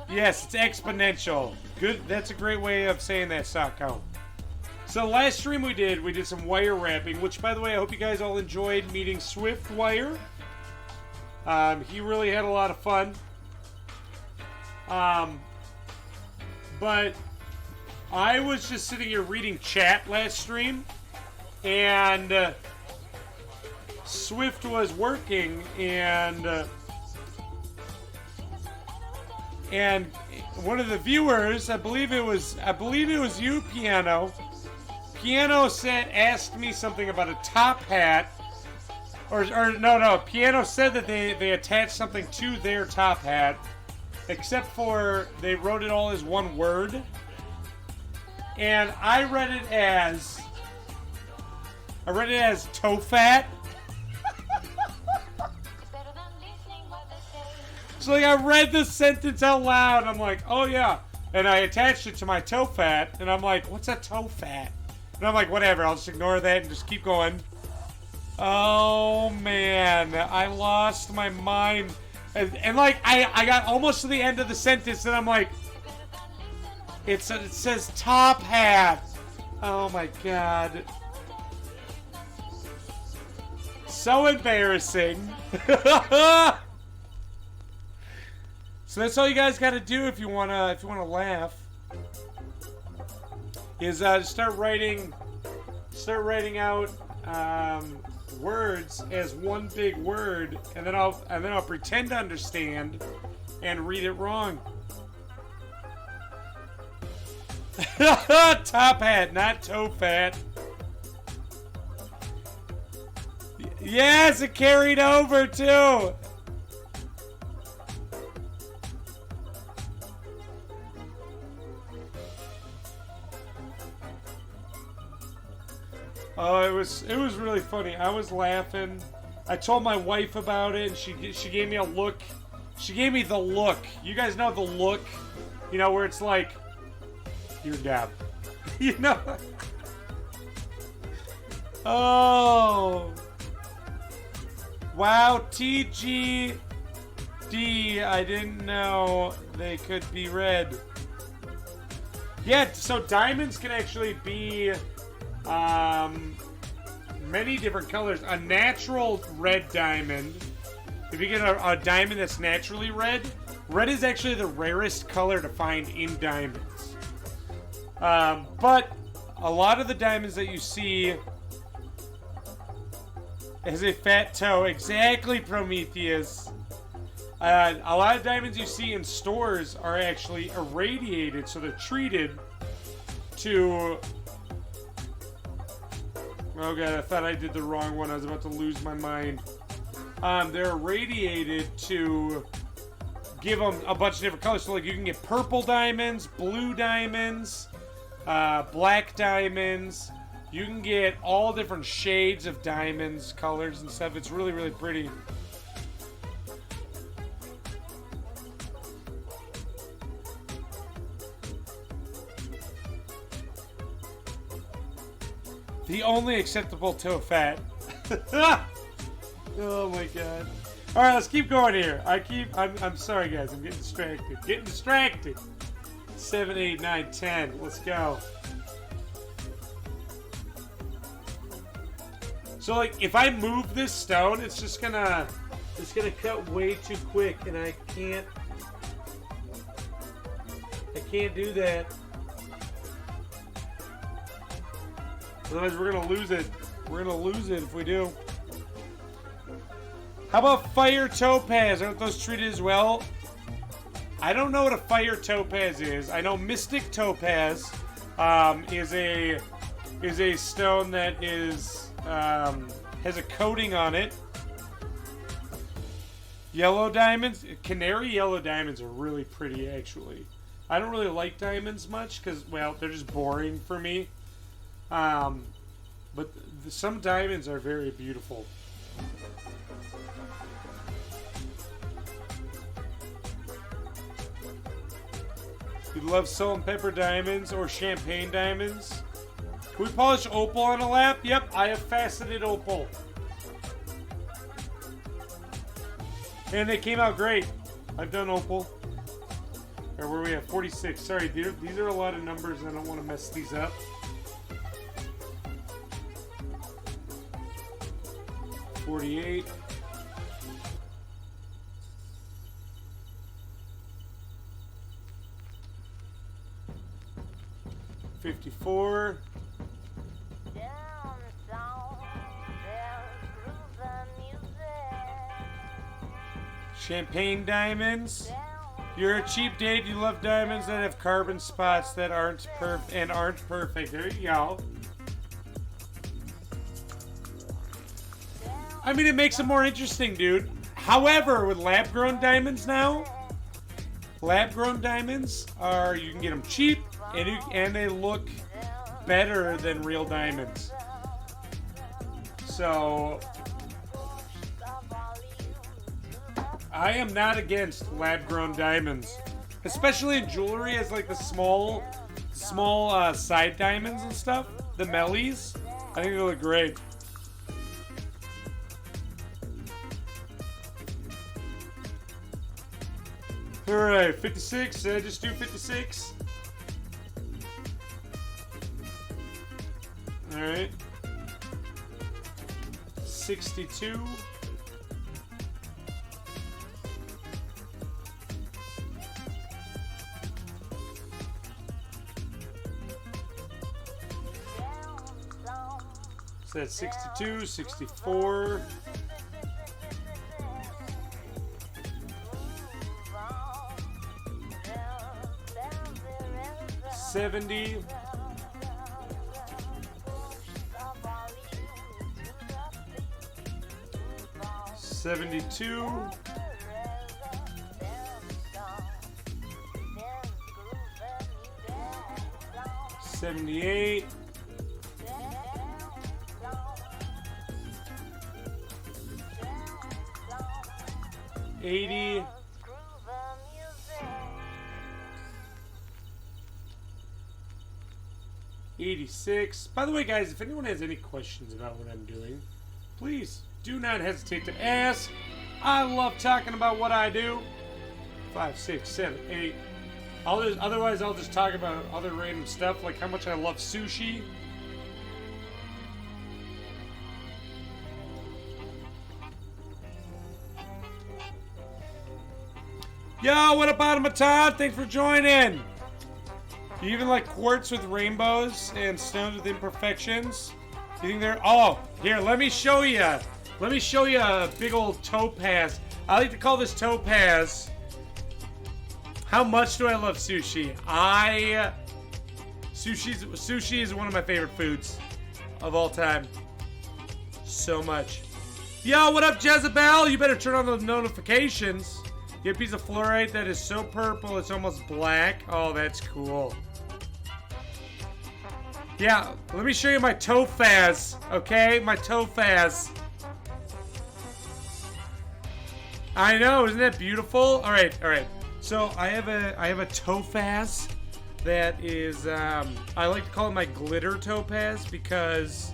yes, it's exponential. Good. That's a great way of saying that, Sako. So last stream we did some wire wrapping, which, by the way, I hope you guys all enjoyed meeting Swiftwire. He really had a lot of fun. But I was just sitting here reading chat last stream, and Swift was working, and one of the viewers, I believe it was you, Piano. Piano asked me something about a top hat, or no. Piano said that they attached something to their top hat, except for they wrote it all as one word, and I read it as toe fat. So like, I read the sentence out loud. I'm like, oh yeah, and I attached it to my toe fat, and I'm like, what's a toe fat? And I'm like, whatever, I'll just ignore that and just keep going. Oh man, I lost my mind. And like, I got almost to the end of the sentence, and I'm like, it says top hat. Oh my god. So embarrassing. So that's all you guys got to do if you wanna laugh. Is start writing out words as one big word, and then I'll pretend to understand and read it wrong. Top hat, not toe fat. Yes, it carried over too. Oh, it was really funny. I was laughing. I told my wife about it, and she gave me a look. She gave me the look. You guys know the look, you know, where it's like, you're dumb. You know? Oh. Wow, TGD. I didn't know they could be red. Yeah, so diamonds can actually be many different colors. A natural red diamond, if you get a diamond that's naturally red, red is actually the rarest color to find in diamonds. But a lot of the diamonds that you see has a fat toe. Exactly, Prometheus. A lot of diamonds you see in stores are actually irradiated, so they're treated to... Oh god, I thought I did the wrong one. I was about to lose my mind. They're irradiated to give them a bunch of different colors. So like, you can get purple diamonds, blue diamonds, black diamonds. You can get all different shades of diamonds, colors and stuff. It's really, really pretty. The only acceptable toe fat. Oh my god. Alright, let's keep going here. I'm sorry guys, I'm getting distracted. Getting distracted. 7, 8, 9, 10. Let's go. So like, if I move this stone, it's gonna cut way too quick, and I can't do that. Otherwise, we're gonna lose it. We're gonna lose it if we do. How about fire topaz? Aren't those treated as well? I don't know what a fire topaz is. I know mystic topaz is a stone that is has a coating on it. Yellow diamonds, canary yellow diamonds are really pretty actually. I don't really like diamonds much because, well, they're just boring for me. But some diamonds are very beautiful. You love salt and pepper diamonds or champagne diamonds? We polish opal on a lap? Yep, I have faceted opal. And they came out great. I've done opal. Or where we have 46. Sorry, these are a lot of numbers and I don't want to mess these up. 48. $54. Champagne diamonds. You're a cheap date. You love diamonds that have carbon spots that aren't perfect. There you go. I mean, it makes it more interesting, dude. However, with lab-grown diamonds now, lab-grown diamonds are, you can get them cheap and they look better than real diamonds. So I am not against lab-grown diamonds, especially in jewelry as like the small side diamonds and stuff, the mellies. I think they look great. All right, 56. Did I just do 56? All right. 62. 62, 64. 70. 72. 78. 80. 86. By the way, guys, if anyone has any questions about what I'm doing, please do not hesitate to ask. I love talking about what I do. 5, 6, 7, 8. Otherwise, I'll just talk about other random stuff, like how much I love sushi. Yo, what up, Automaton? Thanks for joining. You even like quartz with rainbows and stones with imperfections? You think they're... Oh, here, let me show you. Let me show you a big old topaz. I like to call this topaz. How much do I love sushi? Sushi is one of my favorite foods of all time. So much. Yo, what up, Jezebel? You better turn on the notifications. Get a piece of fluorite that is so purple it's almost black. Oh, that's cool. Yeah, let me show you my topaz, okay? My topaz. I know, isn't that beautiful? All right. So I have a topaz that is I like to call it my glitter topaz because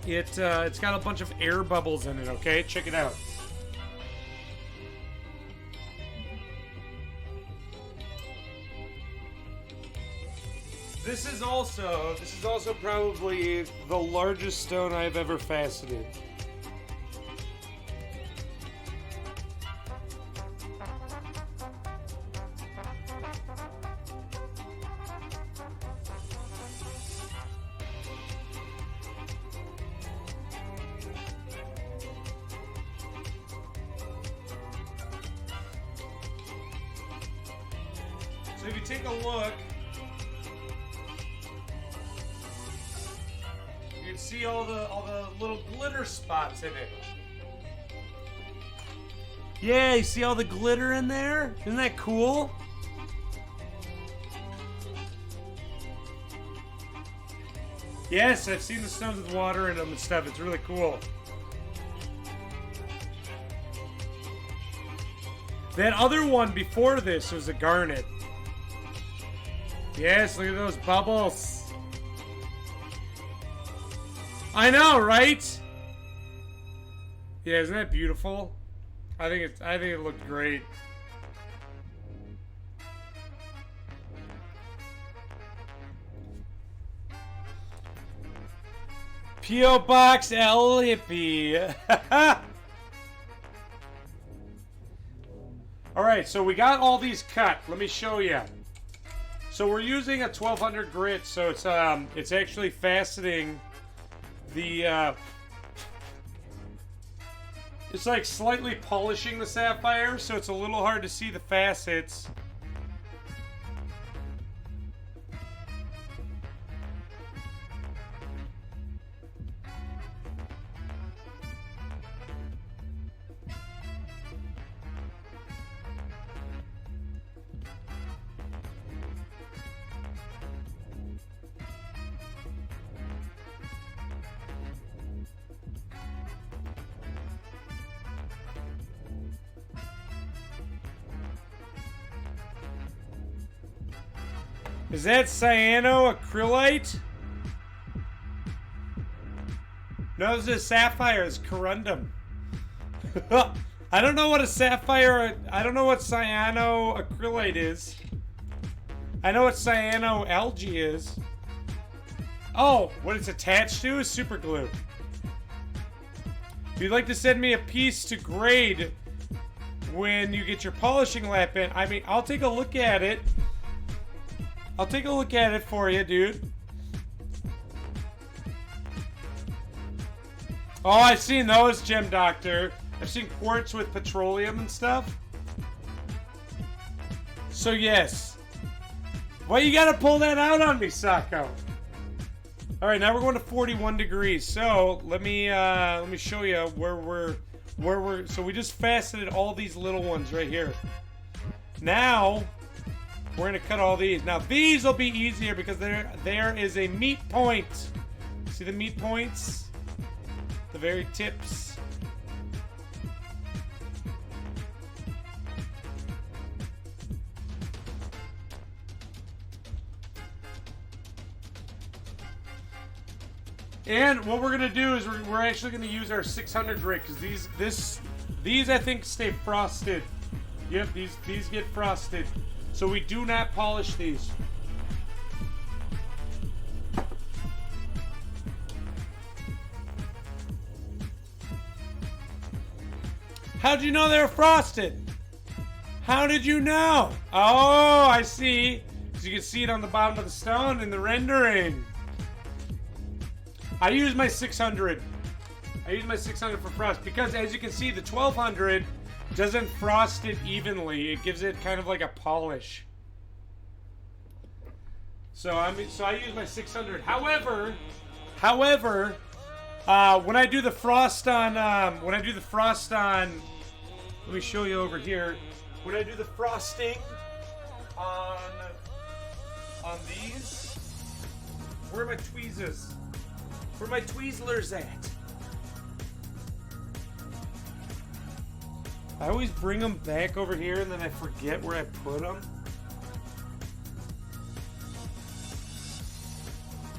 it's got a bunch of air bubbles in it. Okay, check it out. This is also probably the largest stone I've ever faceted. So if you take a look, you can see all the little glitter spots in it. Yeah, you see all the glitter in there? Isn't that cool? Yes, I've seen the stones with water in them and stuff. It's really cool. That other one before this was a garnet. Yes, look at those bubbles. I know, right? Yeah, isn't that beautiful? I think it looked great. P.O. Box L Hippie. Alright, so we got all these cut. Let me show you. So we're using a 1200 grit, so it's actually faceting the it's like slightly polishing the sapphire, so it's a little hard to see the facets. Is that cyanoacrylite? No, this is sapphire. It's corundum. I don't know what a sapphire... I don't know what cyanoacrylite is. I know what cyanoalgae is. Oh, what it's attached to is super glue. If you'd like to send me a piece to grade when you get your polishing lap in, I mean, I'll take a look at it. I'll take a look at it for you, dude. Oh, I've seen those, Gem Doctor. I've seen quartz with petroleum and stuff. So yes. Why you gotta pull that out on me, Sako? All right, now we're going to 41 degrees. So let me show you where we're. So we just faceted all these little ones right here. Now we're gonna cut all these. Now these will be easier because there is a meat point. See the meat points? The very tips. And what we're gonna do is we're actually gonna use our 600 grit because these I think stay frosted. Yep, these get frosted. So we do not polish these. How'd you know they were frosted? How did you know? Oh, I see. Because you can see it on the bottom of the stone in the rendering. I use my 600. I use my 600 for frost because, as you can see, the 1200 doesn't frost it evenly. It gives it kind of like a polish. So I use my 600. However, when I do the frost on, let me show you over here. When I do the frosting on these, where are my tweezers? Where are my Tweezlers at? I always bring them back over here and then I forget where I put them.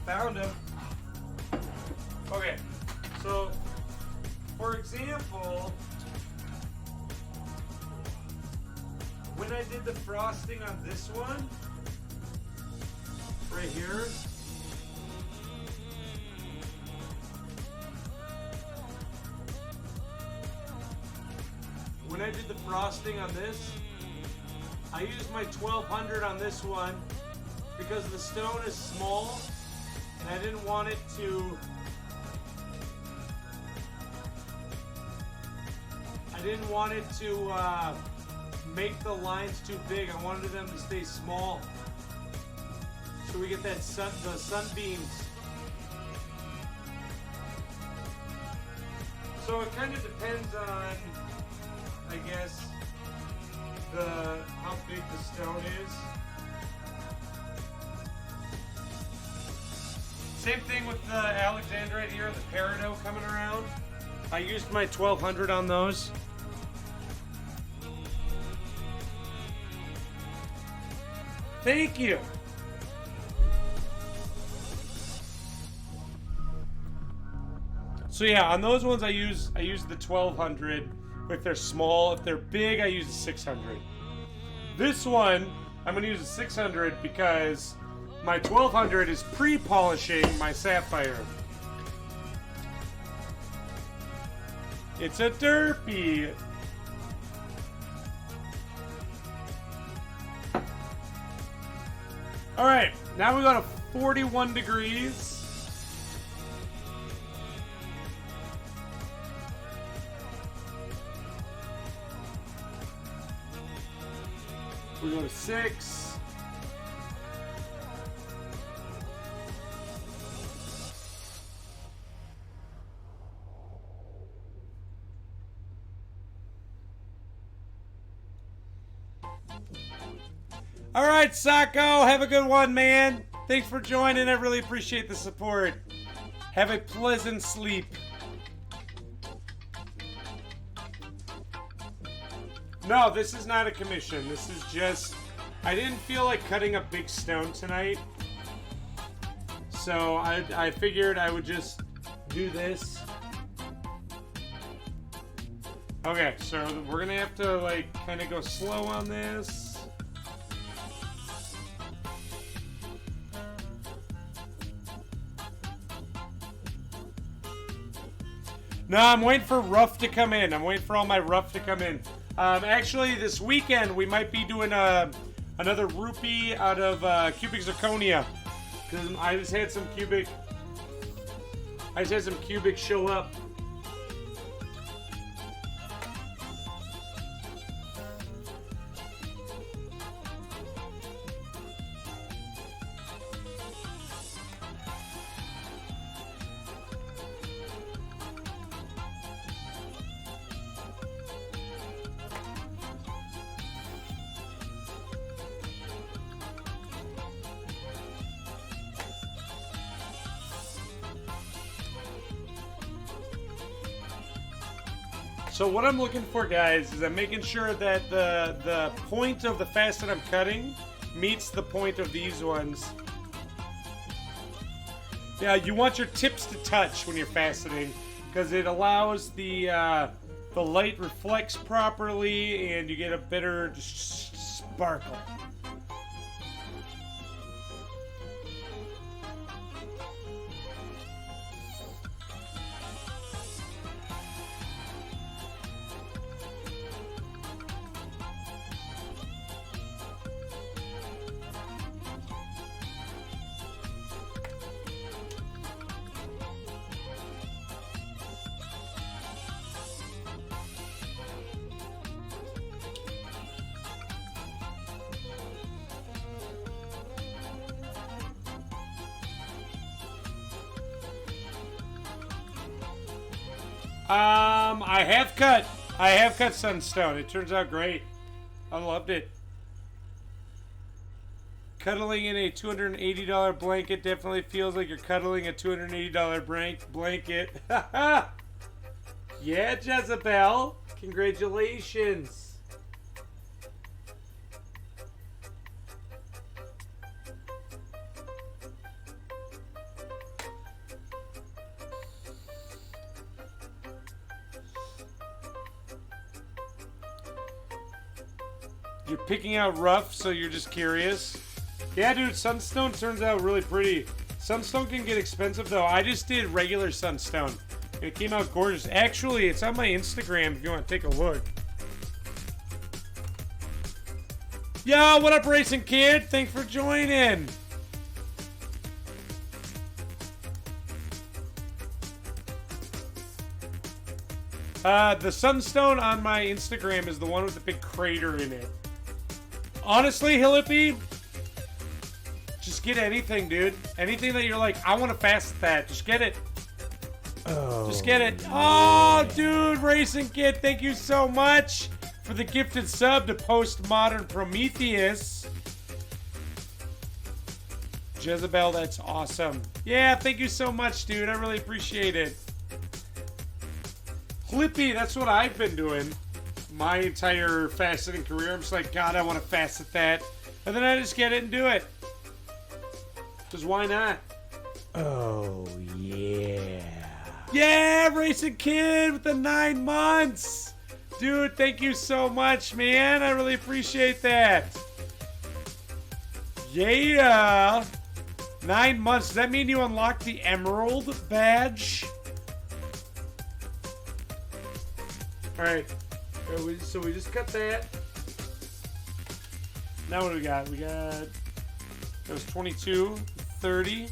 Found them. Okay, so for example, when I did the frosting on this one, right here, when I did the frosting on this, I used my 1200 on this one because the stone is small and I didn't want it to make the lines too big. I wanted them to stay small so we get that the sunbeams. So it kind of depends on, I guess, how big the stone is. Same thing with the Alexandrite here, the peridot coming around. I used my 1200 on those. Thank you. So yeah, on those ones I use the 1200 if they're small. If they're big, I use the 600. This one, I'm going to use a 600 because my 1200 is pre-polishing my sapphire. It's a derpy. Alright, now we go to 41 degrees. We go to 6. All right, Sacco, have a good one, man. Thanks for joining. I really appreciate the support. Have a pleasant sleep. No, this is not a commission. This is just... I didn't feel like cutting a big stone tonight. So I figured I would just do this. Okay, so we're gonna have to like kind of go slow on this. No, I'm waiting for rough to come in. I'm waiting for all my rough to come in. Actually, this weekend we might be doing another rupee out of cubic zirconia, because I just had some cubic show up. So what I'm looking for, guys, is I'm making sure that the point of the facet I'm cutting meets the point of these ones. Yeah, you want your tips to touch when you're faceting, because it allows the light reflects properly and you get a better sparkle. I have cut sunstone. It turns out great. I loved it. Cuddling in a $280 blanket definitely feels like you're cuddling a $280 blanket. Yeah, Jezebel. Congratulations. You're picking out rough, so you're just curious. Yeah, dude, sunstone turns out really pretty. Sunstone can get expensive, though. I just did regular sunstone. It came out gorgeous. Actually, it's on my Instagram if you want to take a look. Yo, what up, Racing Kid? Thanks for joining. The sunstone on my Instagram is the one with the big crater in it. Honestly, Hilippy, just get anything, dude. Anything that you're like, I want to facet that. Just get it. Oh, just get it. Oh, dude, Racing Kid, thank you so much for the gifted sub to Postmodern Prometheus. Jezebel, that's awesome. Yeah, thank you so much, dude. I really appreciate it. Flippy, that's what I've been doing my entire faceting career. I'm just like, God, I want to facet that. And then I just get it and do it. Because why not? Oh, yeah. Yeah, Racing Kid with the 9 months. Dude, thank you so much, man. I really appreciate that. Yeah. 9 months. Does that mean you unlocked the Emerald badge? Alright. So we just cut that. Now what do we got? We got... That was 22, 30.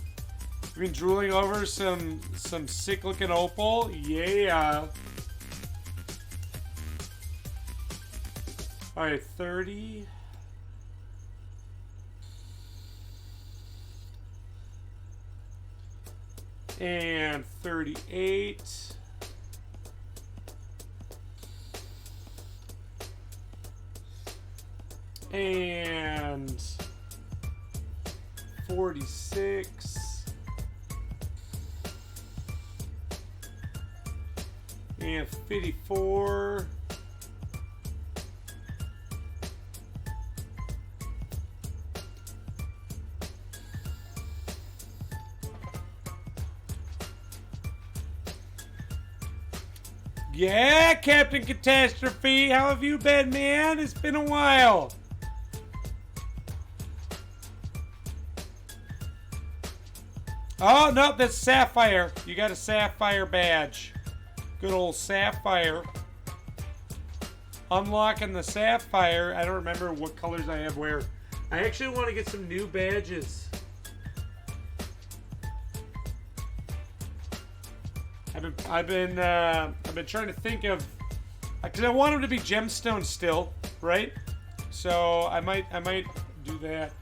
We've been drooling over some sick looking opal. Yeah. Alright, 30. And 38. And 46. And 54. Yeah, Captain Catastrophe, how have you been, man? It's been a while. Oh, no, that's Sapphire. You got a Sapphire badge. Good old Sapphire. Unlocking the Sapphire. I don't remember what colors I have where. I actually want to get some new badges. I've been trying to think of, because I want them to be Gemstone still, right? So I might do that.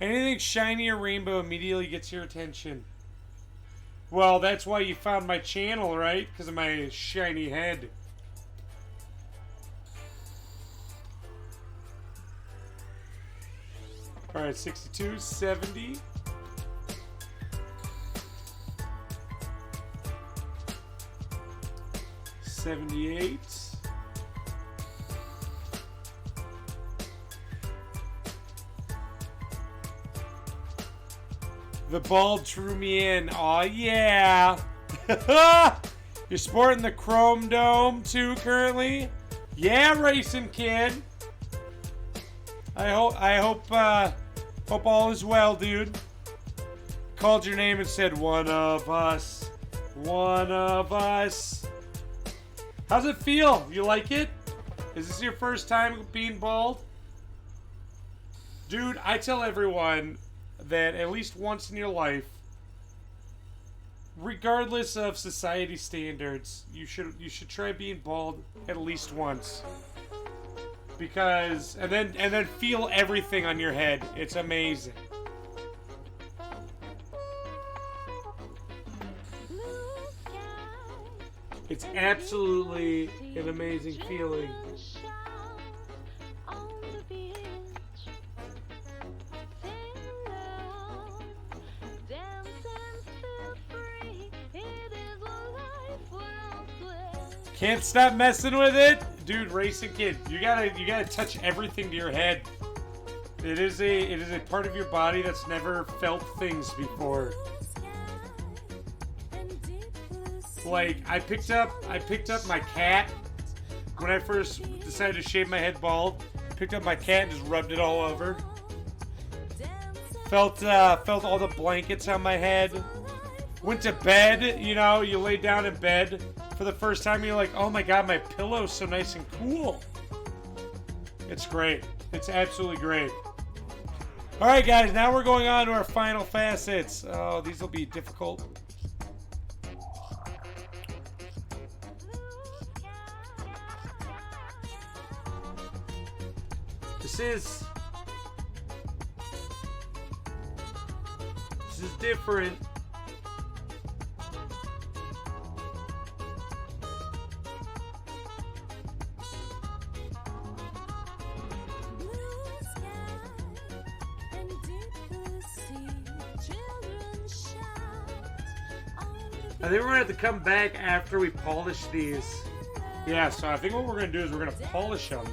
Anything shiny or rainbow immediately gets your attention. Well, that's why you found my channel, right? Because of my shiny head. Alright, 62, 70. 78. The ball drew me in. Aw, yeah. You're sporting the Chrome Dome too currently? Yeah, Racing Kid. I hope all is well, dude. Called your name and said, one of us. One of us. How's it feel? You like it? Is this your first time being bald? Dude, I tell everyone that at least once in your life, regardless of society standards, you should try being bald at least once. Because and then feel everything on your head. It's amazing. It's absolutely an amazing feeling. Can't stop messing with it, dude. Racing Kid, you gotta touch everything to your head. It is a part of your body that's never felt things before. Like I picked up my cat when I first decided to shave my head bald. Picked up my cat and just rubbed it all over. Felt all the blankets on my head. Went to bed, you know, you lay down in bed for the first time, you're like, oh my god, my pillow's so nice and cool. It's great. It's absolutely great. Alright guys, now we're going on to our final facets. Oh, these will be difficult. This is different. I think we're gonna have to come back after we polish these. Yeah, so I think what we're gonna do is we're gonna polish them.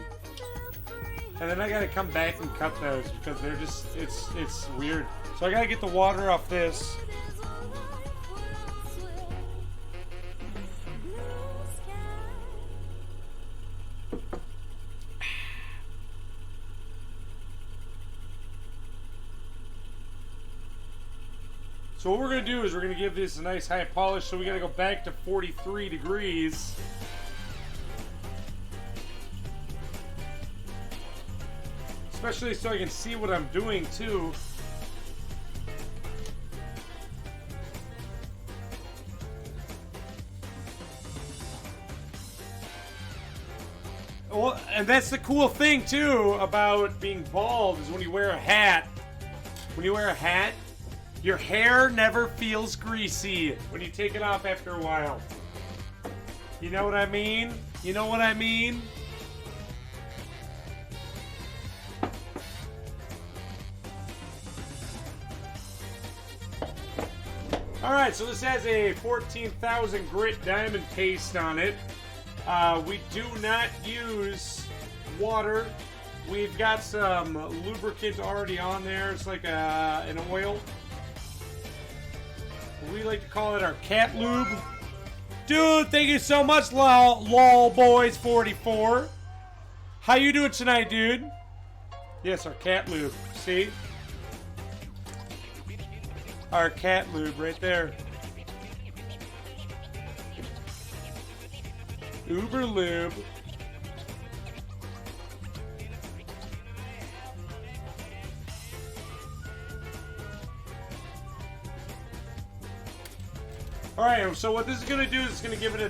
And then I gotta come back and cut those because they're just, it's weird. So I gotta get the water off this. So what we're going to do is we're going to give this a nice high polish, so we got to go back to 43 degrees. Especially so I can see what I'm doing too. Well, and that's the cool thing too about being bald is when you wear a hat. When you wear a hat, your hair never feels greasy when you take it off after a while. You know what I mean? You know what I mean? Alright, so this has a 14,000 grit diamond paste on it. We do not use water. We've got some lubricant already on there. It's like an oil. We like to call it our cat lube. Dude, thank you so much, lol boys 44. How you doing tonight, dude? Yes, our cat lube. See? Our cat lube right there. Uber lube. Alright, so what this is going to do is it's going to give it a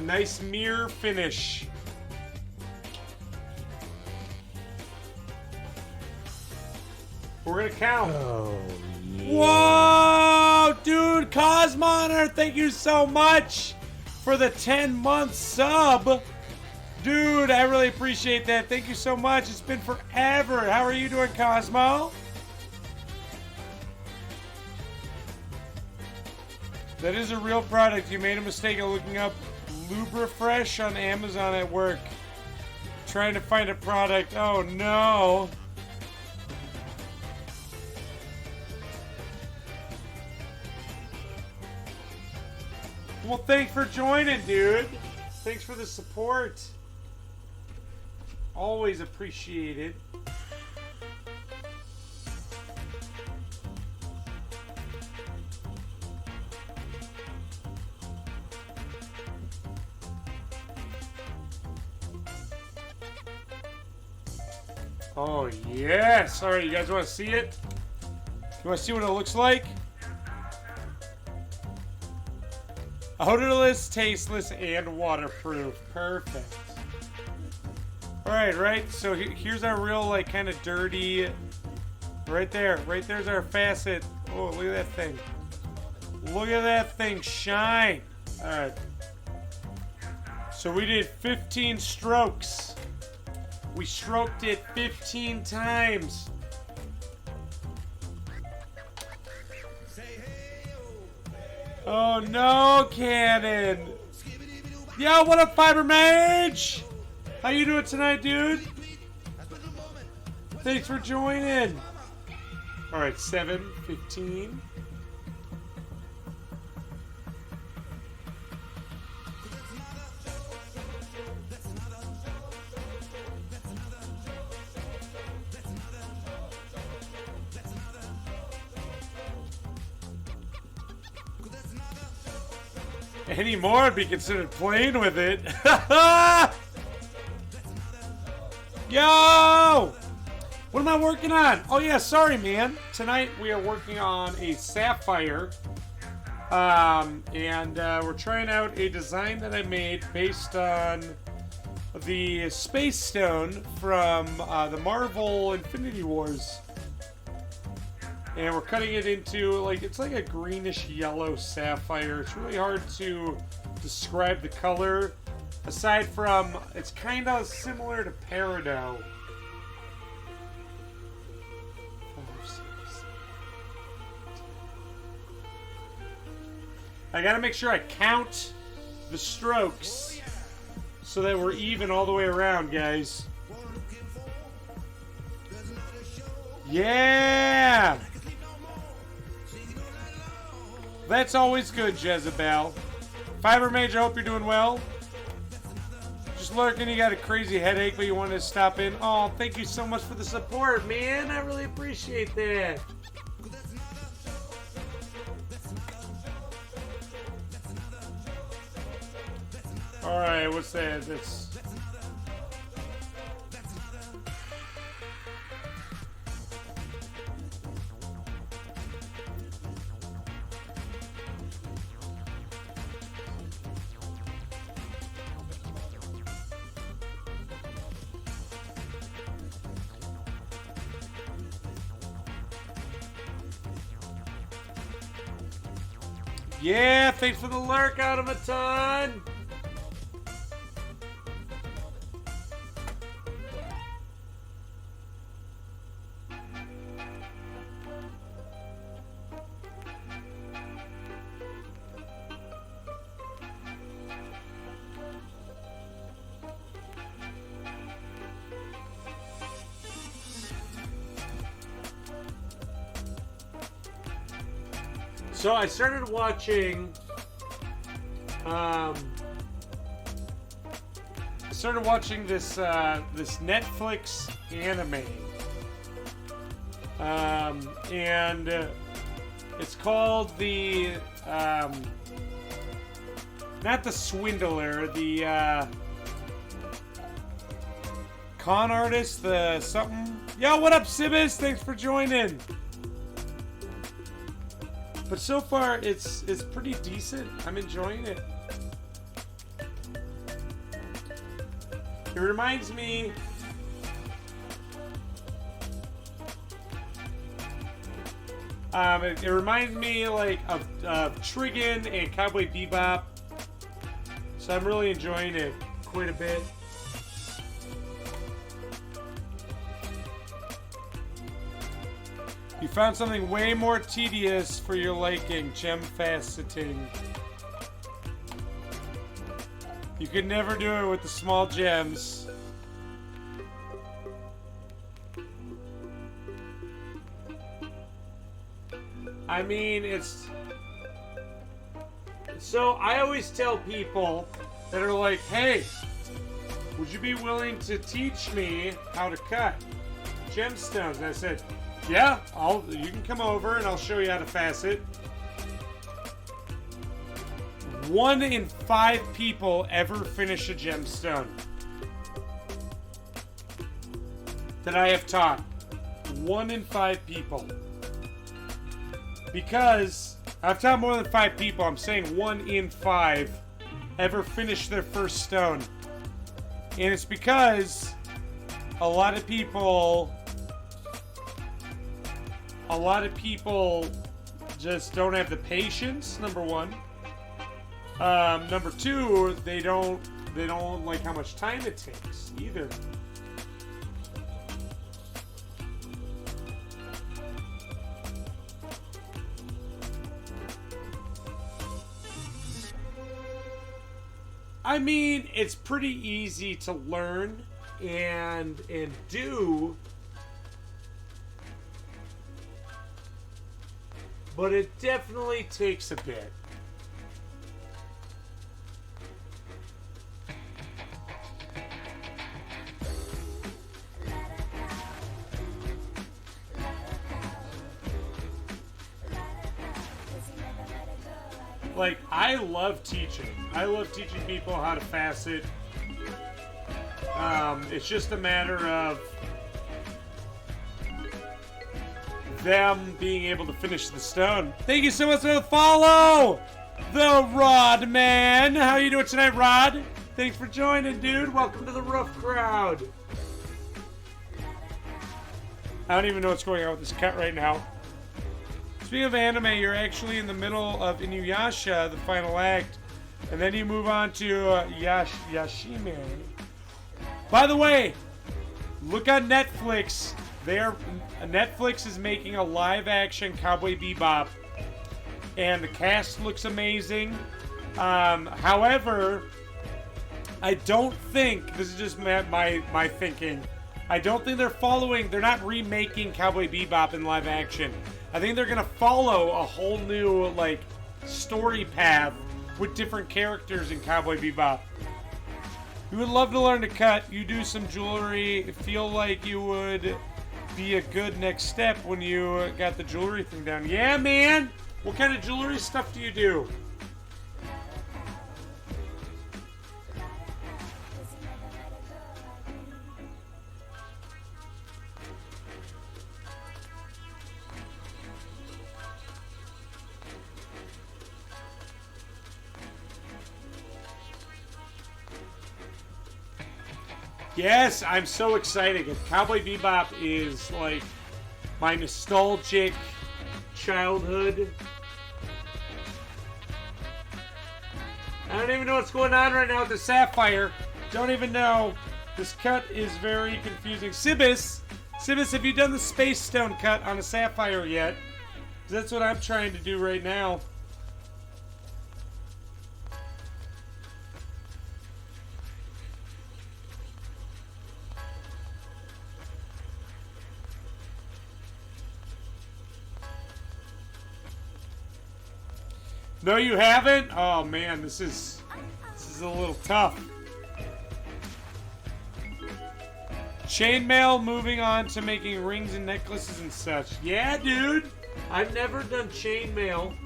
nice mirror finish. We're going to count. Oh, yeah. Whoa, dude, Cosmoner, thank you so much for the 10-month sub. Dude, I really appreciate that. Thank you so much. It's been forever. How are you doing, Cosmo? That is a real product. You made a mistake of looking up Lubrafresh on Amazon at work. Trying to find a product. Oh, no. Well, thanks for joining, dude. Thanks for the support. Always appreciated. Oh, yes. All right, you guys want to see it? You want to see what it looks like? Odorless, tasteless, and waterproof. Perfect. Alright, right? So here's our real, like, kind of dirty... Right there. Right there's our facet. Oh, look at that thing. Look at that thing shine. Alright. So we did 15 strokes. We stroked it 15 times. Oh no, Cannon! Yo, what up, Fiber Mage? How you doing tonight, dude? Thanks for joining. Alright, 7, 15. Any more would be considered playing with it. Yo! What am I working on? Oh yeah, sorry man. Tonight we are working on a sapphire. And we're trying out a design that I made based on the Space Stone from the Marvel Infinity Wars. And we're cutting it into, like, it's like a greenish yellow sapphire. It's really hard to describe the color. Aside from, it's kind of similar to Peridot. I gotta make sure I count the strokes so that we're even all the way around, guys. Yeah! That's always good, Jezebel. Fiber Mage, I hope you're doing well. Just lurking, you got a crazy headache, but you wanted to stop in. Oh, thank you so much for the support, man. I really appreciate that. Alright, what's that? That's... Yeah, thanks for the lurk, Automaton. So I started watching, this this Netflix anime, and it's called the not the Swindler, the con artist, the something. Yo, what up, Sibis? Thanks for joining. But so far, it's pretty decent. I'm enjoying it. It reminds me... it reminds me like of Trigun and Cowboy Bebop. So I'm really enjoying it quite a bit. You found something way more tedious for your liking, Faceting. You could never do it with the small gems. I mean, it's... So, I always tell people that are like, hey, would you be willing to teach me how to cut gemstones? And I said, yeah, you can come over and I'll show you how to facet. 1 in 5 people ever finish a gemstone that I have taught. 1 in 5 people. Because I've taught more than 5 people. I'm saying 1 in 5 ever finish their first stone. And it's because a lot of people just don't have the patience, number 1. Number 2, they don't like how much time it takes either. I mean, it's pretty easy to learn and do. But it definitely takes a bit. Like, I love teaching. I love teaching people how to facet. It's just a matter of them being able to finish the stone. Thank you so much for the follow! The Rod Man! How you doing tonight, Rod? Thanks for joining, dude. Welcome to the rough crowd. I don't even know what's going on with this cut right now. Speaking of anime, you're actually in the middle of Inuyasha, the final act, and then you move on to Yashime. By the way, look on Netflix. Netflix is making a live-action Cowboy Bebop, and the cast looks amazing. However, I don't think, this is just my thinking, I don't think they're not remaking Cowboy Bebop in live action. I think they're gonna follow a whole new, like, story path with different characters in Cowboy Bebop. You would love to learn to cut. You do some jewelry. Feel like you would be a good next step when you got the jewelry thing down. Yeah, man! What kind of jewelry stuff do you do? Yes, I'm so excited. Cowboy Bebop is like my nostalgic childhood. I don't even know what's going on right now with the sapphire. Don't even know. This cut is very confusing. Sibis, have you done the space stone cut on a sapphire yet? 'Cause that's what I'm trying to do right now. No, you haven't? Oh man, this is a little tough. Chainmail, moving on to making rings and necklaces and such. Yeah, dude. I've never done chainmail.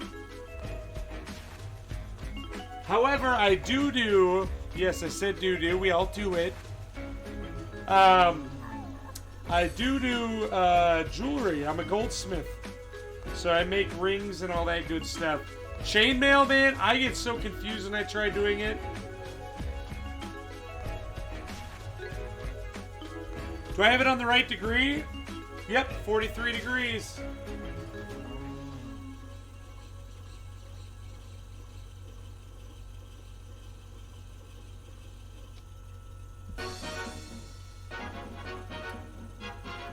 However, I do. Yes, I said do. We all do it. I do jewelry. I'm a goldsmith. So I make rings and all that good stuff. Chainmail, man, I get so confused when I try doing it. Do I have it on the right degree? Yep, 43 degrees.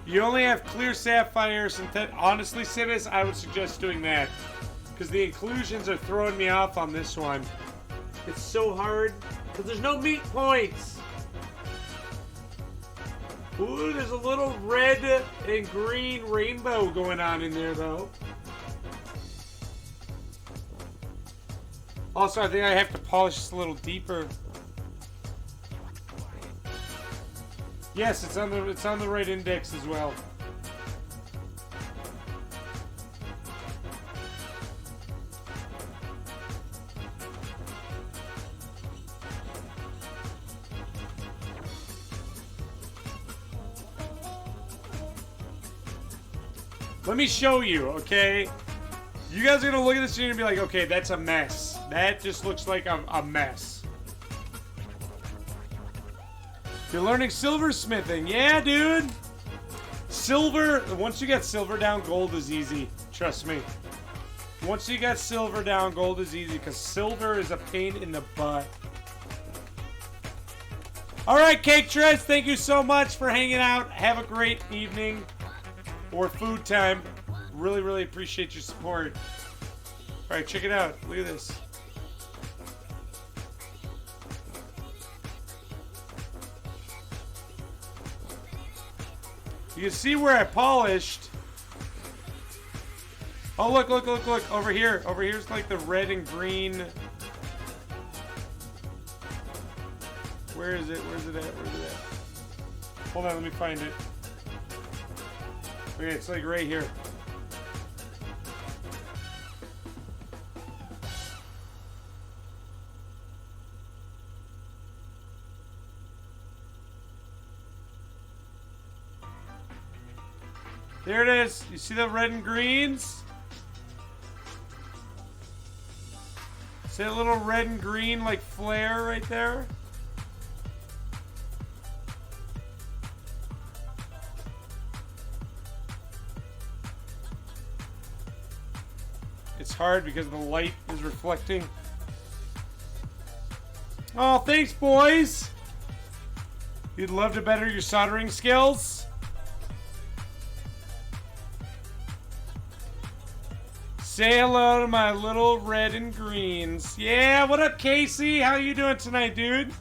You only have clear sapphire synthetic. Honestly, Sibis, I would suggest doing that. Because the inclusions are throwing me off on this one. It's so hard. Because there's no meat points. Ooh, there's a little red and green rainbow going on in there, though. Also, I think I have to polish this a little deeper. Yes, it's on the right index as well. Let me show you, okay? You guys are gonna look at this and you're gonna be like, okay, that's a mess. That just looks like a mess. You're learning silversmithing. Yeah, dude. Silver, once you get silver down, gold is easy. Trust me. Once you get silver down, gold is easy because silver is a pain in the butt. All right, Cake Trez, thank you so much for hanging out. Have a great evening or food time. Really, really appreciate your support. All right, check it out. Look at this. You can see where I polished. Oh, look. Over here. Over here's like the red and green. Where is it? Where's it at? Hold on, let me find it. Okay, it's like right here. There it is. You see the red and greens? See that little red and green like flare right there? It's hard because the light is reflecting. Oh, thanks, boys. You'd love to better your soldering skills? Say hello to my little red and greens. Yeah, what up, Casey? How you doing tonight, dude?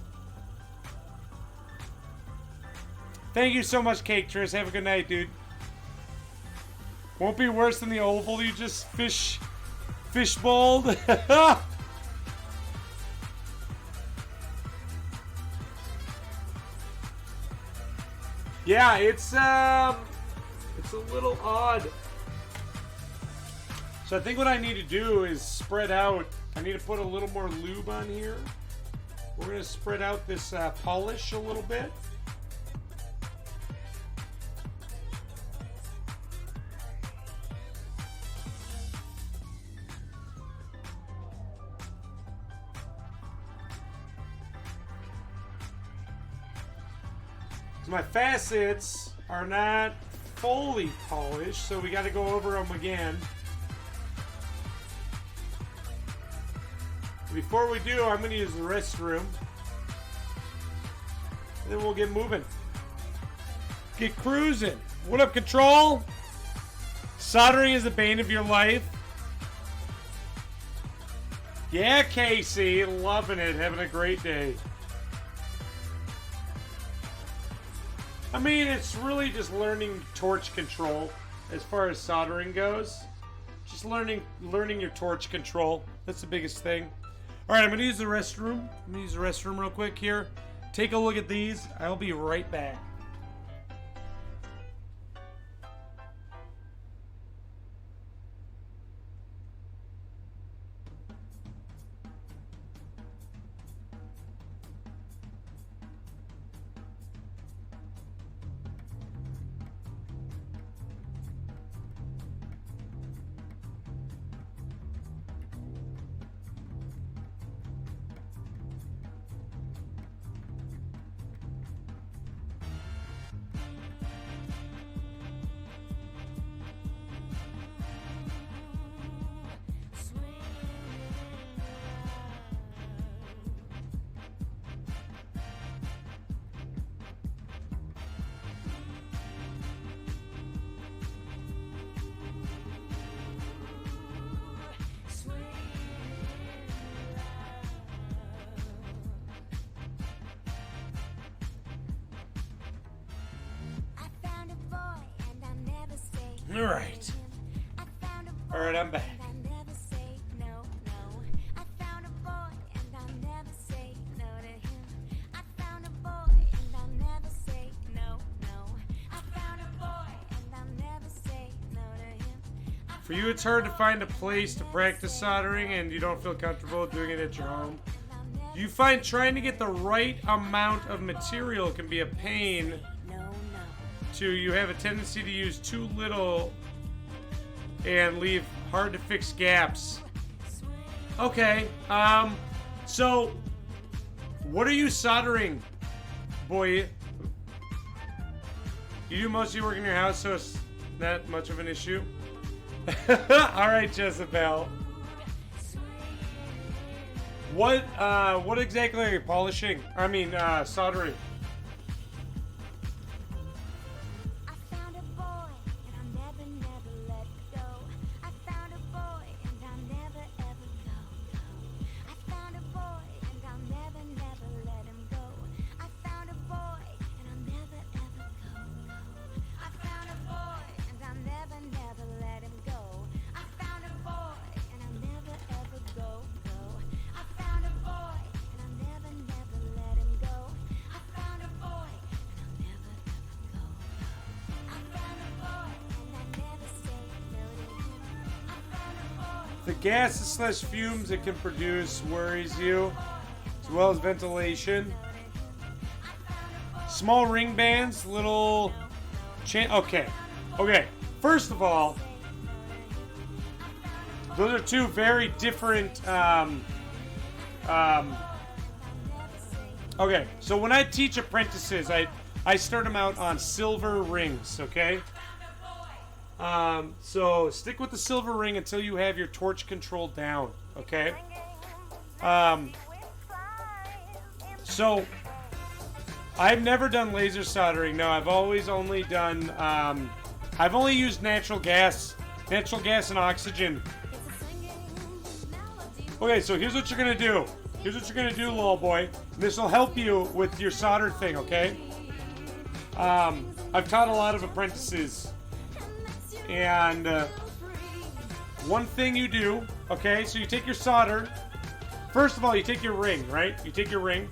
Thank you so much, Cake Tris. Have a good night, dude. Won't be worse than the oval you just fishbowled. Yeah, it's a little odd. So I think what I need to do is spread out. I need to put a little more lube on here. We're gonna spread out this polish a little bit. My facets are not fully polished, so we got to go over them again. Before we do, I'm going to use the restroom. And then we'll get moving. Get cruising. What up, Control? Soldering is the bane of your life. Yeah, Casey. Loving it. Having a great day. I mean, it's really just learning torch control as far as soldering goes. Just learning your torch control. That's the biggest thing. All right, I'm gonna use the restroom. I'm gonna use the restroom real quick here. Take a look at these. I'll be right back. All right, I'm back. For you, it's hard to find a place to practice soldering and you don't feel comfortable doing it at your home. You find trying to get the right amount of material can be a pain. You have a tendency to use too little and leave hard to fix gaps. Okay, so what are you soldering, boy? You do most of your work in your house, so it's not much of an issue. Alright, Jezebel. What exactly are you polishing? I mean, soldering. The gases / fumes it can produce worries you, as well as ventilation. Small ring bands, little okay. First of all, those are two very different. Okay, so when I teach apprentices, I start them out on silver rings. Okay. So stick with the silver ring until you have your torch control down, okay? So I've never done laser soldering. No, I've always only done, I've only used natural gas and oxygen. Okay, so here's what you're gonna do. Here's what you're gonna do, little boy. This will help you with your solder thing, okay? I've taught a lot of apprentices, and one thing you do, okay, so you take your solder. First of all, you take your ring, right? You take your ring,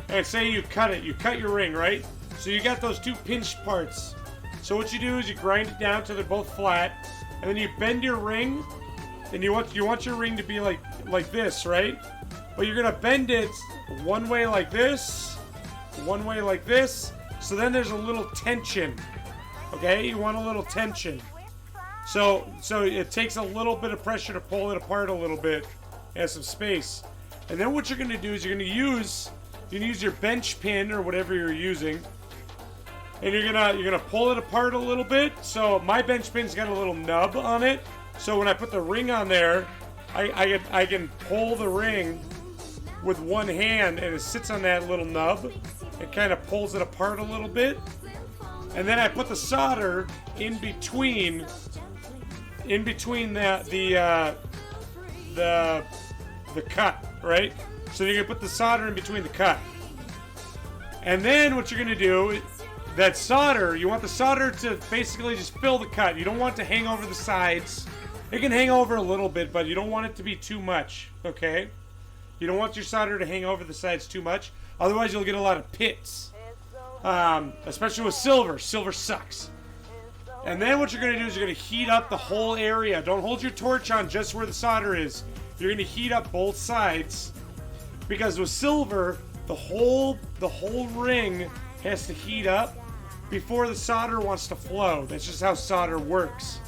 and say you cut it. You cut your ring, right? So you got those two pinched parts. So what you do is you grind it down till they're both flat, and then you bend your ring, and you want your ring to be like this, right? But you're gonna bend it one way like this, one way like this. So then there's a little tension. Okay, you want a little tension. So it takes a little bit of pressure to pull it apart a little bit, and some space. And then what you're gonna do is you're gonna use your bench pin or whatever you're using, and you're gonna pull it apart a little bit. So my bench pin's got a little nub on it. So when I put the ring on there, I can pull the ring with one hand, and it sits on that little nub. It kind of pulls it apart a little bit, and then I put the solder in between the cut, right? So you're gonna put the solder in between the cut, and then what you're gonna do, that solder, you want the solder to basically just fill the cut. You don't want it to hang over the sides. It can hang over a little bit, but you don't want it to be too much, okay? You don't want your solder to hang over the sides too much. Otherwise, you'll get a lot of pits. Especially with silver. Silver sucks. And then what you're going to do is you're going to heat up the whole area. Don't hold your torch on just where the solder is. You're going to heat up both sides. Because with silver, the whole ring has to heat up before the solder wants to flow. That's just how solder works.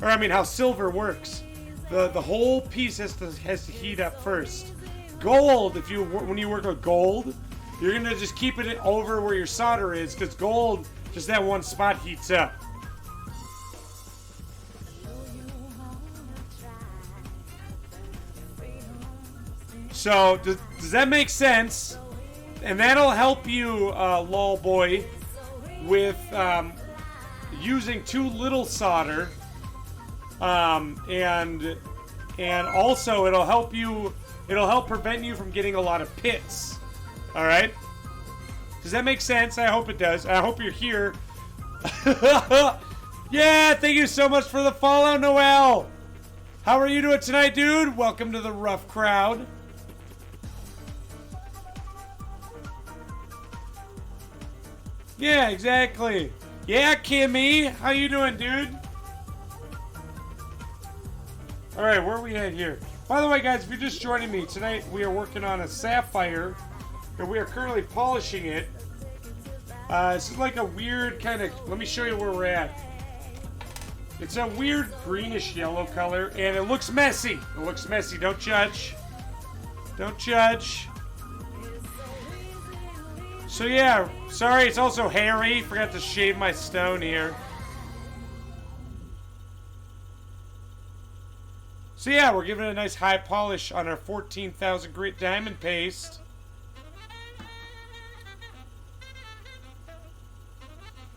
Or I mean how silver works. The whole piece has to heat up first. Gold, when you work with gold, you're gonna just keep it over where your solder is, because gold, just that one spot heats up. So does that make sense? And that'll help you, lol boy, with using too little solder, and also it'll help prevent you from getting a lot of pits. All right? Does that make sense? I hope it does. I hope you're here. Yeah, thank you so much for the follow, Noel. How are you doing tonight, dude? Welcome to the rough crowd. Yeah, exactly. Yeah, Kimmy. How you doing, dude? All right, where are we at here? By the way, guys, if you're just joining me, tonight we are working on a sapphire, and we are currently polishing it. This is like a weird kind of... Let me show you where we're at. It's a weird greenish yellow color, and it looks messy. It looks messy. Don't judge. Don't judge. So yeah, sorry, it's also hairy. Forgot to shave my stone here. So yeah, we're giving it a nice high polish on our 14,000 grit diamond paste.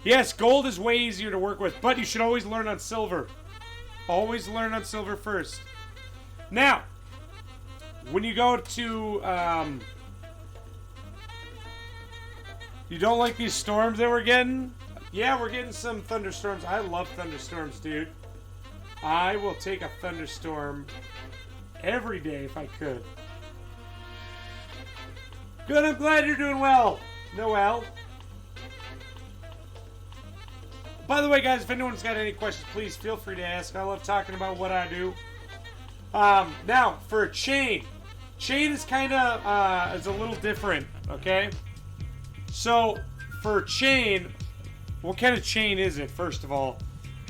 Yes, gold is way easier to work with, but you should always learn on silver. Always learn on silver first. Now, when you go to, you don't like these storms that we're getting? Yeah, we're getting some thunderstorms. I love thunderstorms, dude. I will take a thunderstorm every day if I could. Good, I'm glad you're doing well, Noel. By the way, guys, if anyone's got any questions, please feel free to ask. I love talking about what I do. Now, for a chain. Chain is kind of, is a little different, okay? So, for chain, what kind of chain is it, first of all?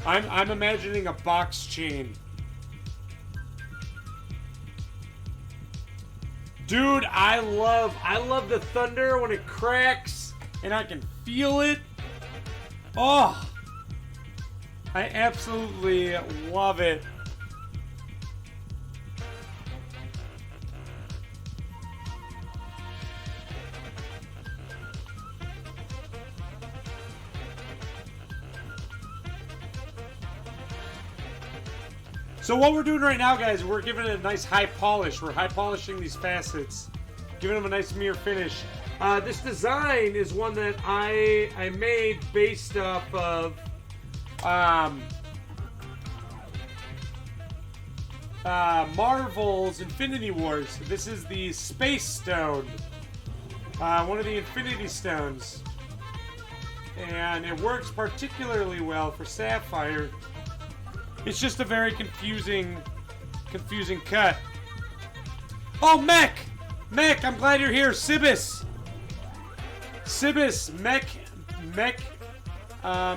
I'm imagining a box chain. Dude, I love the thunder when it cracks and I can feel it. Oh, I absolutely love it. So what we're doing right now, guys, we're giving it a nice high polish. We're high polishing these facets, giving them a nice mirror finish. This design is one that I made based off of Marvel's Infinity Wars. This is the Space Stone, one of the Infinity Stones, and it works particularly well for Sapphire. It's just a very confusing cut. Oh, Mech! Mech, I'm glad you're here. Sibis, Mech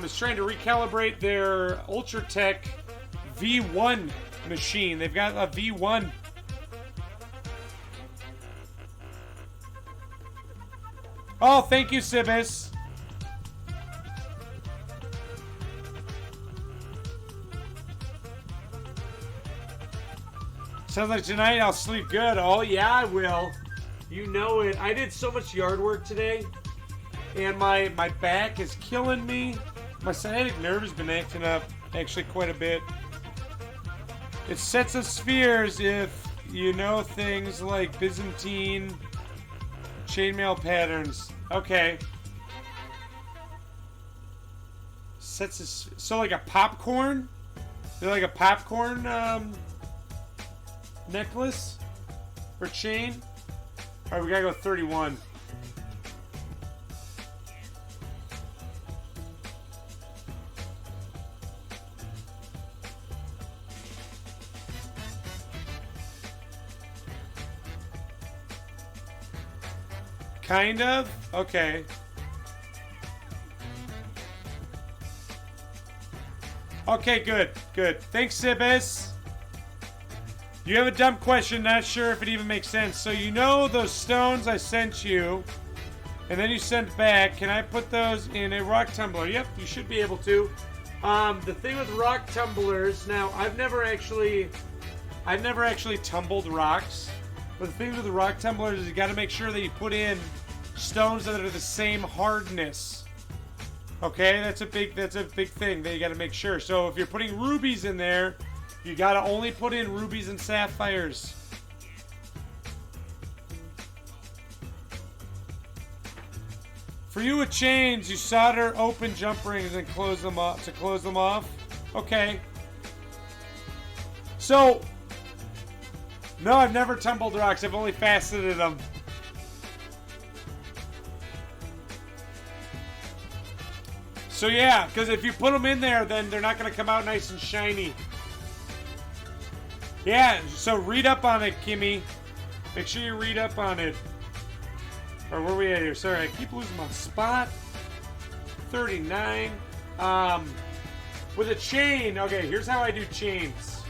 is trying to recalibrate their Ultratech V1 machine. They've got a V1. Oh, thank you, Sibis. Sounds like tonight I'll sleep good. Oh, yeah, I will. You know it. I did so much yard work today, and my back is killing me. My sciatic nerve has been acting up actually quite a bit. It sets of spheres if you know things like Byzantine chainmail patterns. Okay. Sets of, so like a popcorn? They're like a popcorn necklace or chain? Alright, we gotta go 31. Kind of? Okay. Okay, good. Good. Thanks, Sibis. You have a dumb question, not sure if it even makes sense. So you know those stones I sent you, and then you sent back. Can I put those in a rock tumbler? Yep, you should be able to. The thing with rock tumblers, now I've never actually tumbled rocks. But the thing with the rock tumblers is you got to make sure that you put in stones that are the same hardness. Okay, that's a big thing that you got to make sure. So if you're putting rubies in there, you got to only put in rubies and sapphires. For you with chains, you solder open jump rings and close them up to close them off. Okay. So no, I've never tumbled rocks. I've only faceted them. So yeah, because if you put them in there, then they're not going to come out nice and shiny. Yeah, so read up on it, Kimmy. Make sure you read up on it. Or where are we at here? Sorry, I keep losing my spot. 39. With a chain, okay, here's how I do chains.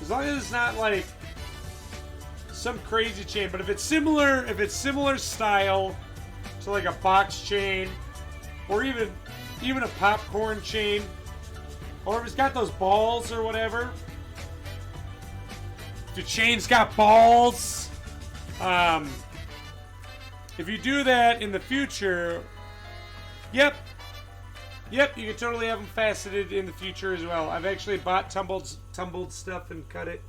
As long as it's not like some crazy chain, but if it's similar style to like a box chain, or even a popcorn chain, or if it's got those balls or whatever. If your chain's got balls, if you do that in the future, yep, you can totally have them faceted in the future as well. I've actually bought tumbled stuff and cut it.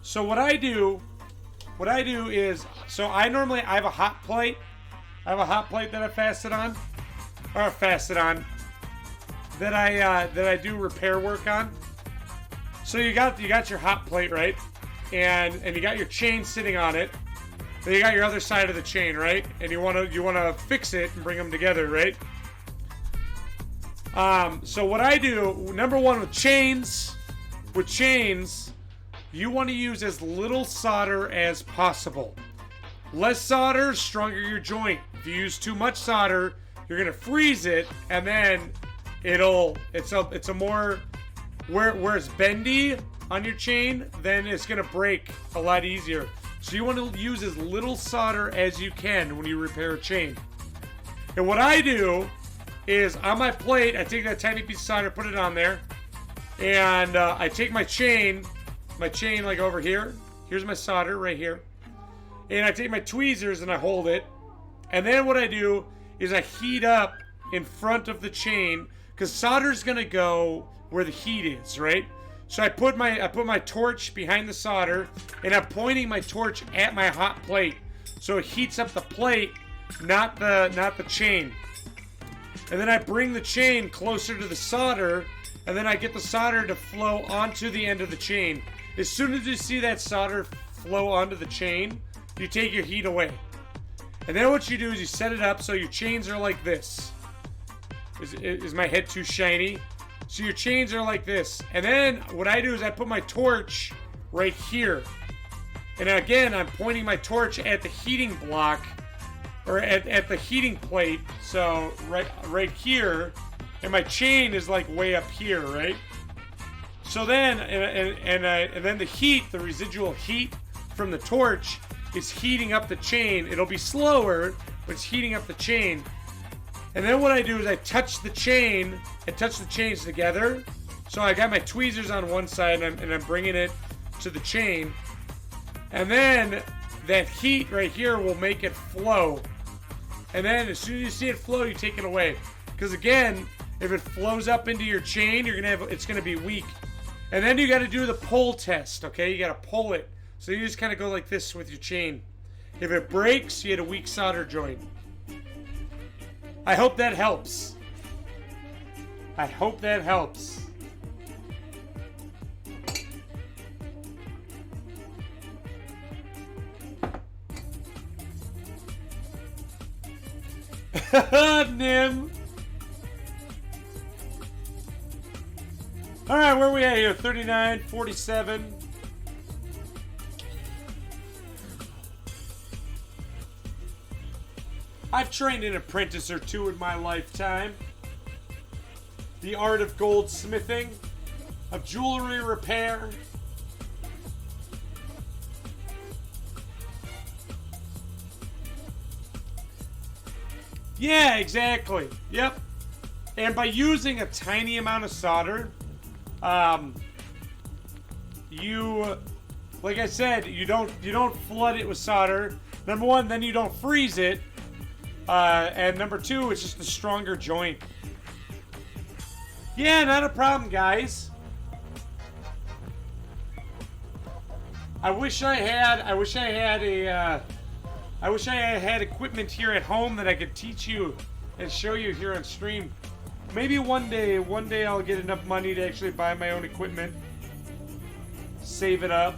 So what I do is, so I have a hot plate. I have a hot plate that I fasten on, that I do repair work on. So you got your hot plate, right? And you got your chain sitting on it. Then you got your other side of the chain, right? And you wanna fix it and bring them together, right? So what I do, number one, with chains, you want to use as little solder as possible. Less solder, stronger your joint. If you use too much solder, you're gonna freeze it, and then it's a more where it's bendy on your chain, then it's gonna break a lot easier. So you want to use as little solder as you can when you repair a chain. And what I do is, on my plate, I take that tiny piece of solder, put it on there, and I take my chain like over here. Here's my solder right here. And I take my tweezers and I hold it. And then what I do is I heat up in front of the chain, because solder's gonna go where the heat is, right? So I put my torch behind the solder, and I'm pointing my torch at my hot plate. so it heats up the plate, not the chain. And then I bring the chain closer to the solder, and then I get the solder to flow onto the end of the chain. As soon as you see that solder flow onto the chain, you take your heat away. And then what you do is you set it up so your chains are like this. Is my head too shiny? So your chains are like this. And then what I do is I put my torch right here. And again, I'm pointing my torch at the heating block, or at the heating plate. So right here, and my chain is like way up here, right? So then, and then the heat, the residual heat from the torch is heating up the chain. It'll be slower, but it's heating up the chain. And then what I do is I touch the chain and touch the chains together. So I got my tweezers on one side and I'm bringing it to the chain. And then that heat right here will make it flow. And then as soon as you see it flow, you take it away. Because again, if it flows up into your chain, it's gonna be weak. And then you gotta do the pull test, okay? You gotta pull it. So you just kind of go like this with your chain. If it breaks, you had a weak solder joint. I hope that helps. I hope that helps. Nim. All right, where are we at here? 39, 47. I've trained an apprentice or two in my lifetime. The art of goldsmithing, of jewelry repair. Yeah, exactly. Yep. And by using a tiny amount of solder, you, like I said, you don't flood it with solder. Number one, then you don't freeze it. And number two, it's just a stronger joint. Yeah, not a problem, guys. I wish I had equipment here at home that I could teach you and show you here on stream. Maybe one day I'll get enough money to actually buy my own equipment. Save it up.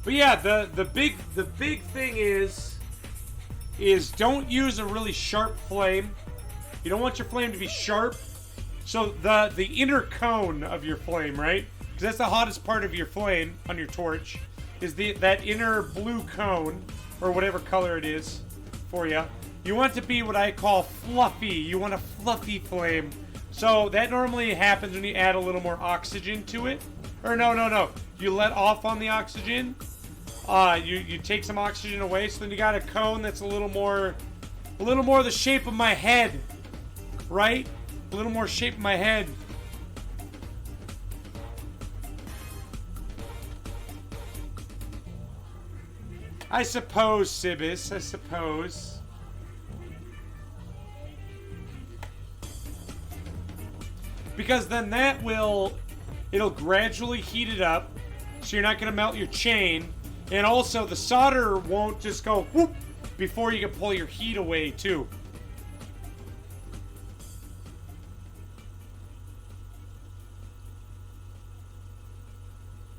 But yeah, the big thing is don't use a really sharp flame. You don't want your flame to be sharp. So the inner cone of your flame, right? Because that's the hottest part of your flame on your torch, is that inner blue cone, or whatever color it is for you. You want it to be what I call fluffy. You want a fluffy flame. So that normally happens when you add a little more oxygen to it. Or no. You let off on the oxygen. You take some oxygen away, so then you got a cone that's a little more the shape of my head, right? A little more shape of my head. I suppose, Sibis, I suppose. Because then it'll gradually heat it up, so you're not gonna melt your chain. And also, the solder won't just go whoop before you can pull your heat away, too.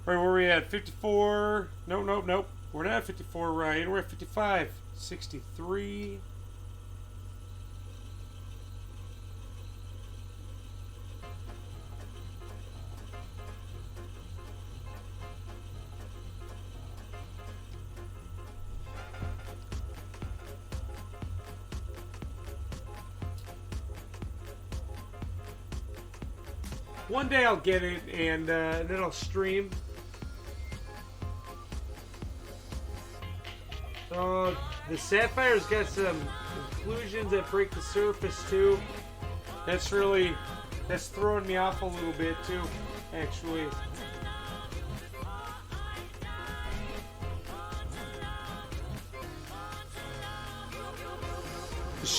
All right, where are we at? 54? Nope. We're not at 54, Ryan. We're at 55. 63. One day I'll get it, and then I'll stream. The Sapphire's got some inclusions that break the surface, too. That's throwing me off a little bit, too, actually.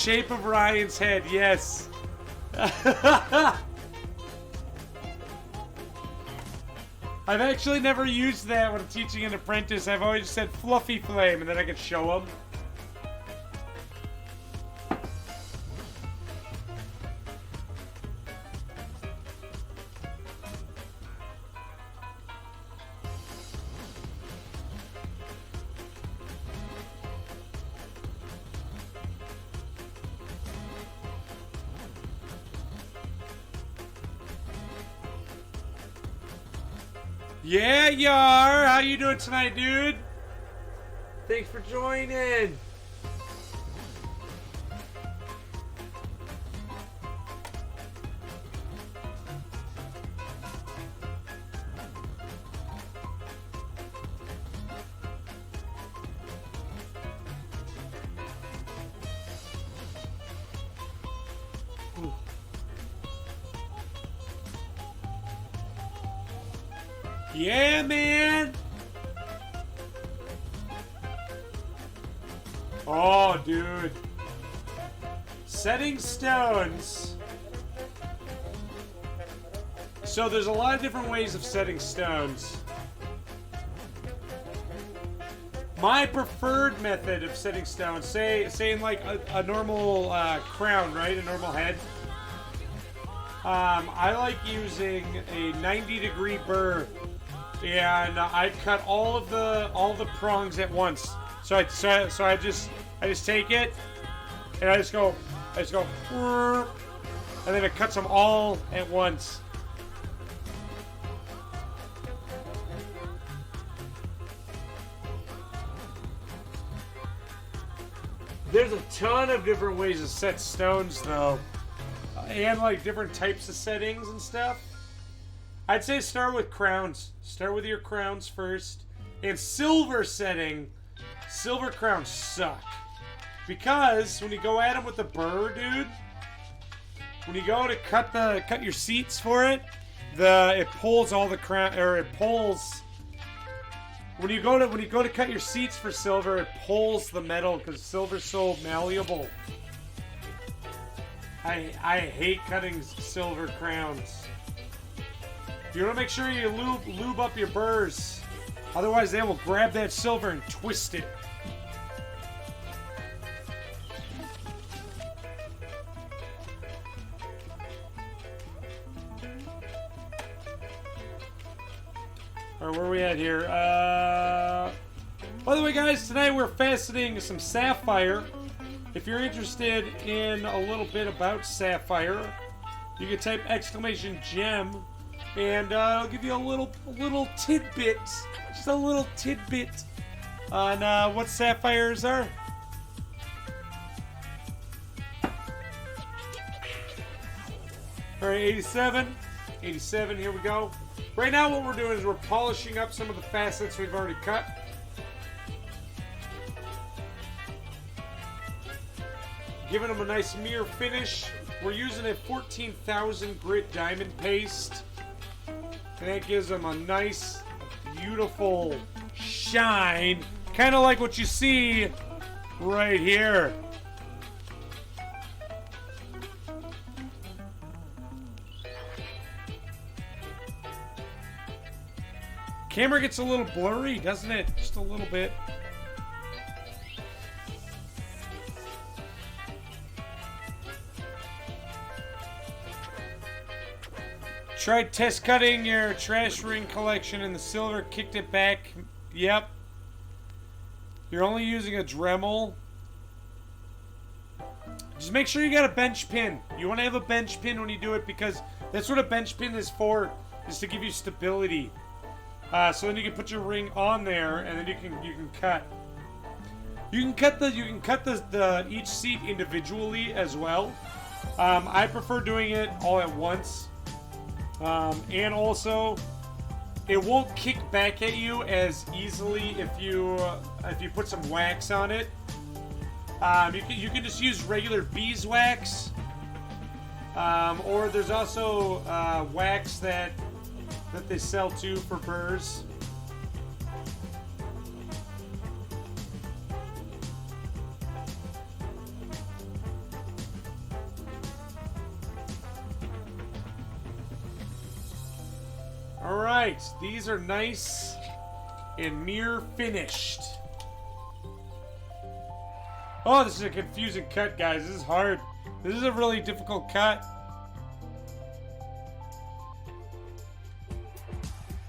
shape of Ryan's head, yes. I've actually never used that when teaching an apprentice. I've always said fluffy flame, and then I can show them. Yeah, you are. How you doing tonight, dude? Thanks for joining. Yeah, man. Oh, dude. Setting stones. So there's a lot of different ways of setting stones. My preferred method of setting stones, say in like a normal crown, right? A normal head. I like using a 90-degree burr. And I cut all the prongs at once. So I just take it and I just go, and then it cuts them all at once. There's a ton of different ways to set stones, though, and like different types of settings and stuff. I'd say start with crowns. Start with your crowns first. And silver setting, silver crowns suck. Because when you go at them with the burr, dude, when you go to cut your seats for it, it pulls all the crown, or it pulls. When you go to cut your seats for silver, it pulls the metal because silver's so malleable. I hate cutting silver crowns. You want to make sure you lube up your burrs. Otherwise, they will grab that silver and twist it. Alright, where are we at here? By the way, guys, tonight we're faceting some sapphire. If you're interested in a little bit about sapphire, you can type !gem. And I'll give you a little tidbit, just a little tidbit on what sapphires are. All right, 87, here we go. Right now what we're doing is we're polishing up some of the facets we've already cut. Giving them a nice mirror finish. We're using a 14,000 grit diamond paste. And that gives them a nice, beautiful shine. Kind of like what you see right here. Camera gets a little blurry, doesn't it? Just a little bit. Tried test cutting your trash ring collection and the silver kicked it back. Yep. You're only using a Dremel. Just make sure you got a bench pin. You want to have a bench pin when you do it because that's what a bench pin is for, is to give you stability. So then you can put your ring on there and then you can cut. You can cut the each seat individually as well. I prefer doing it all at once. And also, it won't kick back at you as easily if you put some wax on it. You can just use regular beeswax, or there's also wax that they sell too for burrs. Alright, these are nice and near finished. Oh, this is a confusing cut, guys. This is hard. This is a really difficult cut.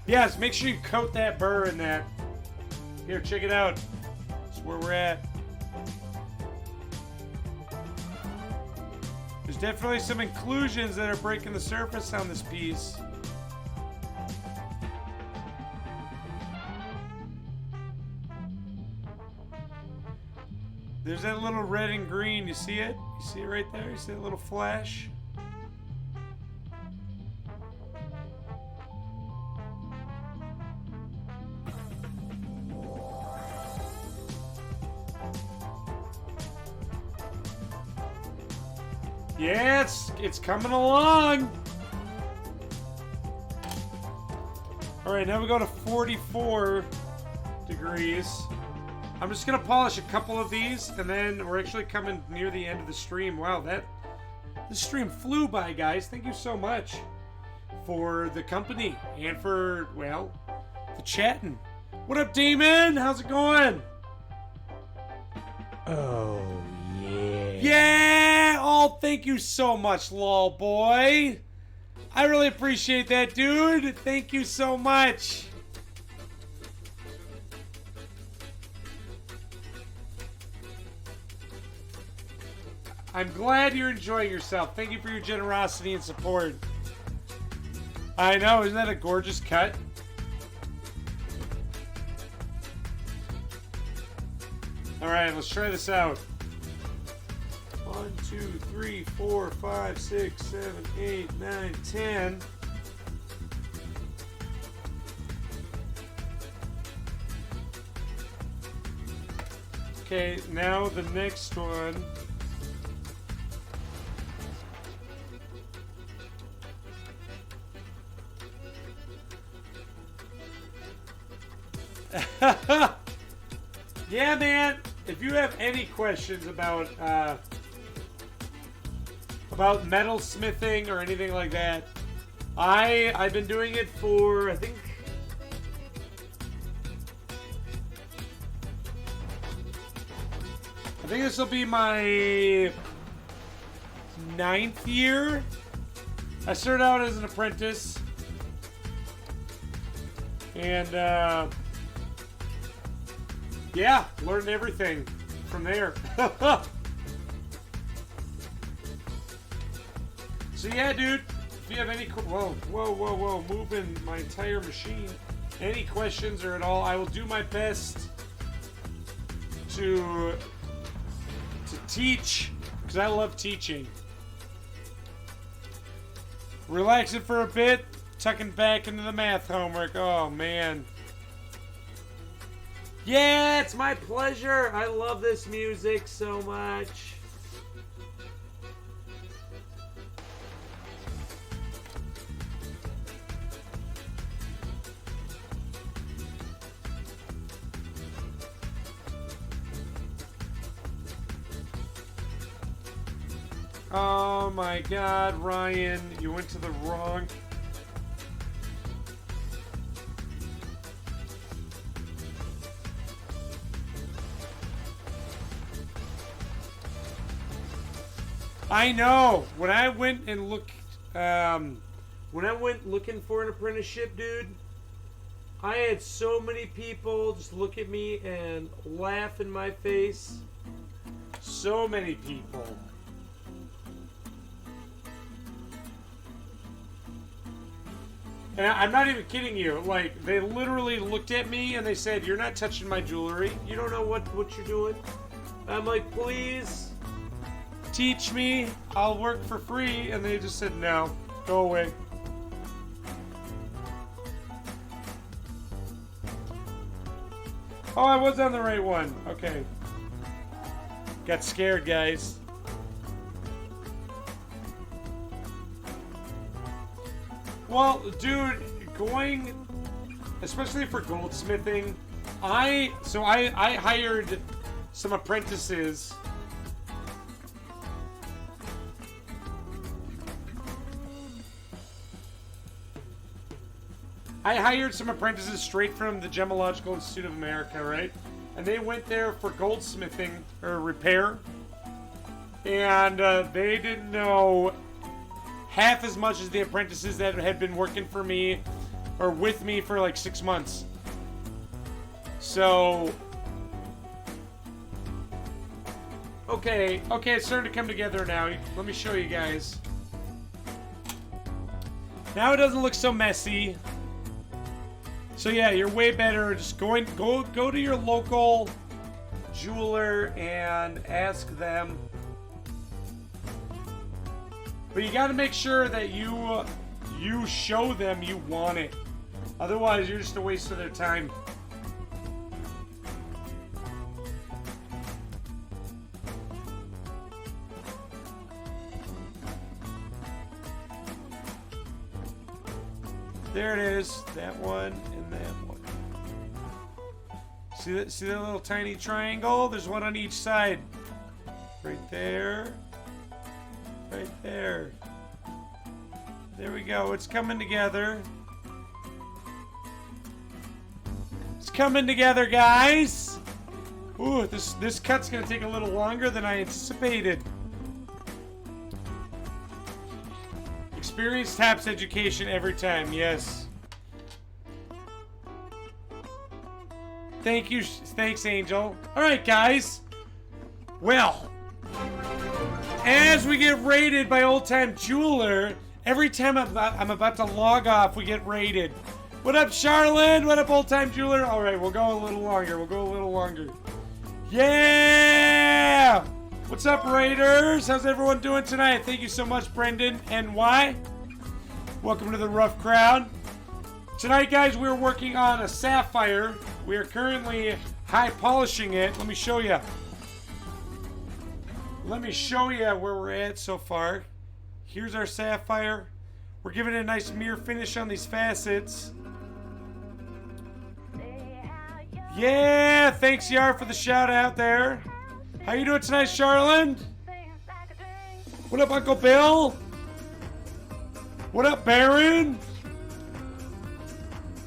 Yes, make sure you coat that burr in that. Here, check it out. That's where we're at. There's definitely some inclusions that are breaking the surface on this piece. There's that little red and green. You see it? You see it right there? You see that little flash? Yeah, it's coming along. All right, now we go to 44 degrees. I'm just gonna polish a couple of these, and then we're actually coming near the end of the stream. Wow, this stream flew by, guys. Thank you so much for the company and for, well, the chatting. What up, Damon? How's it going? Oh, yeah. Yeah! Oh, thank you so much, lol boy. I really appreciate that, dude. Thank you so much. I'm glad you're enjoying yourself. Thank you for your generosity and support. I know, isn't that a gorgeous cut? Alright, let's try this out. 1, 2, 3, 4, 5, 6, 7, 8, 9, 10. Okay, now the next one. Yeah, man. If you have any questions about metal smithing or anything like that, I've been doing it for I think this will be my 9th year. I started out as an apprentice, and yeah, learned everything from there. So yeah, dude, if you have any, whoa, moving my entire machine. Any questions or at all, I will do my best to teach, because I love teaching. Relaxing for a bit, tucking back into the math homework. Oh man. Yeah, it's my pleasure. I love this music so much. Oh my God, Ryan, you went to the wrong... I know. When I went and looked, looking for an apprenticeship, dude, I had so many people just look at me and laugh in my face. So many people. And I'm not even kidding you. Like, they literally looked at me and they said, "You're not touching my jewelry. You don't know what you're doing." I'm like, "Please teach me. I'll work for free." And they just said, "No, go away." Oh, I was on the right one. Okay. Got scared, guys. Well, dude, especially for goldsmithing, I hired some apprentices. I hired some apprentices straight from the Gemological Institute of America, right? And they went there for goldsmithing or repair. And they didn't know half as much as the apprentices that had been working for me or with me for like 6 months. So, okay, it's starting to come together now. Let me show you guys. Now it doesn't look so messy. So yeah, you're way better just go to your local jeweler and ask them. But you got to make sure that you show them you want it. Otherwise, you're just a waste of their time. There it is. That one and that one. See that little tiny triangle? There's one on each side. Right there. Right there. There we go. It's coming together. It's coming together, guys. Ooh, this cut's gonna take a little longer than I anticipated. Experience taps education every time, yes. Thank you, thanks, Angel. All right, guys. Well, as we get raided by Old Time Jeweler, every time I'm about to log off, we get raided. What up, Charlotte? What up, Old Time Jeweler? All right, we'll go a little longer. Yeah! What's up, Raiders? How's everyone doing tonight? Thank you so much, Brendan. NY. Welcome to the rough crowd. Tonight, guys, we're working on a sapphire. We are currently high polishing it. Let me show you. Let me show you where we're at so far. Here's our sapphire. We're giving it a nice mirror finish on these facets. Yeah, thanks, Yar, for the shout out there. How you doing tonight, Charlene? What up, Uncle Bill? What up, Baron?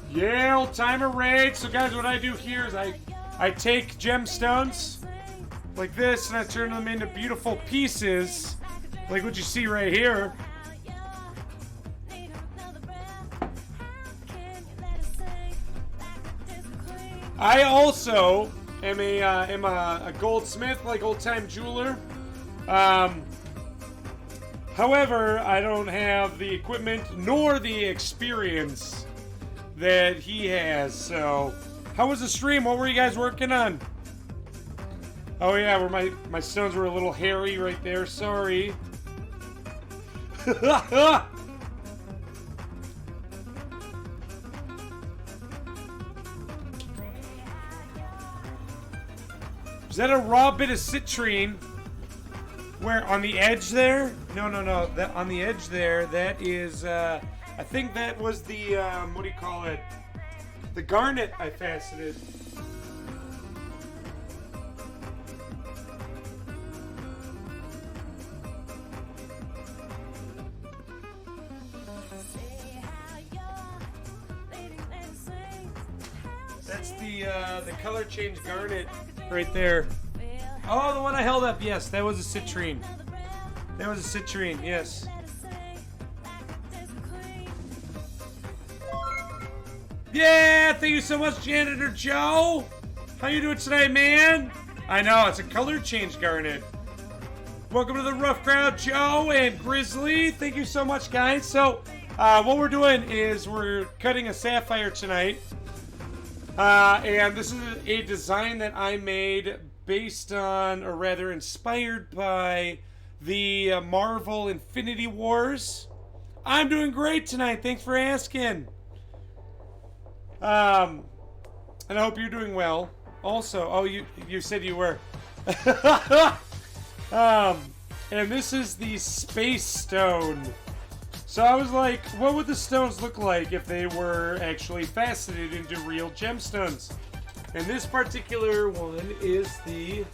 Yeah, old timer raid. So, guys, what I do here is I take gemstones like this and I turn them into beautiful pieces, like what you see right here. I also am a goldsmith, like Old Time Jeweler. However, I don't have the equipment nor the experience that he has. So, how was the stream? What were you guys working on? Oh yeah, where my stones were a little hairy right there. Sorry. Is that a raw bit of citrine? Where on the edge there? No. That on the edge there. That is. I think that was the. What do you call it? The garnet I faceted. That's the color change garnet right there. Oh, the one I held up. Yes, that was a citrine. That was a citrine. Yes. Yeah, thank you so much, Janitor Joe. How you doing tonight, man? I know, it's a color change garnet. Welcome to the rough crowd, Joe and Grizzly. Thank you so much, guys. So, what we're doing is we're cutting a sapphire tonight. And this is a design that I made based on, or rather inspired by, the Marvel Infinity Wars. I'm doing great tonight. Thanks for asking. And I hope you're doing well. Also, oh, you said you were. And this is the Space Stone. So I was like, what would the stones look like if they were actually faceted into real gemstones? And this particular one is the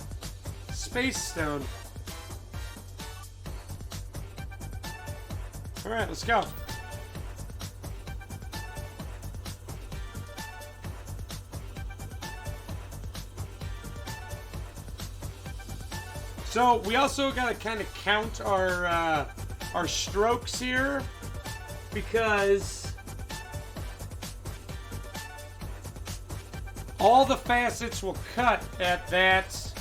Space Stone. Alright, let's go. So we also got to kind of count our strokes here, because all the facets will cut at that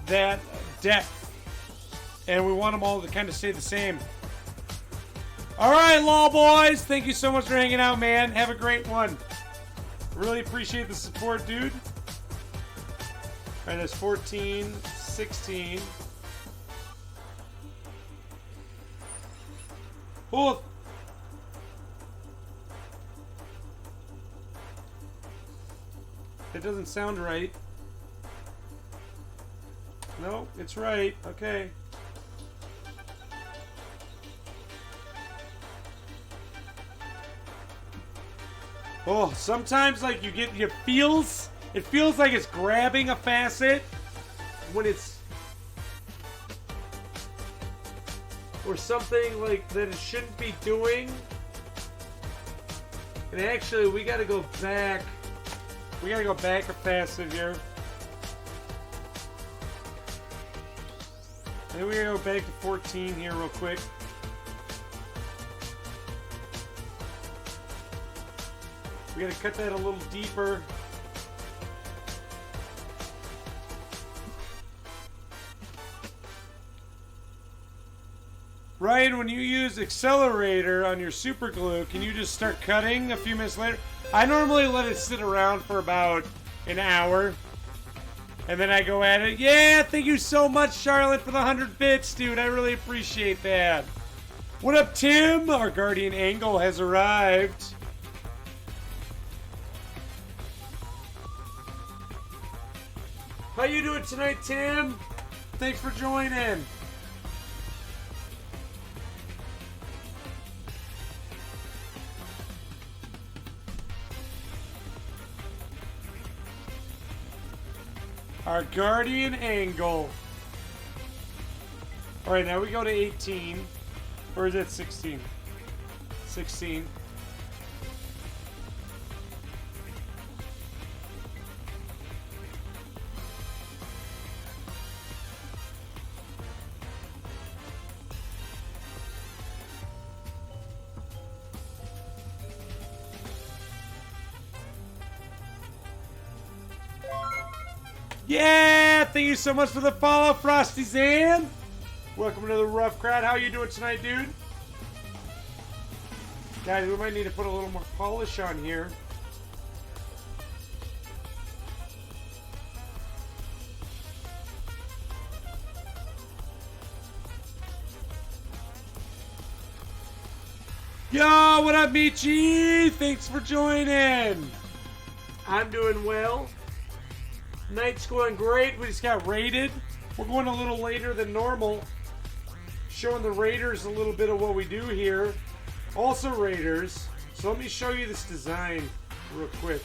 depth, and we want them all to kind of stay the same. All right, Law Boys, thank you so much for hanging out, man. Have a great one. Really appreciate the support, dude. All right, that's 14, 16. Oh. It doesn't sound right. No, it's right. Okay. Oh, sometimes like it feels like it's grabbing a facet when it's, or something like that it shouldn't be doing. And actually we gotta go back. We gotta go back a facet here. And we're gonna go back to 14 here real quick. We gotta cut that a little deeper. Ryan, when you use accelerator on your super glue, can you just start cutting a few minutes later? I normally let it sit around for about an hour, and then I go at it. Yeah, thank you so much, Charlotte, for the 100 bits, dude. I really appreciate that. What up, Tim? Our guardian angle has arrived. How you doing tonight, Tim? Thanks for joining. Our guardian angle. All right, now we go to 18. Or is it 16? 16. Yeah, thank you so much for the follow, Frosty Zan. Welcome to the rough crowd. How you doing tonight, dude? Guys, we might need to put a little more polish on here. Yo, what up, Michi? Thanks for joining. I'm doing well. Night's going great. We just got raided. We're going a little later than normal. Showing the raiders a little bit of what we do here. Also raiders. So let me show you this design real quick.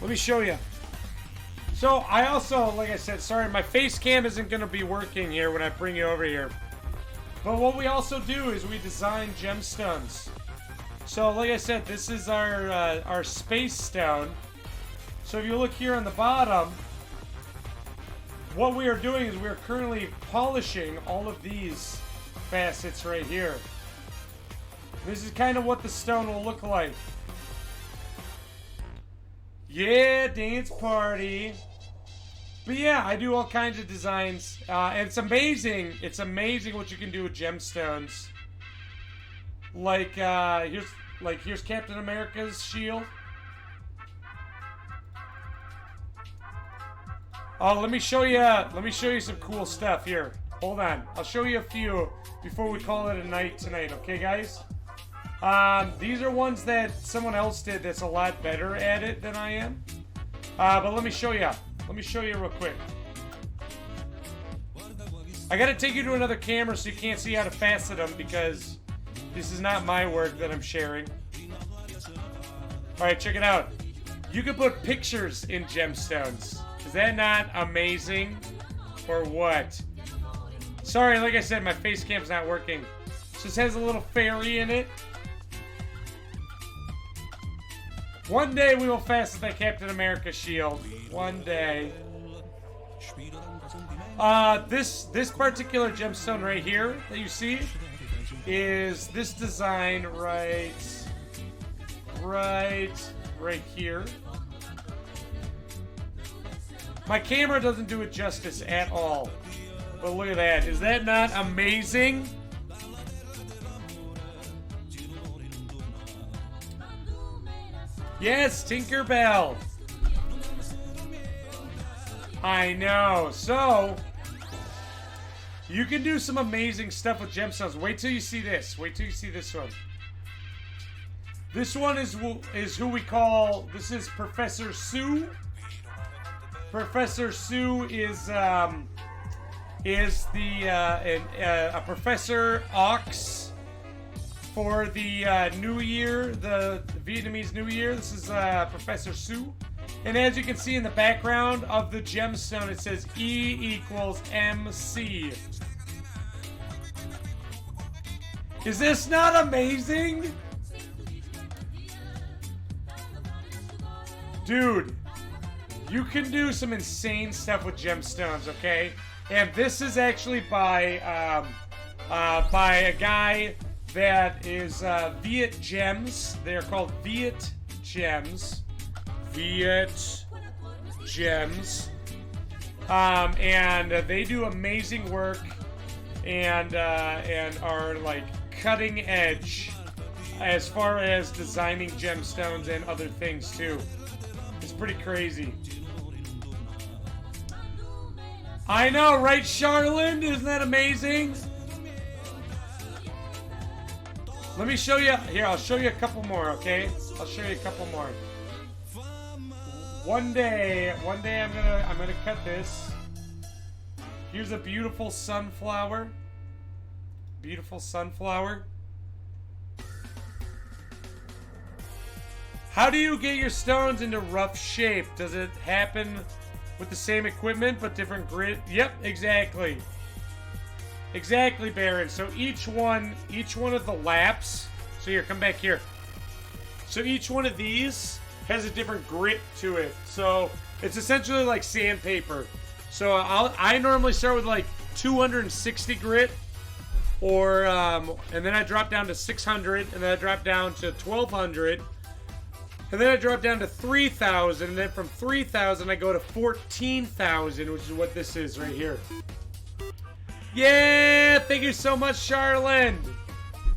Let me show you. So I also, like I said, sorry, my face cam isn't going to be working here when I bring you over here. But what we also do is we design gemstones. So like I said, this is our space stone. So if you look here on the bottom, what we are doing is we are currently polishing all of these facets right here. This is kind of what the stone will look like. Yeah, dance party. But yeah, I do all kinds of designs, and it's amazing. It's amazing what you can do with gemstones. Like here's Captain America's shield. Oh, let me show you some cool stuff here. Hold on, I'll show you a few before we call it a night tonight. Okay, guys. These are ones that someone else did that's a lot better at it than I am. But let me show you. Let me show you real quick. I gotta take you to another camera so you can't see how to facet them, because this is not my work that I'm sharing. Alright, check it out. You can put pictures in gemstones. Is that not amazing? Or what? Sorry, like I said, my face cam's not working. So this has a little fairy in it. One day we will fasten the Captain America shield. One day. This particular gemstone right here that you see is this design right here. My camera doesn't do it justice at all. But look at that. Is that not amazing? Yes, Tinkerbell. I know. So, you can do some amazing stuff with gemstones. Wait till you see this. Wait till you see this one. This one is who we call. This is Professor Sue. Professor Sue is a Professor Ox for the New Year, the Vietnamese New Year. This is Professor Sue. And as you can see in the background of the gemstone, it says E equals MC. Is this not amazing? Dude, you can do some insane stuff with gemstones, okay? And this is actually by a guy that is Viet Gems. They're called Viet Gems. Viet Gems. And they do amazing work and are like cutting edge as far as designing gemstones and other things too. It's pretty crazy. I know, right, Charlene? Isn't that amazing? Let me show you. Here, I'll show you a couple more, okay? I'll show you a couple more. One day I'm gonna cut this. Here's a beautiful sunflower. Beautiful sunflower. How do you get your stones into rough shape? Does it happen with the same equipment but different grit? Yep, exactly. Exactly, Baron. So each one of the laps. So here, come back here. So each one of these has a different grit to it. So it's essentially like sandpaper. So I normally start with like 260 grit, or and then I drop down to 600, and then I drop down to 1200. And then I drop down to 3,000, and then from 3,000 I go to 14,000, which is what this is right here. Yeah, thank you so much, Charlene.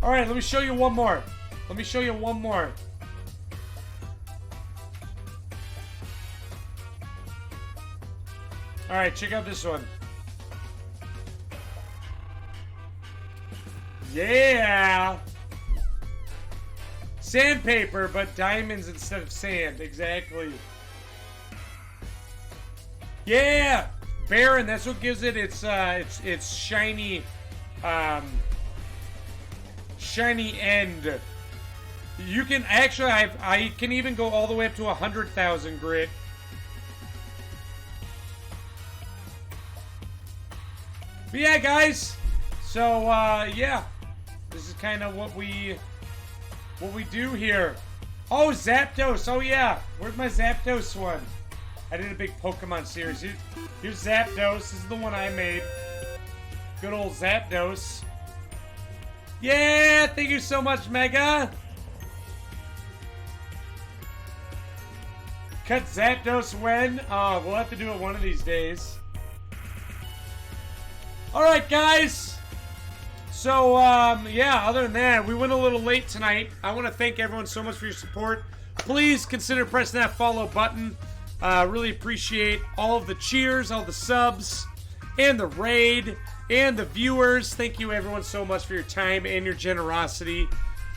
All right, let me show you one more. Let me show you one more. All right, check out this one. Yeah. Sandpaper, but diamonds instead of sand. Exactly. Yeah, Baron. That's what gives it its shiny, shiny end. You can actually, I can even go all the way up to 100,000 grit. But yeah, guys. So yeah, this is kind of what we do here. Oh, Zapdos. Oh, yeah. Where's my Zapdos one? I did a big Pokemon series. Here's Zapdos. This is the one I made. Good old Zapdos. Yeah, thank you so much, Mega. Cut Zapdos when? Oh, we'll have to do it one of these days. Alright, guys. So, yeah, other than that, we went a little late tonight. I want to thank everyone so much for your support. Please consider pressing that follow button. Really appreciate all of the cheers, all the subs, and the raid, and the viewers. Thank you, everyone, so much for your time and your generosity.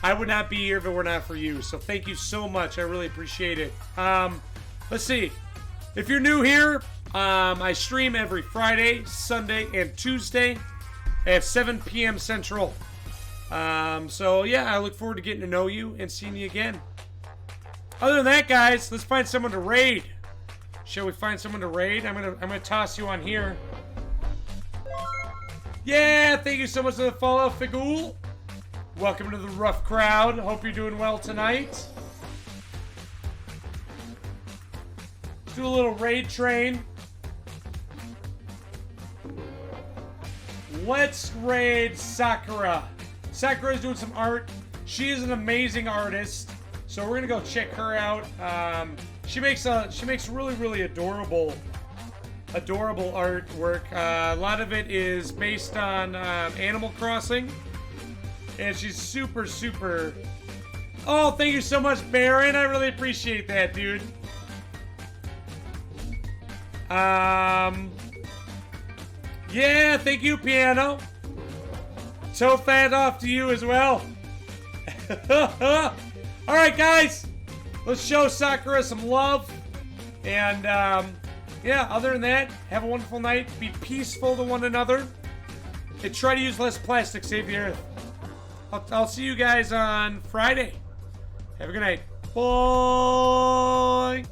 I would not be here if it were not for you. So thank you so much. I really appreciate it. Let's see. If you're new here, I stream every Friday, Sunday, and Tuesday at 7 p.m. Central. So yeah, I look forward to getting to know you and seeing you again. Other than that, guys, let's find someone to raid. Shall we find someone to raid? I'm gonna toss you on here. Yeah, thank you so much for the follow, Figul. Welcome to the rough crowd. Hope you're doing well tonight. do a little raid train. Let's raid Sakura. Sakura's doing some art. She is an amazing artist, so we're gonna go check her out. She makes really adorable artwork. A lot of it is based on Animal Crossing, and she's super. Oh, thank you so much, Baron. I really appreciate that, dude. Yeah, thank you, Piano. So fat off to you as well. Alright, guys. Let's show Sakura some love. And, yeah, other than that, have a wonderful night. Be peaceful to one another. And try to use less plastic. Save the earth. I'll see you guys on Friday. Have a good night. Bye.